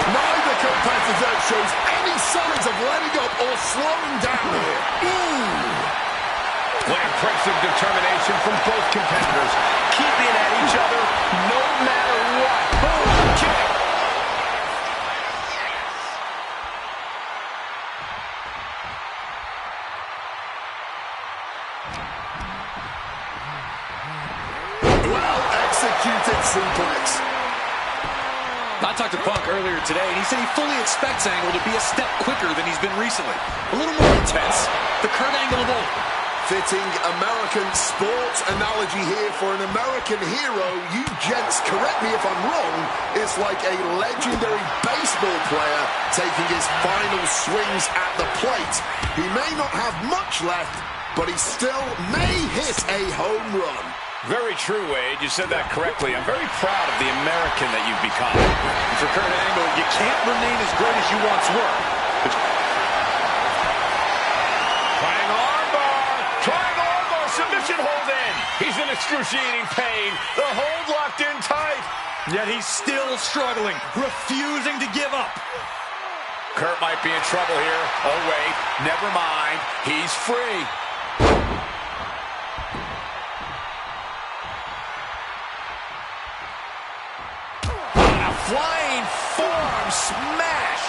Neither competitor shows any signs of letting up or slowing down here. What impressive determination from both competitors, keeping at each other no matter what. Boom, kick. executed suplex. I talked to Punk earlier today, and he said he fully expects Angle to be a step quicker than he's been recently. A little more intense. The Kurt Angle of old. Fitting American sports analogy here for an American hero. You gents, correct me if I'm wrong, it's like a legendary baseball player taking his final swings at the plate. He may not have much left, but he still may hit a home run. Very true, Wade. You said that correctly. I'm very proud of the American that you've become. And for Kurt Angle, you can't remain as great as you once were. Triangle armbar, submission hold in. He's in excruciating pain. The hold locked in tight. Yet he's still struggling, refusing to give up. Kurt might be in trouble here. Oh, wait. Never mind. He's free. Flying forearm smash.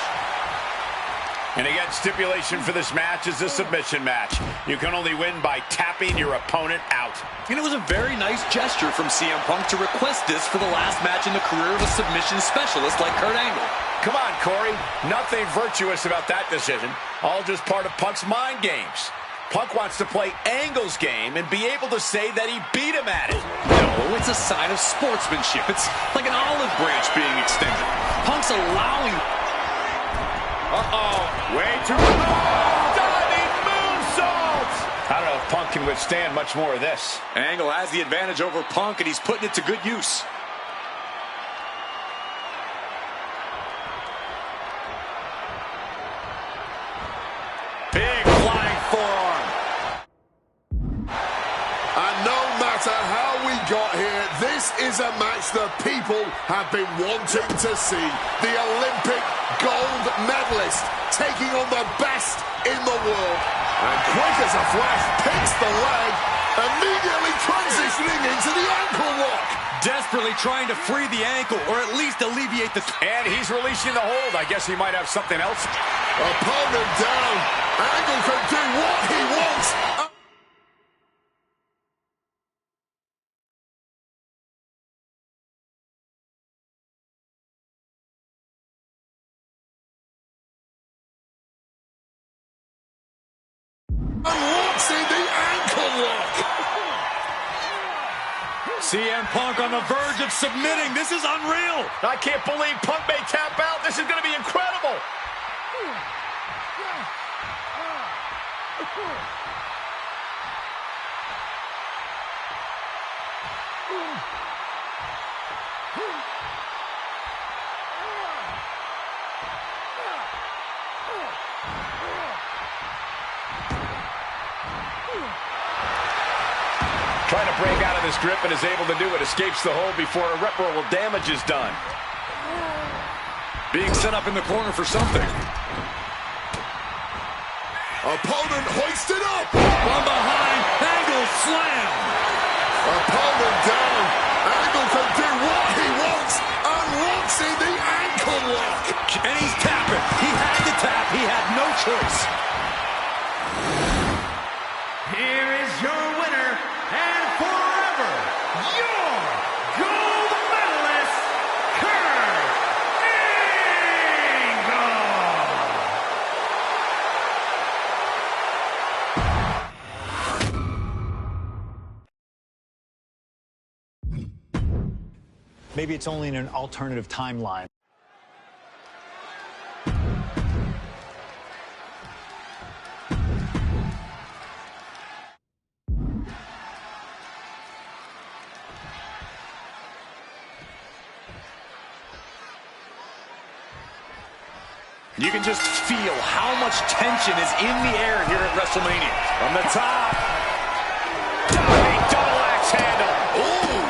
And again, stipulation for this match is a submission match. You can only win by tapping your opponent out. And it was a very nice gesture from CM Punk to request this for the last match in the career of a submission specialist like Kurt Angle. Come on, Corey. Nothing virtuous about that decision. All just part of Punk's mind games. Punk wants to play Angle's game and be able to say that he beat him at it. No, it's a sign of sportsmanship. It's like an olive branch being extended. Punk's allowing... Way too low! Diving moonsault! I don't know if Punk can withstand much more of this. Angle has the advantage over Punk, and he's putting it to good use. Big flying forearm. And no matter how we got here, this is a match that people have been wanting to see. The Olympic gold medalist taking on the best in the world. And quick as a flash, picks the leg, immediately transitioning into the ankle lock. Desperately trying to free the ankle, or at least alleviate the... And he's releasing the hold. I guess he might have something else. Opponent down. Angle can do what he wants. Unlocking the ankle lock. CM Punk on the verge of submitting. This is unreal. I can't believe Punk may tap out. This is going to be incredible. Trying to break out of this grip and is able to do it. Escapes the hold before irreparable damage is done. Being set up in the corner for something. Opponent hoisted up. From behind, Angle slam. Opponent down. Angle can do what he wants. Unlocking the ankle lock. And he's tapping. He had to tap. He had no choice. Here is your winner, and forever, your gold medalist, Kurt Angle. Maybe it's only in an alternative timeline. You can just feel how much tension is in the air here at WrestleMania. From the top. Diving double axe handle. Ooh.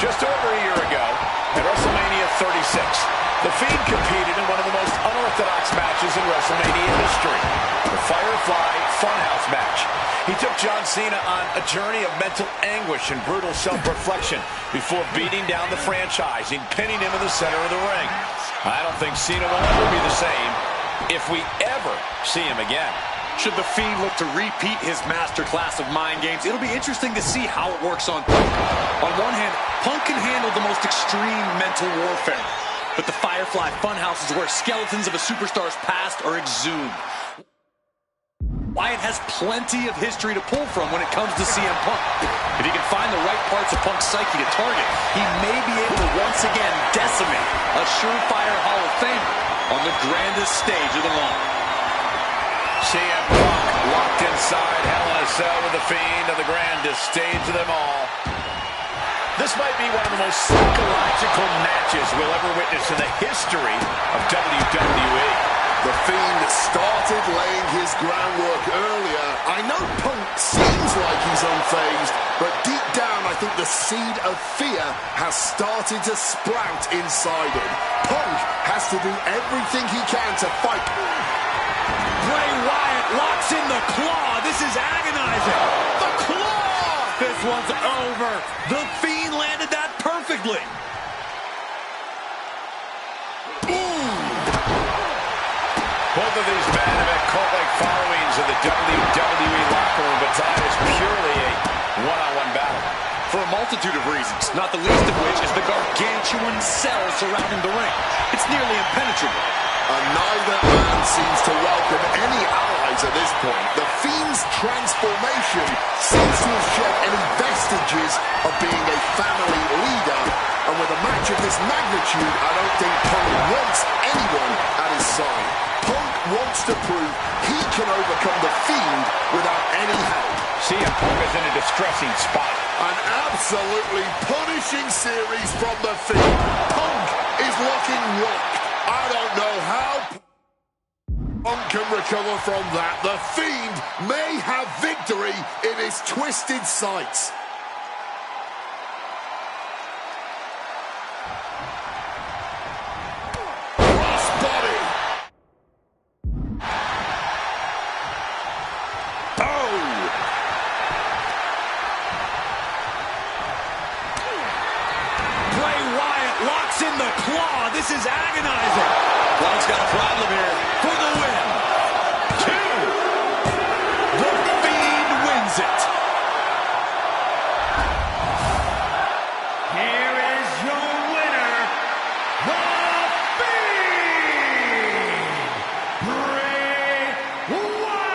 Just over a year ago, at WrestleMania 36, The Fiend competed in one of the most unorthodox matches in WrestleMania history, the Firefly Funhouse match. He took John Cena on a journey of mental anguish and brutal self-reflection before beating down the franchise and pinning him in the center of the ring. I don't think Cena will ever be the same if we ever see him again. Should The Fiend look to repeat his masterclass of mind games, it'll be interesting to see how it works on Punk. On one hand, Punk can handle the most extreme mental warfare, but the Firefly Funhouse is where skeletons of a superstar's past are exhumed. Wyatt has plenty of history to pull from when it comes to CM Punk. If he can find the right parts of Punk's psyche to target, he may be able to once again decimate a surefire Hall of Famer on the grandest stage of them all. CM Punk locked inside Hell in a Cell with The Fiend on the grandest stage of them all. This might be one of the most psychological matches we'll ever witness in the history of WWE. The Fiend started laying his groundwork earlier. I know Punk seems like he's unfazed, but deep down I think the seed of fear has started to sprout inside him. Punk has to do everything he can to fight. Bray Wyatt locks in the claw. This is agonizing. The claw! This one's over. The Fiend landed that perfectly. Both of these men have had cult-like followings in the WWE locker room, but tonight is purely a one-on-one battle. For a multitude of reasons, not the least of which is the gargantuan cell surrounding the ring. It's nearly impenetrable. And neither man seems to welcome any allies at this point. The Fiend's transformation seems to have shed any vestiges of being a family leader. And with a match of this magnitude, I don't think Punk wants anyone at his side. Punk wants to prove he can overcome the Fiend without any help. CM Punk is in a distressing spot. An absolutely punishing series from the Fiend. Punk is looking rocked. I don't know how Punk can recover from that. The Fiend may have victory in his twisted sights. In the claw. This is agonizing. Punk's got a problem here for the win. 2. The Fiend wins it. Here is your winner, The Fiend, Bray Wyatt.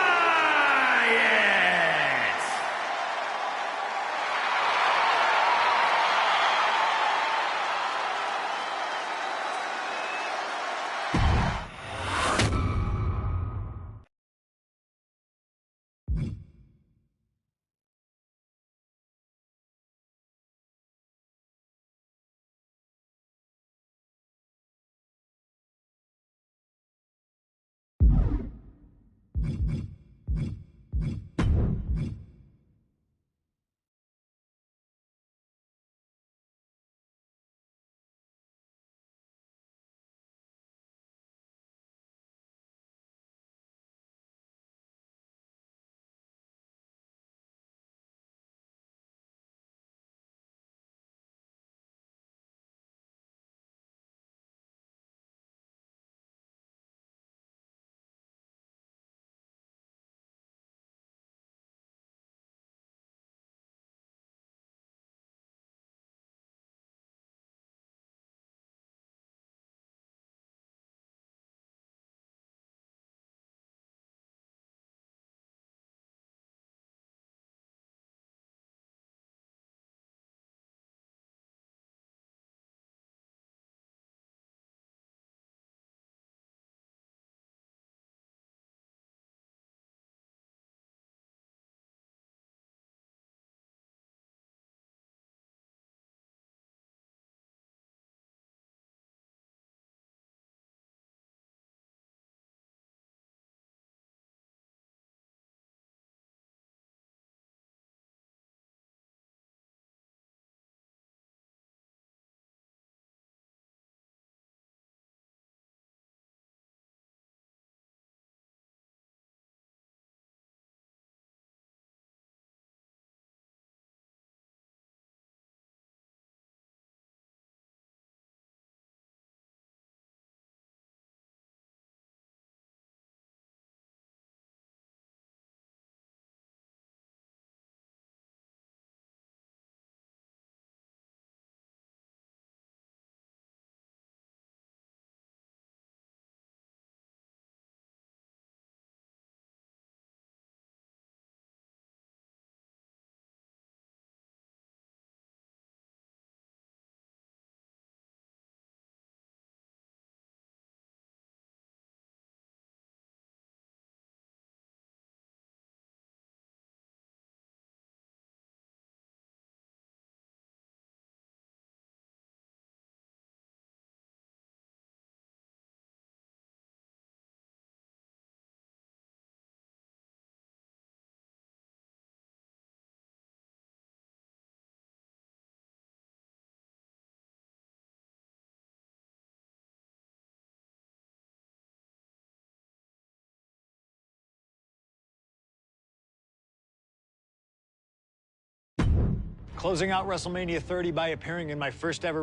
closing out WrestleMania 30 by appearing in my first ever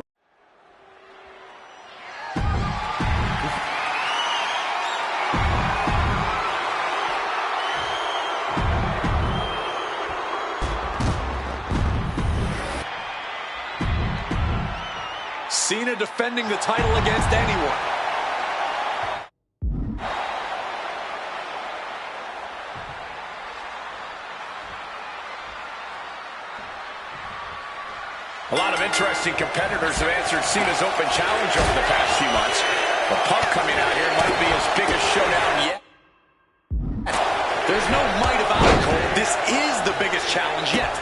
Cena defending the title against anyone. A lot of interesting competitors have answered Cena's open challenge over the past few months. The Punk coming out here might be his biggest showdown yet. There's no might about it, Cole. This is the biggest challenge yet.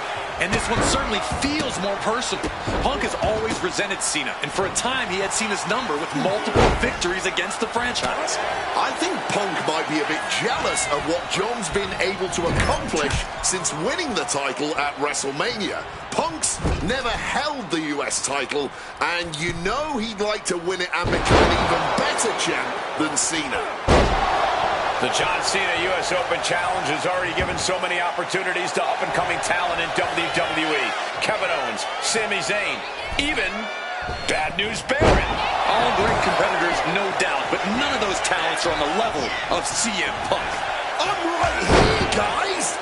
And this one certainly feels more personal. Punk has always resented Cena, and for a time he had Cena's number with multiple victories against the franchise. I think Punk might be a bit jealous of what John's been able to accomplish since winning the title at WrestleMania. Punk's never held the US title, and you know he'd like to win it and become an even better champ than Cena. The John Cena US Open Challenge has already given so many opportunities to up-and-coming talent in WWE. Kevin Owens, Sami Zayn, even Bad News Baron. All great competitors, no doubt, but none of those talents are on the level of CM Punk. I'm right here, guys!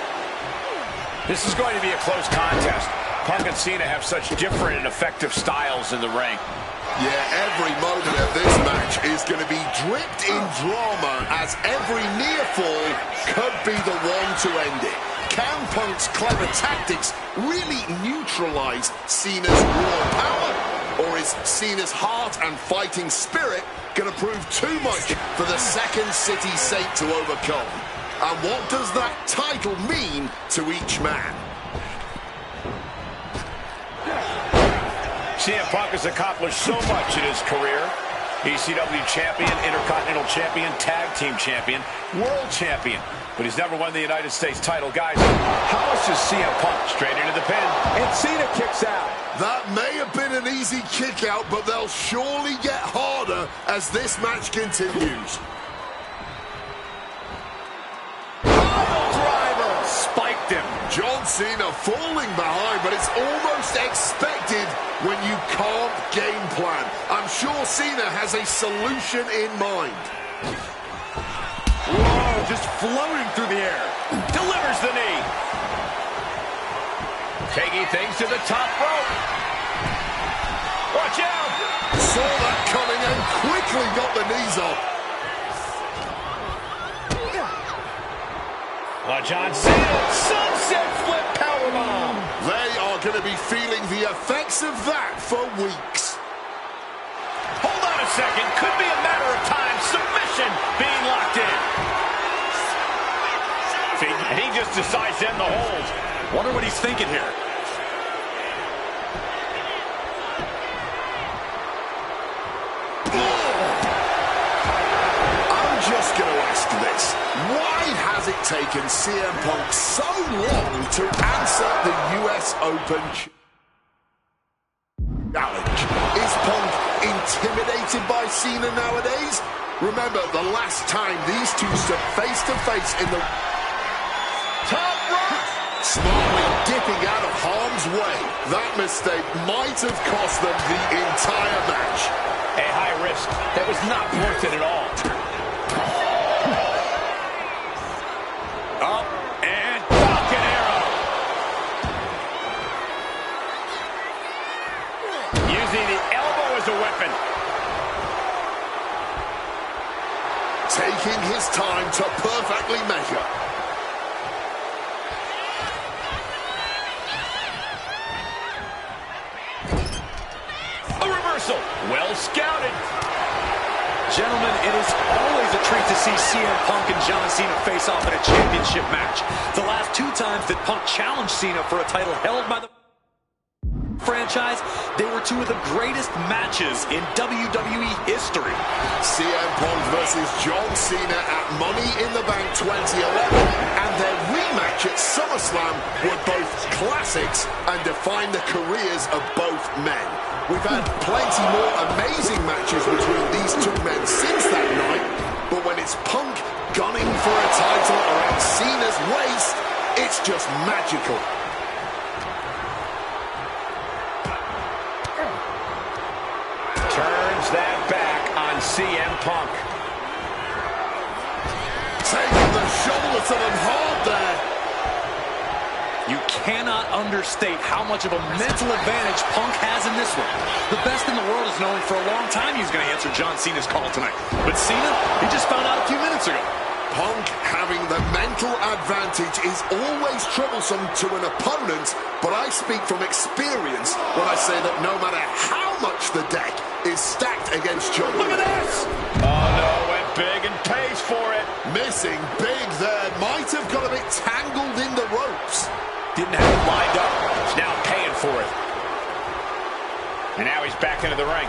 This is going to be a close contest. Punk and Cena have such different and effective styles in the ring. Yeah, every moment of this match is going to be dripped in drama, as every near fall could be the one to end it. Can Punk's clever tactics really neutralize Cena's raw power? Or is Cena's heart and fighting spirit going to prove too much for the Second City Saint to overcome? And what does that title mean to each man? CM Punk has accomplished so much in his career. ECW champion, Intercontinental champion, tag team champion, world champion. But he's never won the United States title. Guys, how much does CM Punk? Straight into the pin. And Cena kicks out. That may have been an easy kick out, but they'll surely get harder as this match continues. Spiked him. John Cena falling behind, but it's almost expected when you can't game plan. I'm sure Cena has a solution in mind. Whoa, just floating through the air. Delivers the knee. Taking things to the top rope. Watch out. Saw that coming and quickly got the knees up. John Cena, sunset flip powerbomb. They are going to be feeling the effects of that for weeks. Hold on a second. Could be a matter of time. Submission being locked in. And he just decides to end the hold. Wonder what he's thinking here. I'm just going to ask this. Why has it taken CM Punk so long to answer the US Open challenge? Is Punk intimidated by Cena nowadays? Remember, the last time these two stood face-to-face in the Top rope. Smartly dipping out of harm's way. That mistake might have cost them the entire match. A high risk that was not worth it at all. Up and Falcon Arrow. Using the elbow as a weapon. Taking his time to perfectly measure. A reversal. Well scouted. Gentlemen, it is always a treat to see CM Punk and John Cena face off in a championship match. The last two times that Punk challenged Cena for a title held by the franchise, they were two of the greatest matches in WWE history. CM Punk versus John Cena at Money in the Bank 2011 and their rematch at SummerSlam were both classics and defined the careers of both men. We've had plenty more amazing matches between these two men since that night, but when it's Punk gunning for a title around Cena's waist, it's just magical. back on CM Punk. Taking the shoulder to them hard there. You cannot understate how much of a mental advantage Punk has in this one. The best in the world has known for a long time he's going to answer John Cena's call tonight. But Cena, he just found out a few minutes ago. Punk having the mental advantage is always troublesome to an opponent, but I speak from experience when I say that no matter how much the deck is stacked against John. Look at this! Oh, no, went big and pays for it. Missing big there. Might have got a bit tangled in the ropes. Didn't have it lined up. He's now paying for it. And now he's back into the ring.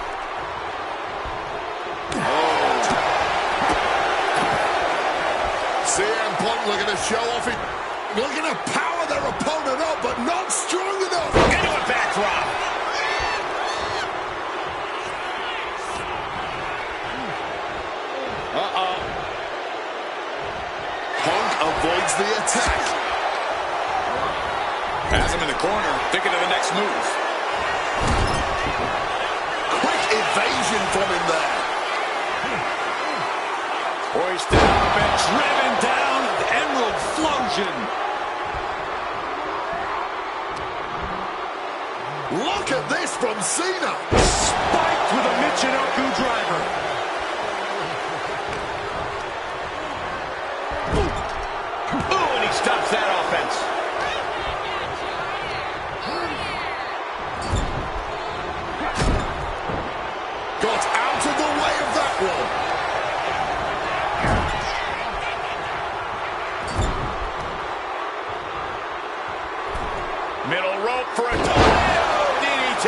CM Punk looking to show off it, looking to power their opponent up, but not strong enough. Into a backdrop. Punk avoids the attack. Has him in the corner, thinking of the next move. Quick evasion from him there. Hoisted up and driven down. Emerald Flosion. Look at this from Cena. Spiked with a Michinoku driver. Ooh, and he stops that offense. Got out of the way of that one. Middle rope for a tornado DDT.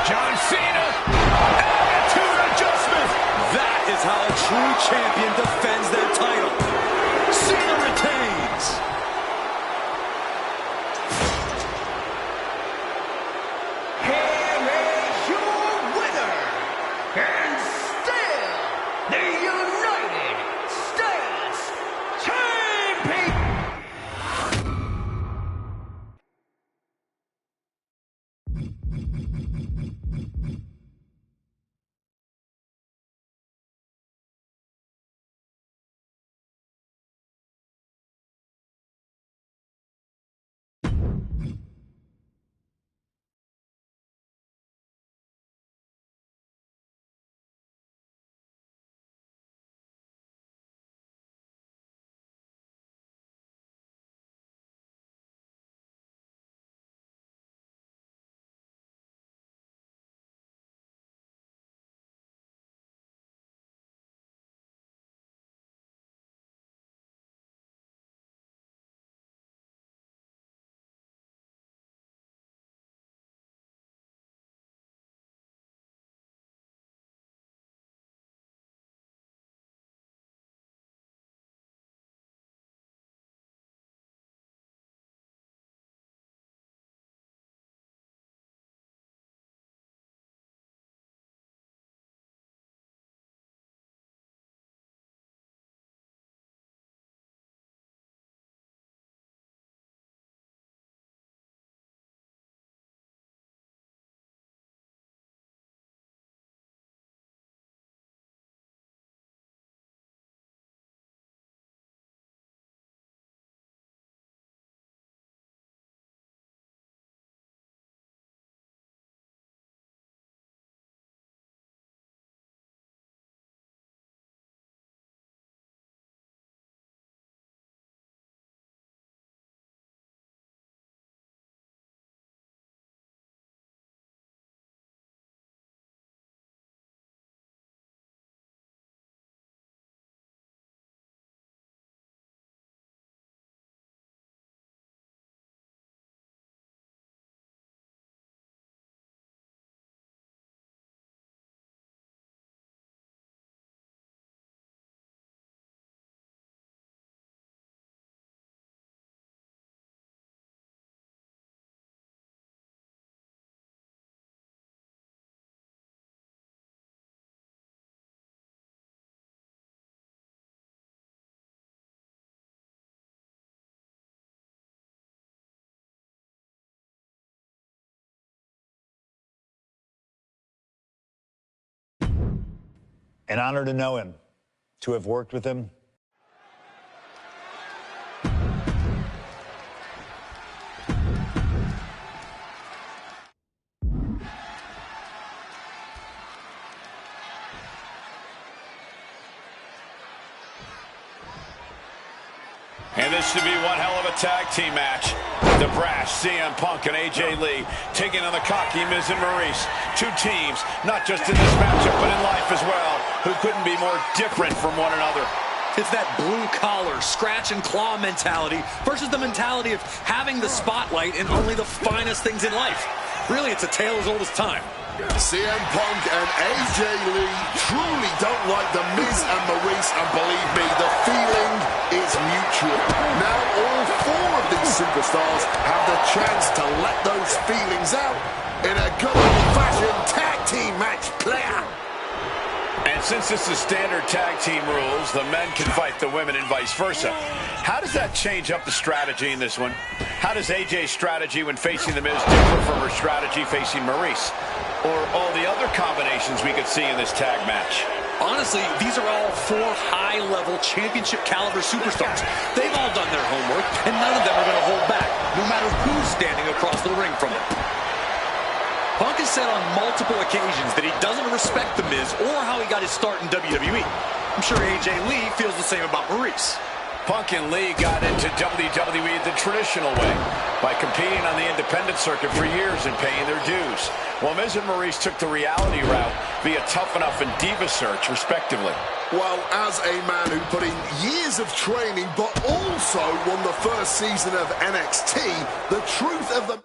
John Cena. Attitude adjustment. That is how a true champion defends their title. Cena retains. And still the United States Champion. An honor to know him, to have worked with him. And this should be one hell of a tag team match. The brash CM Punk and AJ Lee taking on the cocky Miz and Maurice. Two teams, not just in this matchup, but in life as well, who couldn't be more different from one another. It's that blue-collar, scratch-and-claw mentality versus the mentality of having the spotlight in only the finest things in life. Really, it's a tale as old as time. CM Punk and AJ Lee truly don't like the Miz and Maurice, and believe me, the feeling is mutual. Now all four of these superstars have the chance to let those feelings out in a good old-fashioned tag team match player. And since this is standard tag team rules, the men can fight the women and vice versa. How does that change up the strategy in this one? How does AJ's strategy when facing the Miz differ from her strategy facing Maurice? Or all the other combinations we could see in this tag match? Honestly, these are all four high-level championship-caliber superstars. They've all done their homework, and none of them are going to hold back, no matter who's standing across the ring from them. Punk has said on multiple occasions that he doesn't respect The Miz or how he got his start in WWE. I'm sure AJ Lee feels the same about Maurice. Punk and Lee got into WWE the traditional way, by competing on the independent circuit for years and paying their dues, while Miz and Maurice took the reality route via Tough Enough and Diva Search, respectively. Well, as a man who put in years of training, but also won the first season of NXT, the truth of the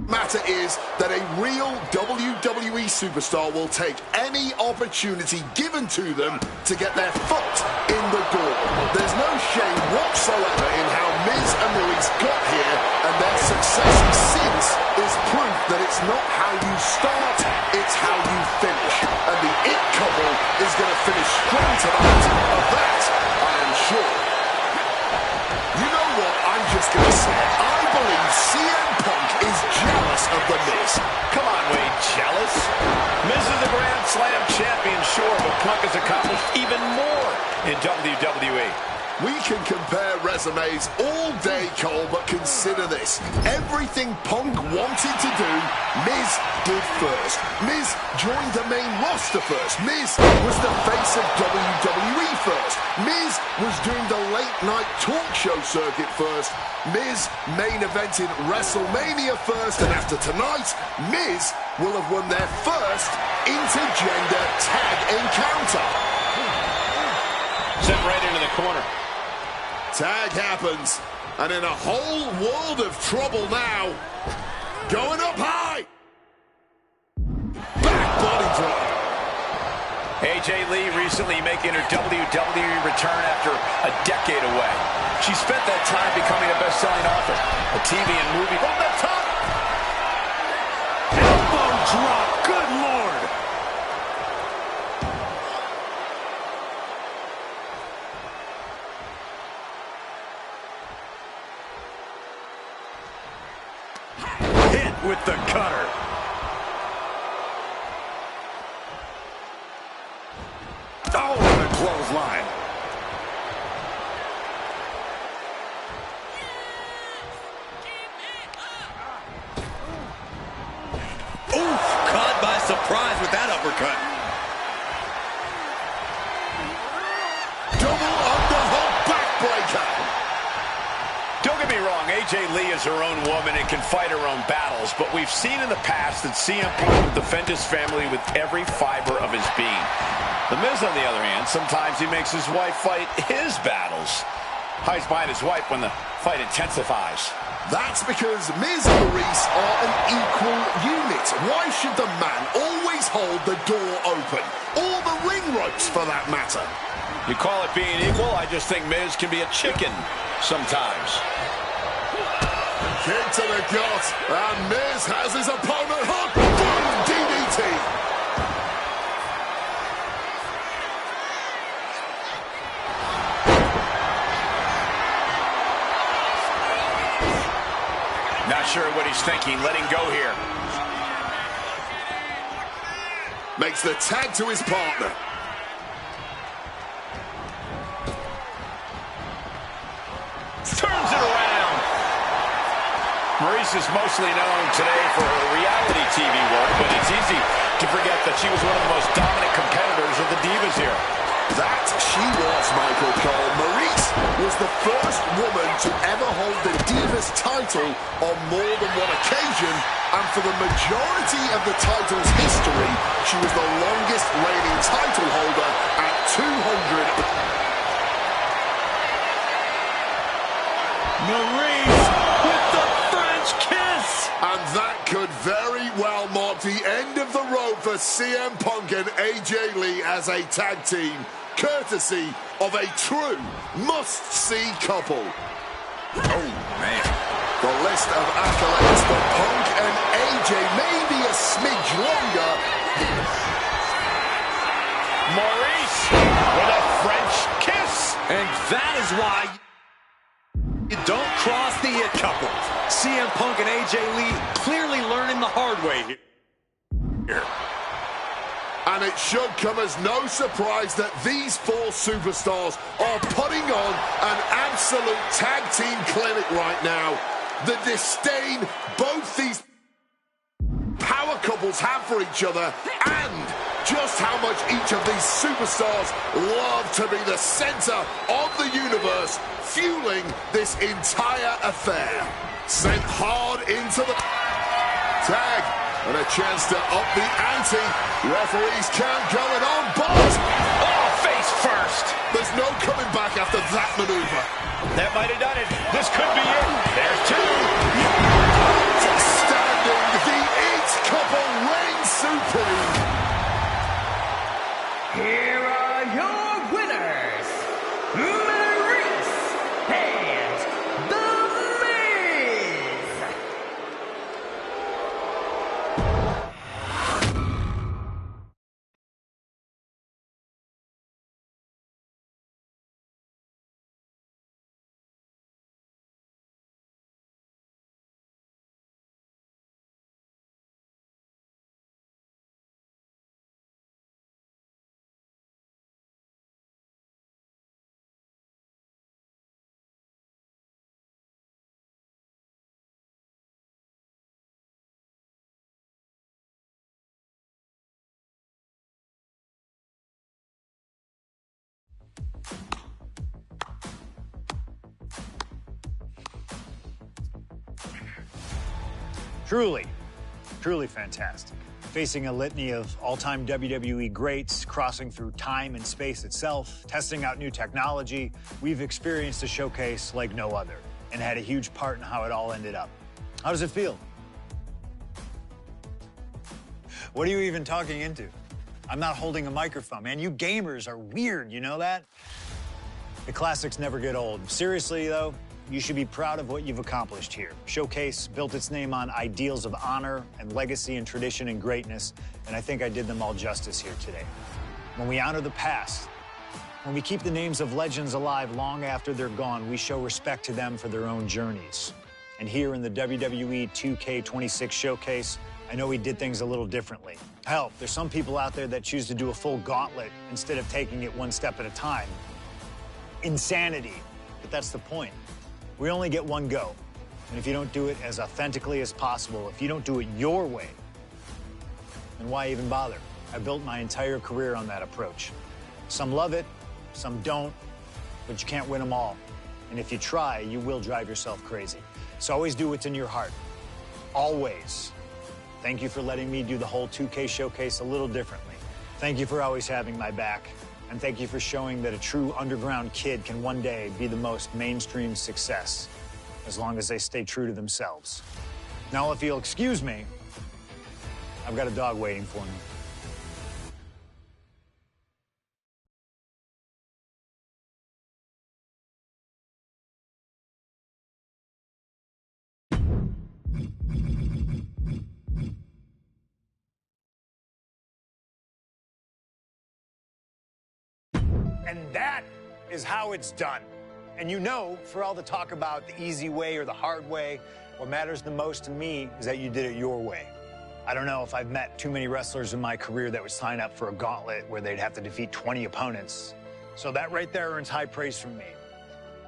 matter is that a real WWE superstar will take any opportunity given to them to get their foot in the door. There's no shame whatsoever in how Miz and Maurice got here, and their success since is proof that it's not how you start, it's how you finish. And the It couple is going to finish strong tonight. Of that, I am sure. You know what? I'm just going to say it. I believe CM Punk is jealous of The Miz. Come on, Wade, jealous? Miz is the Grand Slam champion, sure, but Punk has accomplished even more in WWE. We can compare resumes all day, Cole, but consider this. Everything Punk wanted to do, Miz did first. Miz joined the main roster first. Miz was the face of WWE first. Miz was doing the late-night talk show circuit first. Miz main evented WrestleMania first, and after tonight, Miz will have won their first intergender tag encounter. Sent right into the corner. Tag happens, and in a whole world of trouble now. Going up high. Back body drop. AJ Lee recently making her WWE return after a decade away. She spent that time becoming a best-selling author, a TV and movie. From the top! Elbow drop, good Lord! Hit with the cutter. Oh, what a clothesline. Oof, caught by surprise with that uppercut. Double underhook backbreaker. Don't get me wrong, AJ Lee is her own woman and can fight her own battles, but we've seen in the past that CM Punk will defend his family with every fiber of his being. The Miz, on the other hand, sometimes he makes his wife fight his battles. Hides behind his wife when the fight intensifies. That's because Miz and Maurice are an equal unit. Why should the man always hold the door open? Or the ring ropes, for that matter? You call it being equal? I just think Miz can be a chicken sometimes. Kick to the gut, and Miz has his opponent hooked. Boom, DDT. Not sure what he's thinking, letting go here. Makes the tag to his partner. Turns it around. Maryse is mostly known today for her reality TV work, but it's easy to forget that she was one of the most dominant competitors of the Divas era. That she was, Michael Cole. Maryse was the first woman to ever hold the Divas title on more than one occasion, and for the majority of the title's history, she was the longest reigning title holder at 200. Maryse with the French kiss. And that could very well mark the end of the road for CM Punk and AJ Lee as a tag team, courtesy of a true must-see couple. Oh, man. The list of accolades for Punk and AJ may be a smidge longer. Maryse with a French kiss. And that is why you don't cross the It couple. CM Punk and AJ Lee clearly learning the hard way here. And it should come as no surprise that these four superstars are putting on an absolute tag team clinic right now. The disdain both these power couples have for each other, and just how much each of these superstars love to be the center of the universe, fueling this entire affair. Sent hard into the tag, and a chance to up the ante. Referees can't go it on, but Oh, face first. there's no coming back after that maneuver. That might have done it. This could be it. There's two. Outstanding, the It couple reigns supreme. Here are your winners, Maryse and The Miz. Truly, truly fantastic. Facing a litany of all-time WWE greats, crossing through time and space itself, testing out new technology, we've experienced a showcase like no other and had a huge part in how it all ended up. How does it feel? What are you even talking into? I'm not holding a microphone, man. You gamers are weird, you know that? The classics never get old. Seriously, though, you should be proud of what you've accomplished here. Showcase built its name on ideals of honor and legacy and tradition and greatness, and I think I did them all justice here today. When we honor the past, when we keep the names of legends alive long after they're gone, we show respect to them for their own journeys. And here in the WWE 2K26 Showcase, I know we did things a little differently. Hell, there's some people out there that choose to do a full gauntlet instead of taking it one step at a time. Insanity, but that's the point. We only get one go. And if you don't do it as authentically as possible, if you don't do it your way, then why even bother? I built my entire career on that approach. Some love it, some don't, but you can't win them all. And if you try, you will drive yourself crazy. So always do what's in your heart. Always. Thank you for letting me do the whole 2K Showcase a little differently. Thank you for always having my back. And thank you for showing that a true underground kid can one day be the most mainstream success, as long as they stay true to themselves. Now, if you'll excuse me, I've got a dog waiting for me. And that is how it's done. And you know, for all the talk about the easy way or the hard way, what matters the most to me is that you did it your way. I don't know if I've met too many wrestlers in my career that would sign up for a gauntlet where they'd have to defeat 20 opponents. So that right there earns high praise from me.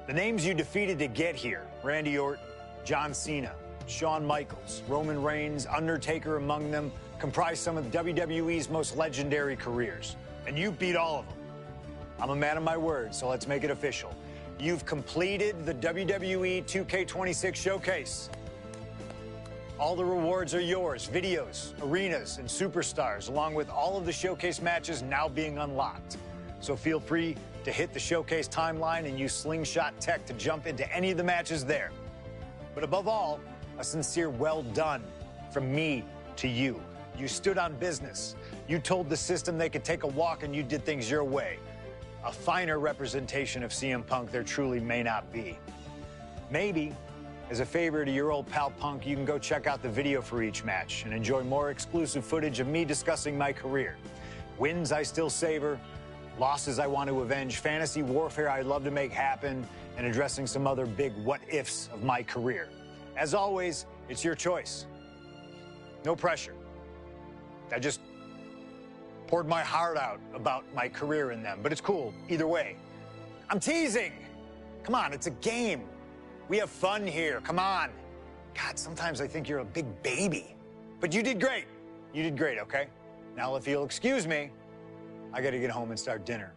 The names you defeated to get here, Randy Orton, John Cena, Shawn Michaels, Roman Reigns, Undertaker among them, comprise some of WWE's most legendary careers. And you beat all of them. I'm a man of my word, so let's make it official. You've completed the WWE 2K26 showcase. All the rewards are yours, videos, arenas, and superstars, along with all of the showcase matches now being unlocked. So feel free to hit the showcase timeline and use Slingshot Tech to jump into any of the matches there. But above all, a sincere well done from me to you. You stood on business. You told the system they could take a walk, and you did things your way. A finer representation of CM Punk there truly may not be. Maybe, as a favor to your old pal Punk, you can go check out the video for each match and enjoy more exclusive footage of me discussing my career. Wins I still savor, losses I want to avenge, fantasy warfare I'd love to make happen, and addressing some other big what-ifs of my career. As always, it's your choice. No pressure. I just poured my heart out about my career in them, but it's cool either way. I'm teasing. Come on, it's a game. We have fun here, come on. God, sometimes I think you're a big baby. But you did great. You did great, okay? Now, if you'll excuse me, I gotta get home and start dinner.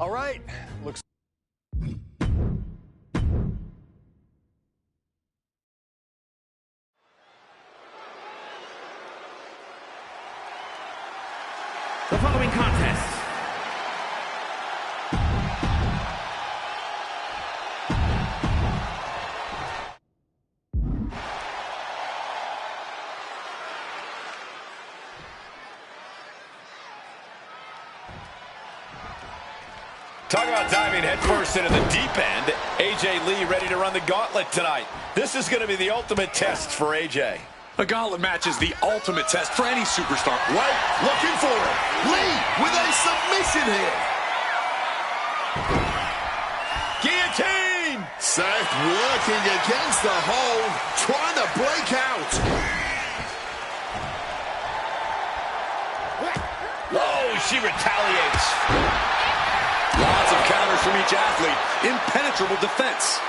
All right, looks. The following contest Talk about diving headfirst into the deep end. AJ Lee ready to run the gauntlet tonight. This is going to be the ultimate test for AJ. A gauntlet match is the ultimate test for any superstar. Wait, looking for it. Lee with a submission here. Guillotine! Seth working against the hold, trying to break out. Oh, she retaliates. Lots of counters from each athlete. Impenetrable defense.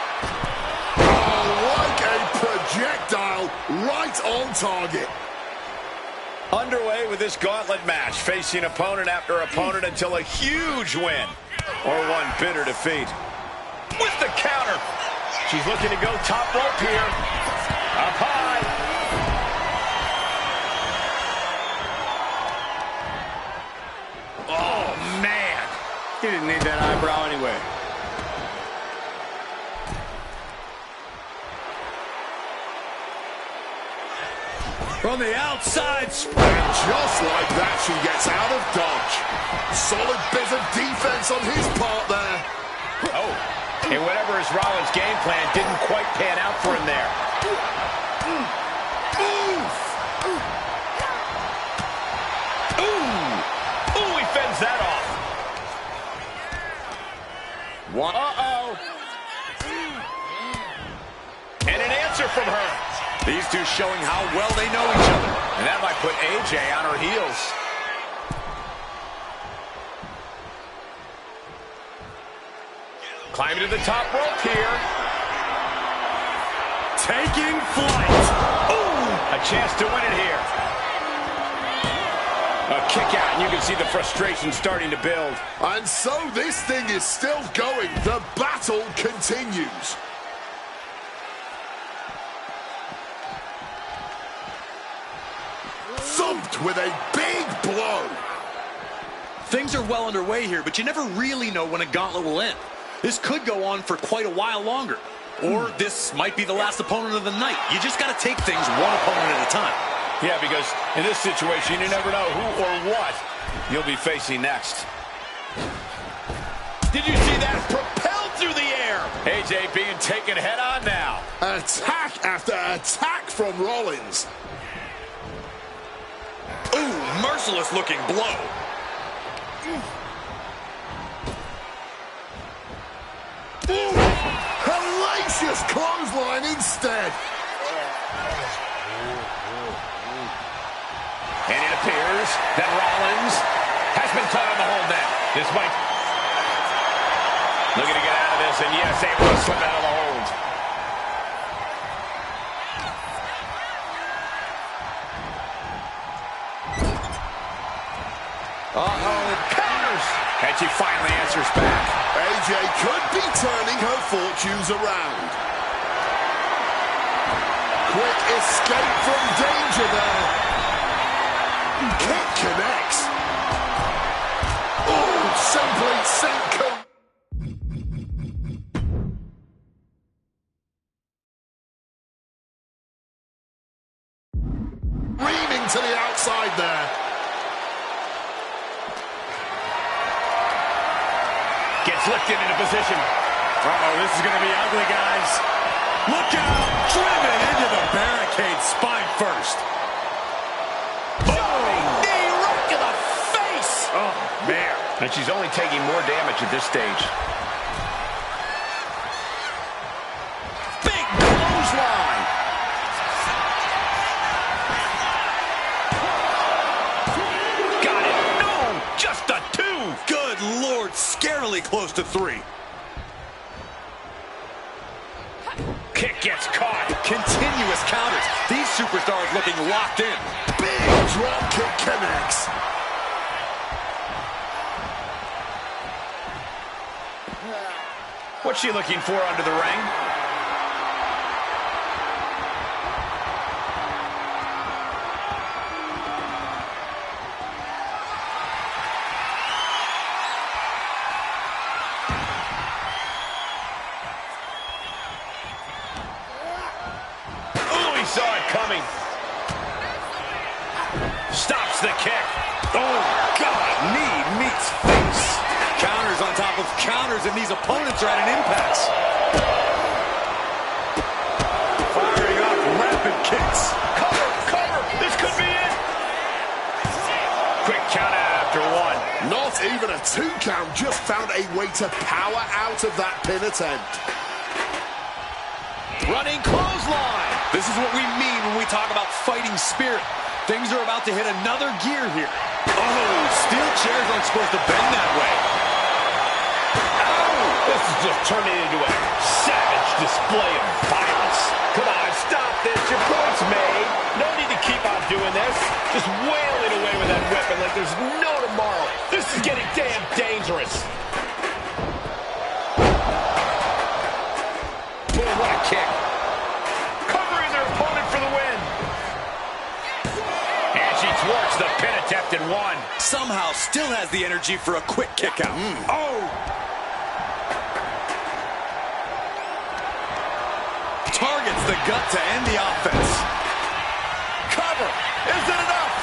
Oh, like a projectile, right on target. Underway with this gauntlet match, facing opponent after opponent until a huge win or one bitter defeat. With the counter. She's looking to go top rope here. Up high. Oh, man. He didn't need that eyebrow anyway. From the outside. And just like that, she gets out of dodge. Solid bit of defense on his part there. Oh, and whatever his Rollins game plan didn't quite pan out for him there. Ooh, he fends that off. One. Uh-oh. And an answer from her. These two showing how well they know each other. And that might put AJ on her heels. Climbing to the top rope here. Taking flight. Ooh, a chance to win it here. A kick out, and you can see the frustration starting to build. And so this thing is still going. The battle continues. Thumped with a big blow. Things are well underway here, but you never really know when a gauntlet will end. This could go on for quite a while longer. Or this might be the last opponent of the night. You just got to take things one opponent at a time. Yeah, because in this situation, you never know who or what you'll be facing next. Did you see that? Propelled through the air. AJ being taken head on now. Attack after attack from Rollins. Ooh, merciless looking blow. Hellacious clothesline instead. And it appears that Rollins has been caught on the hold now. This might... Looking to get out of this, and yes, able to slip out of the hold. Uh-oh, counters! And she finally answers back. AJ could be turning her fortunes around. Quick escape from danger there. Kick connects. Oh, simply Senko. Reaming to the outside there. Gets lifted into position. Uh-oh, this is going to be ugly, guys. Look out! Driven into the barricade spine first. Knee right to the face! Oh, man. And she's only taking more damage at this stage. Big clothesline! Got it. No! Just a 2! Good Lord, scarily close to 3. Kick gets caught. Continuous counters. These superstars looking locked in. Big drop kick connects. What's she looking for under the ring? Oh, he saw it coming. Stops the kick. Oh, God. Knee meets face. Counters on top of counters, and these opponents are at an impasse. Firing off rapid kicks. Cover, cover. This could be it. Quick count out after 1. Not even a 2 count, just found a way to power out of that pin attempt. Running clothesline. This is what we mean when we talk about fighting spirit. Things are about to hit another gear here. Oh, steel chairs aren't supposed to bend that way. This is just turning into a savage display of violence. Come on, stop this. Your point's made. No need to keep on doing this. Just wailing away with that weapon like there's no tomorrow. This is getting damn dangerous. Boom, what a locked in one. Somehow still has the energy for a quick kick out. Oh! Targets the gut to end the offense. Cover! Is it enough?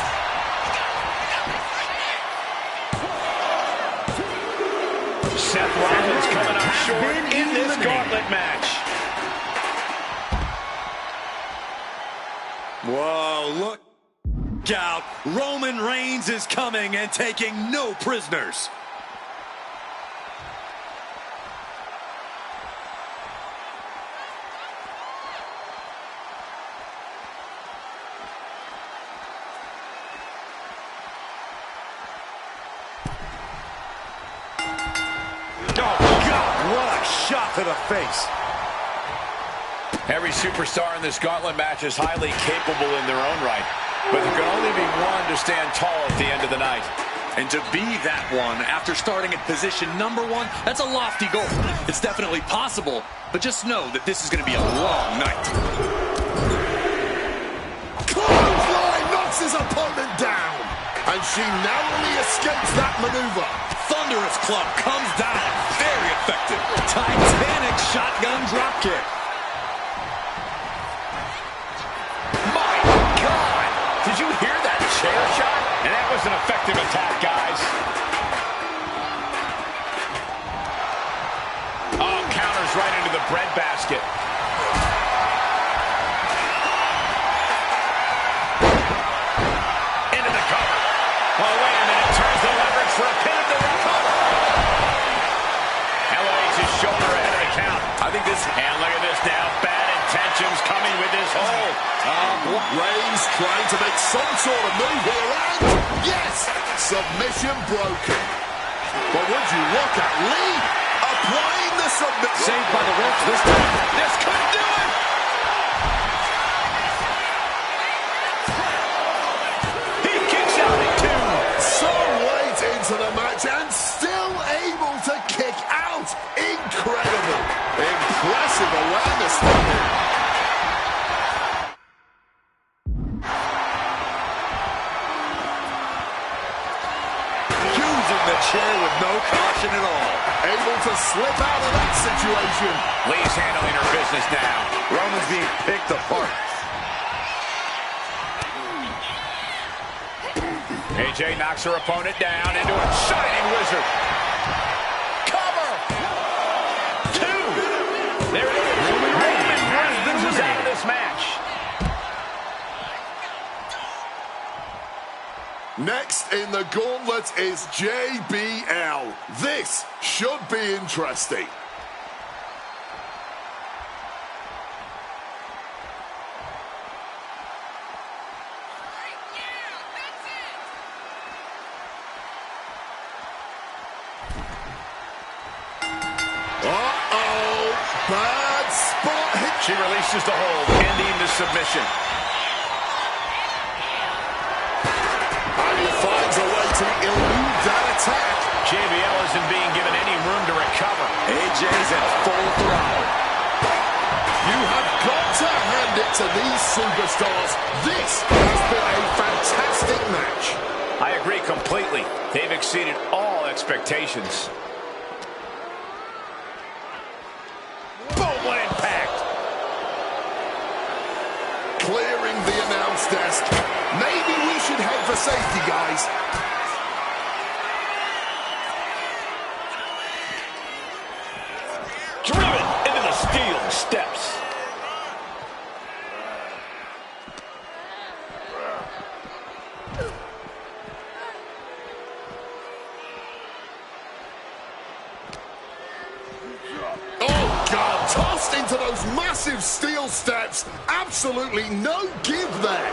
Seth Rollins coming up short in this gauntlet match. Whoa, look out. Roman Reigns is coming and taking no prisoners. Oh, God, what a shot to the face. Every superstar in this gauntlet match is highly capable in their own right, but there can only be one to stand tall at the end of the night. And to be that one after starting at position number 1, that's a lofty goal. It's definitely possible, but just know that this is going to be a long night. Clothesline knocks his opponent down, and she narrowly escapes that maneuver. Thunderous club comes down. Very effective. Titanic shotgun dropkick. My God! Did you hear that chair shot? And that was an effective attack, guys. Oh, counters right into the breadbasket. Into the cover. Oh, wait a minute. Turns the leverage for a pin of the recover. LOH his shoulder ahead of the count. I think this... And look at this now. Bad intentions coming with this hold. Reigns trying to make some sort of move here, and yes, submission broken. But would you look at Lee applying the submission? Saved by the ropes this time. This could do it. He kicks out at 2. So late into the match and still able to kick out. Incredible. Impressive awareness from him. Using the chair with no caution at all. Able to slip out of that situation. Lee's handling her business now. Roman's being picked apart. AJ knocks her opponent down into a shining wizard. Cover! 2! There it is. Roman Reigns is out of this match. Next in the gauntlet is JBL. This should be interesting. Uh-oh, bad spot hit. She releases the hold, ending the submission. And he finds a way to elude that attack. JBL isn't being given any room to recover. AJ's at full throttle. You have got to hand it to these superstars. This has been a fantastic match. I agree completely. They've exceeded all expectations. Boom, what impact! Clearing the announce desk. Maybe we should head for safety, guys. Driven into the steel steps. Oh, God, tossed into those massive steel steps. Absolutely no give there.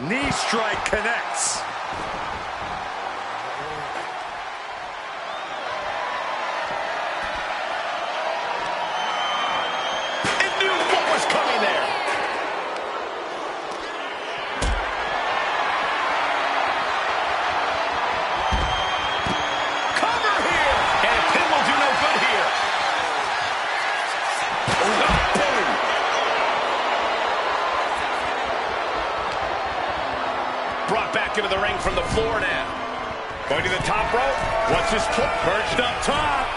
Knee strike connects. It knew what was coming there. Brought back into the ring from the floor now. Going to the top rope. What's his foot? Perched up top.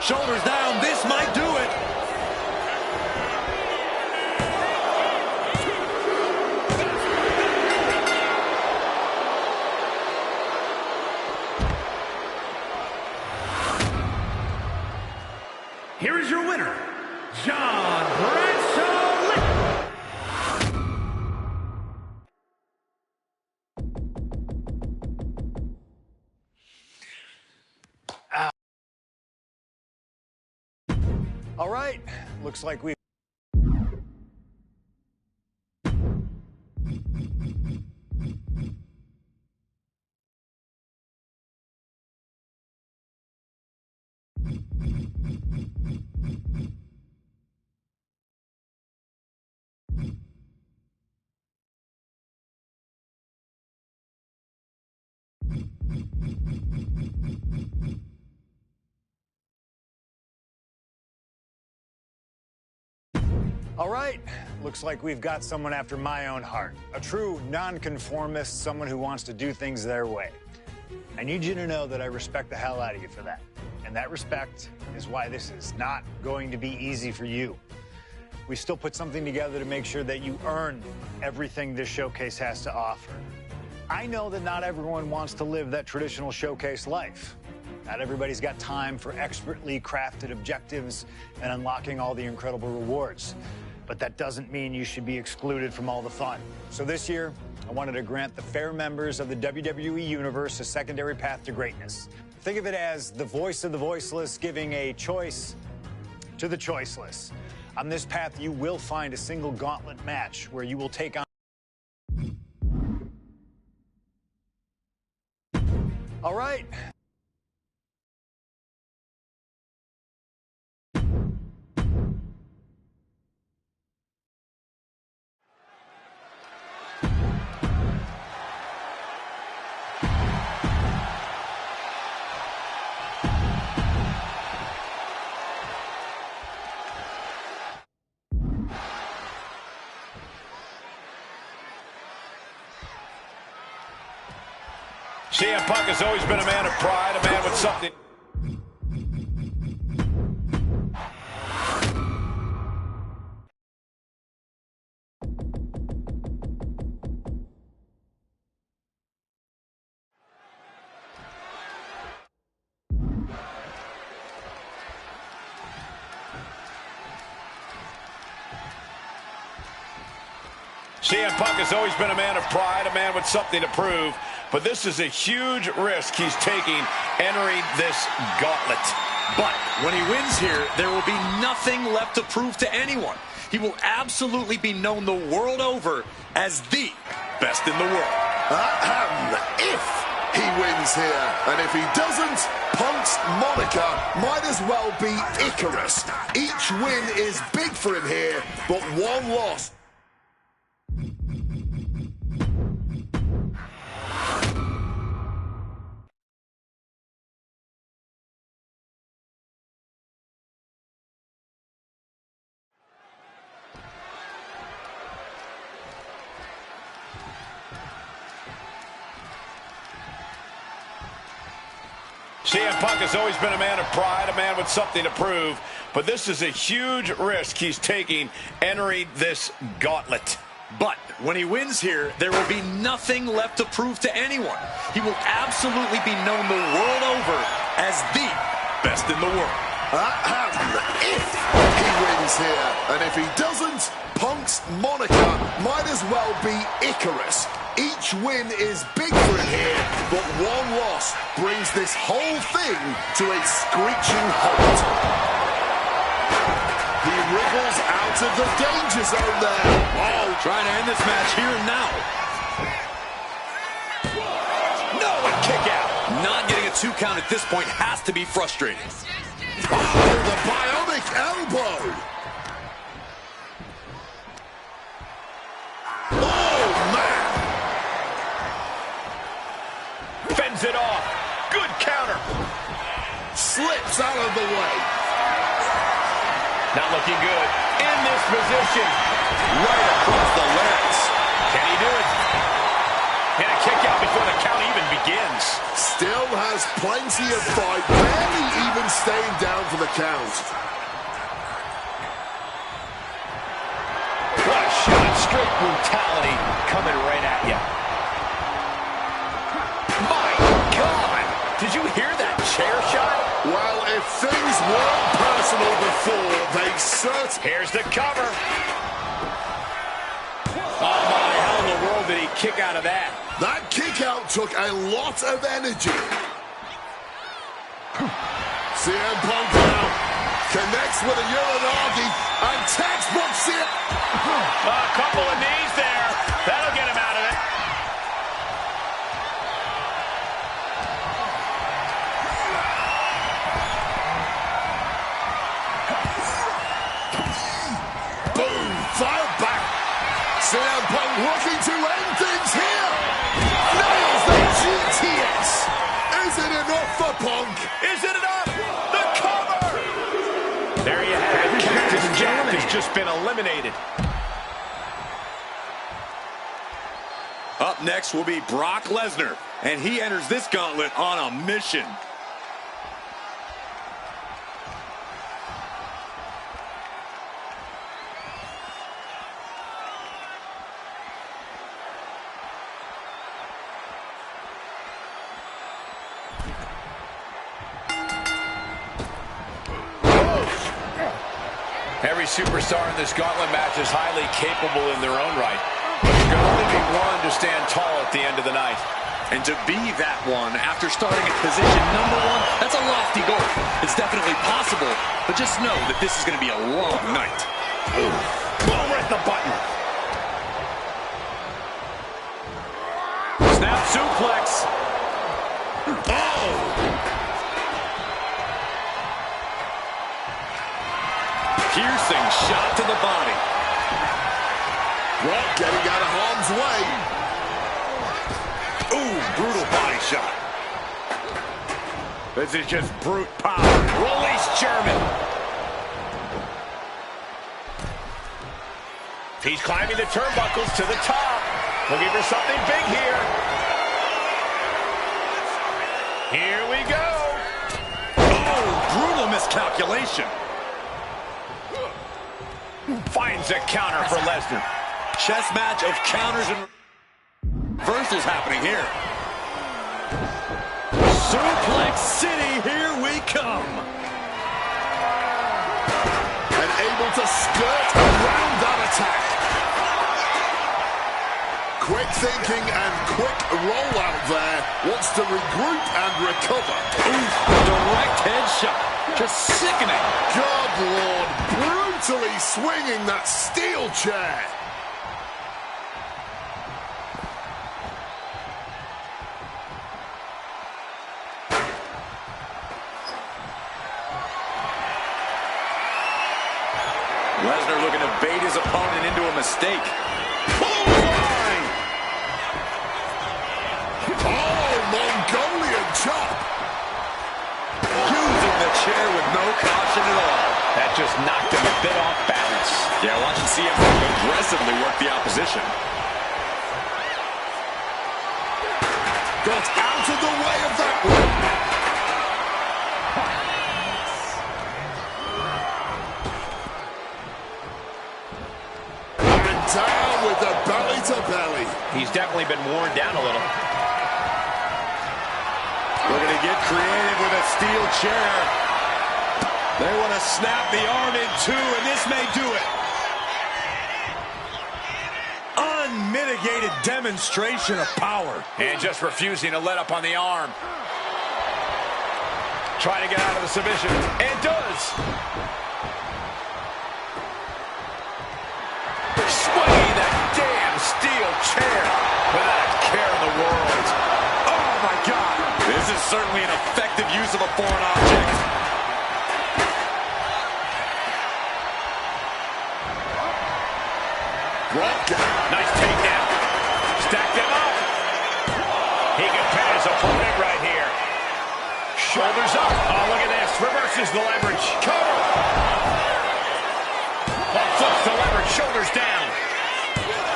Shoulders down. This might do it. Here is your winner, John Bradshaw. All right, looks like we... All right, looks like we've got someone after my own heart. A true nonconformist, someone who wants to do things their way. I need you to know that I respect the hell out of you for that. And that respect is why this is not going to be easy for you. We still put something together to make sure that you earn everything this showcase has to offer. I know that not everyone wants to live that traditional showcase life. Not everybody's got time for expertly crafted objectives and unlocking all the incredible rewards. But that doesn't mean you should be excluded from all the fun. So this year, I wanted to grant the fair members of the WWE Universe a secondary path to greatness. Think of it as the voice of the voiceless giving a choice to the choiceless. On this path, you will find a single gauntlet match where you will take on... All right. CM Punk has always been a man of pride, a man with something. CM Punk has always been a man of pride, a man with something to prove, but this is a huge risk he's taking entering this gauntlet. But when he wins here, there will be nothing left to prove to anyone. He will absolutely be known the world over as the best in the world. If he wins here, and if he doesn't, Punk's moniker might as well be Icarus. Each win is big for him here, but one loss. CM Punk has always been a man of pride, a man with something to prove, but this is a huge risk he's taking entering this gauntlet. But when he wins here, there will be nothing left to prove to anyone. He will absolutely be known the world over as the best in the world. If he wins here, and if he doesn't, Punk's moniker might as well be Icarus. Each win is big for him here, but one loss brings this whole thing to a screeching halt. He wriggles out of the danger zone there. Oh, trying to end this match here and now. No, a kick out. Not getting a 2 count at this point has to be frustrating. Oh, the bionic elbow. Oh, man. Fends it off. Good counter. Slips out of the way. Not looking good. In this position, right across the larynx. Can he do it? And a kick out before the count even begins. Still has plenty of fight, barely even staying down for the count. What a shot, straight brutality coming right at you. My God! Did you hear that chair shot? Well, if things weren't personal before, they certainly... Here's the cover. Oh my, how in the world did he kick out of that? That kick out took a lot of energy. CM Punk now connects with a Uranagi and textbook CM. A couple of knees there. That'll get him out of it. Boom, fire back. CM Punk looking to end things here. Nails the GTS. Is it enough for Punk? Is it enough? The cover! There you have it. Cactus Jack has just been eliminated. Up next will be Brock Lesnar, and he enters this gauntlet on a mission. Every superstar in this gauntlet match is highly capable in their own right. But there can only be one to stand tall at the end of the night. And to be that one after starting at position number 1, that's a lofty goal. It's definitely possible, but just know that this is going to be a long night. Over at the button. Snap suplex. Oh! Piercing shot to the body. Brock getting out of harm's way. Ooh, brutal body shot. This is just brute power. Release German. He's climbing the turnbuckles to the top. Looking for something big here. Here we go. Oh, brutal miscalculation. Finds a counter for Lesnar. Chess match of counters and reversals happening here. Suplex City, here we come. And able to skirt around that attack. Quick thinking and quick rollout there. Wants to regroup and recover. Ooh, direct headshot. Just sickening. God, Lord, brutally swinging that steel chair. Lesnar looking to bait his opponent into a mistake. Bullseye! Oh, Mongolian chop. Using the chair with no caution at all. That just knocked him a bit off balance. Yeah, watching CM Punk aggressively work the opposition. Got out of the way of that one. And down with the belly to belly. He's definitely been worn down a little. Looking to get creative with a steel chair. They want to snap the arm in two, and this may do it. Unmitigated demonstration of power. And just refusing to let up on the arm. Trying to get out of the submission. And does. Swinging that damn steel chair without a care in the world. Oh, my God. This is certainly an effective use of a foreign object. Nice takedown. Stacked him up. He can pin his opponent right here. Shoulders up. Oh, look at this. Reverses the leverage. Cover. Oh, Shoulders down.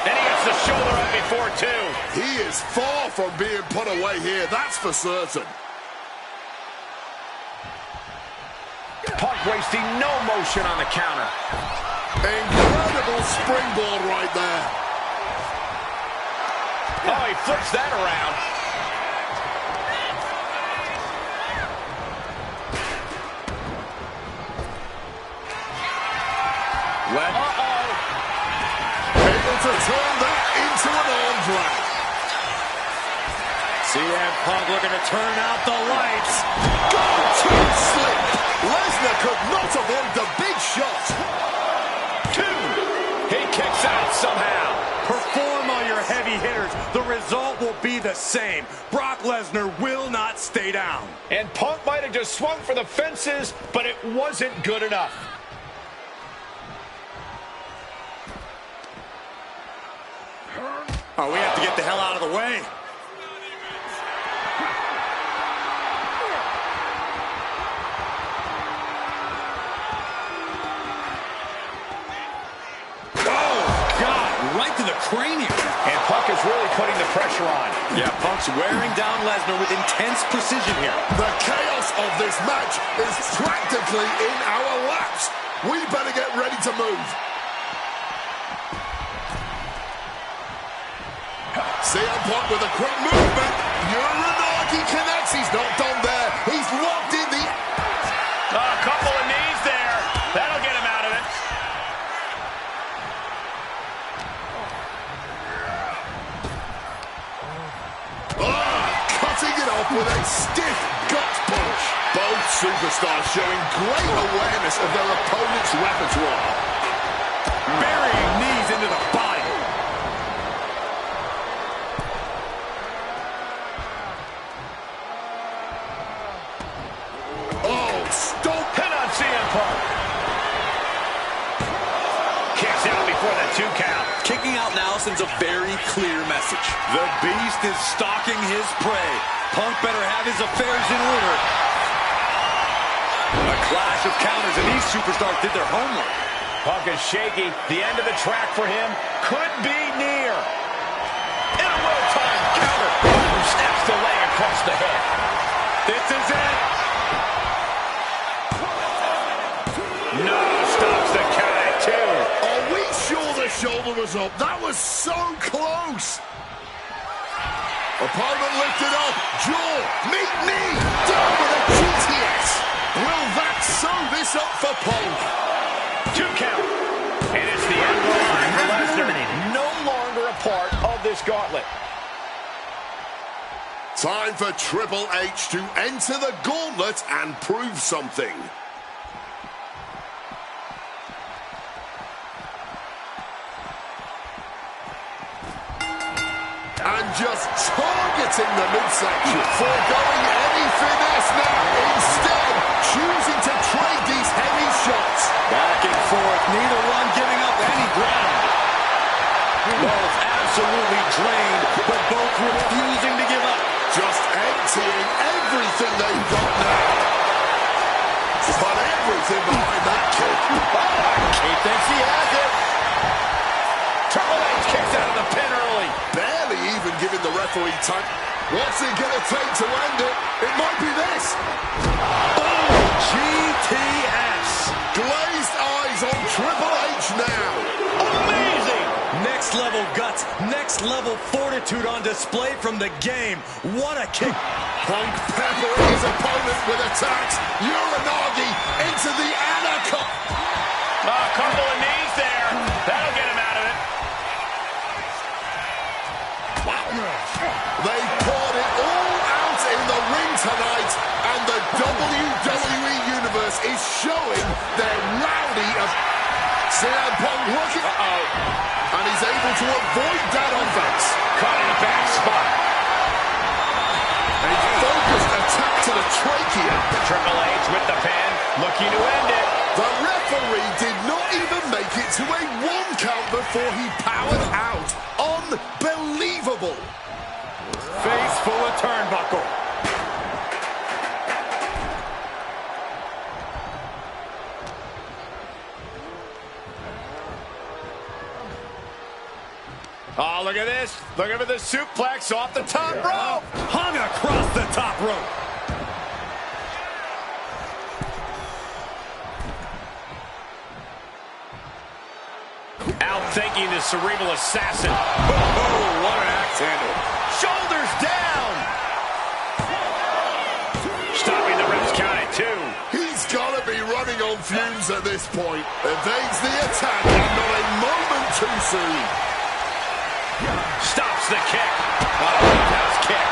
And he gets the shoulder up before two. He is far from being put away here, that's for certain. Punk wasting no motion on the counter. Incredible springboard right there. Oh, he flips that around. Able to turn that into an arm drag. CM Punk looking to turn out the lights. Go too slick. Lesnar could not avoid the big shot. Two. He kicks out somehow. Perform all your heavy hitters. The result will be the same. Brock Lesnar will not stay down. And Punk might have just swung for the fences, but it wasn't good enough. Oh, we have to get the hell out of the way. Right to the cranium. And Punk is really putting the pressure on. Yeah, Punk's wearing down Lesnar with intense precision here. The chaos of this match is practically in our laps. We better get ready to move. CM Punk with a quick movement. Uranagi connects. He's not done there. He's locked in the... A couple of knees there. That'll get him out of it. Cutting it off with a stiff gut punch. Both superstars showing great awareness of their opponent's repertoire. Burying knees into the body. Oh, stop. Pin on CM Punk. Kicks out before the 2 count. Kicking out now sends a very clear message. The Beast is stalking his prey. Punk better have his affairs in order. A clash of counters, and these superstars did their homework. Punk is shaky. The end of the track for him could be near. In a well-timed counter. Snaps the leg across the head. This is it. No, stops the count at 2. Are we sure the shoulder was up? That was so close. Opponent lifted up. Jaw. Meet knee. Down with a GTS. Will that sew this up for Punk? 2 count. And it's the end of the line for Lesnar. No longer a part of this gauntlet. Time for Triple H to enter the gauntlet and prove something. And just targeting the midsection, foregoing any finesse now, instead choosing to trade these heavy shots. Back and forth, neither one giving up any ground. Both absolutely drained, but both refusing to give up. Just emptying everything they've got now. But everything behind that kick. He thinks he has it. Triple H kicks out of the pin early. Barely even giving the referee time. What's it going to take to end it? It might be this. Oh, GTS. Glazed eyes on Triple H now. Amazing. Next level guts, next level fortitude on display from the game. What a kick. Punk peppering his opponent with attacks. Uranagi into the anaconda. A couple of knees there. That'll get him out of it. They poured it all out in the ring tonight, and the WWE Universe is showing their rowdy of CM Punk looking. And he's able to avoid that offense. Caught in a back spot. A focused attack to the trachea. Triple H with the pin, looking to end it. The referee did not even make it to a 1 count before he powered out. Unbelievable. Face full of turnbuckle. Oh, look at this. Looking for the suplex off the top rope. Hung across the top rope. Outthinking the cerebral assassin. Oh, what an axe handle. Shoulders down. Stopping the ref's count at 2. He's got to be running on fumes at this point. Evades the attack and not a moment too soon. Stops the kick. Roundhouse kick.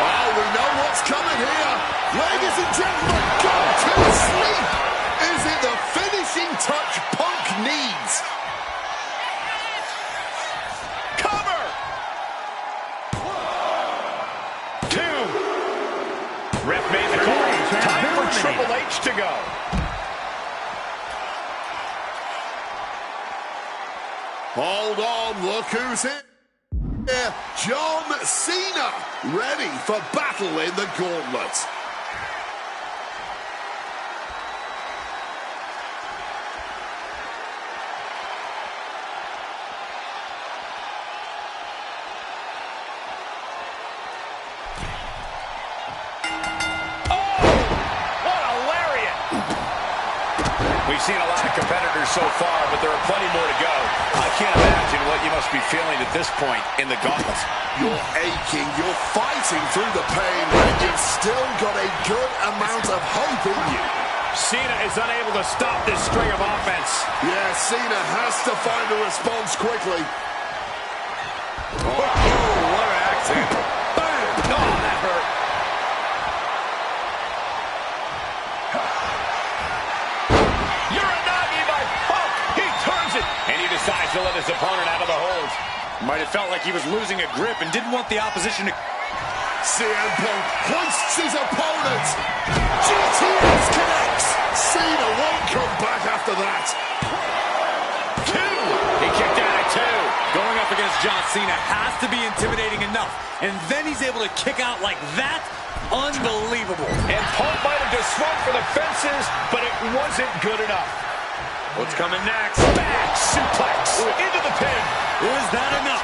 Oh, we know what's coming here. Ladies and gentlemen, go to sleep. Is it the finishing touch Punk needs? Cover. 2. Ref made the call. Time for Triple H to go. Hold on, look who's here. John Cena, ready for battle in the gauntlet. We've seen a lot of competitors so far, but there are plenty more to go. I can't imagine what you must be feeling at this point in the gauntlet. You're aching, you're fighting through the pain, and you've still got a good amount of hope in you. Cena is unable to stop this string of offense. Yeah, Cena has to find a response quickly. Oh, what an axe handle. Bam! Oh, that hurt. And he decides to let his opponent out of the hold. Might have felt like he was losing a grip and didn't want the opposition to... CM Punk hoists his opponent. GTS connects. Cena won't come back after that. 2. He kicked out at 2. Going up against John Cena has to be intimidating enough. And then he's able to kick out like that. Unbelievable. And Punk might have just swung for the fences, but it wasn't good enough. What's coming next? Back suplex into the pin. Is that enough?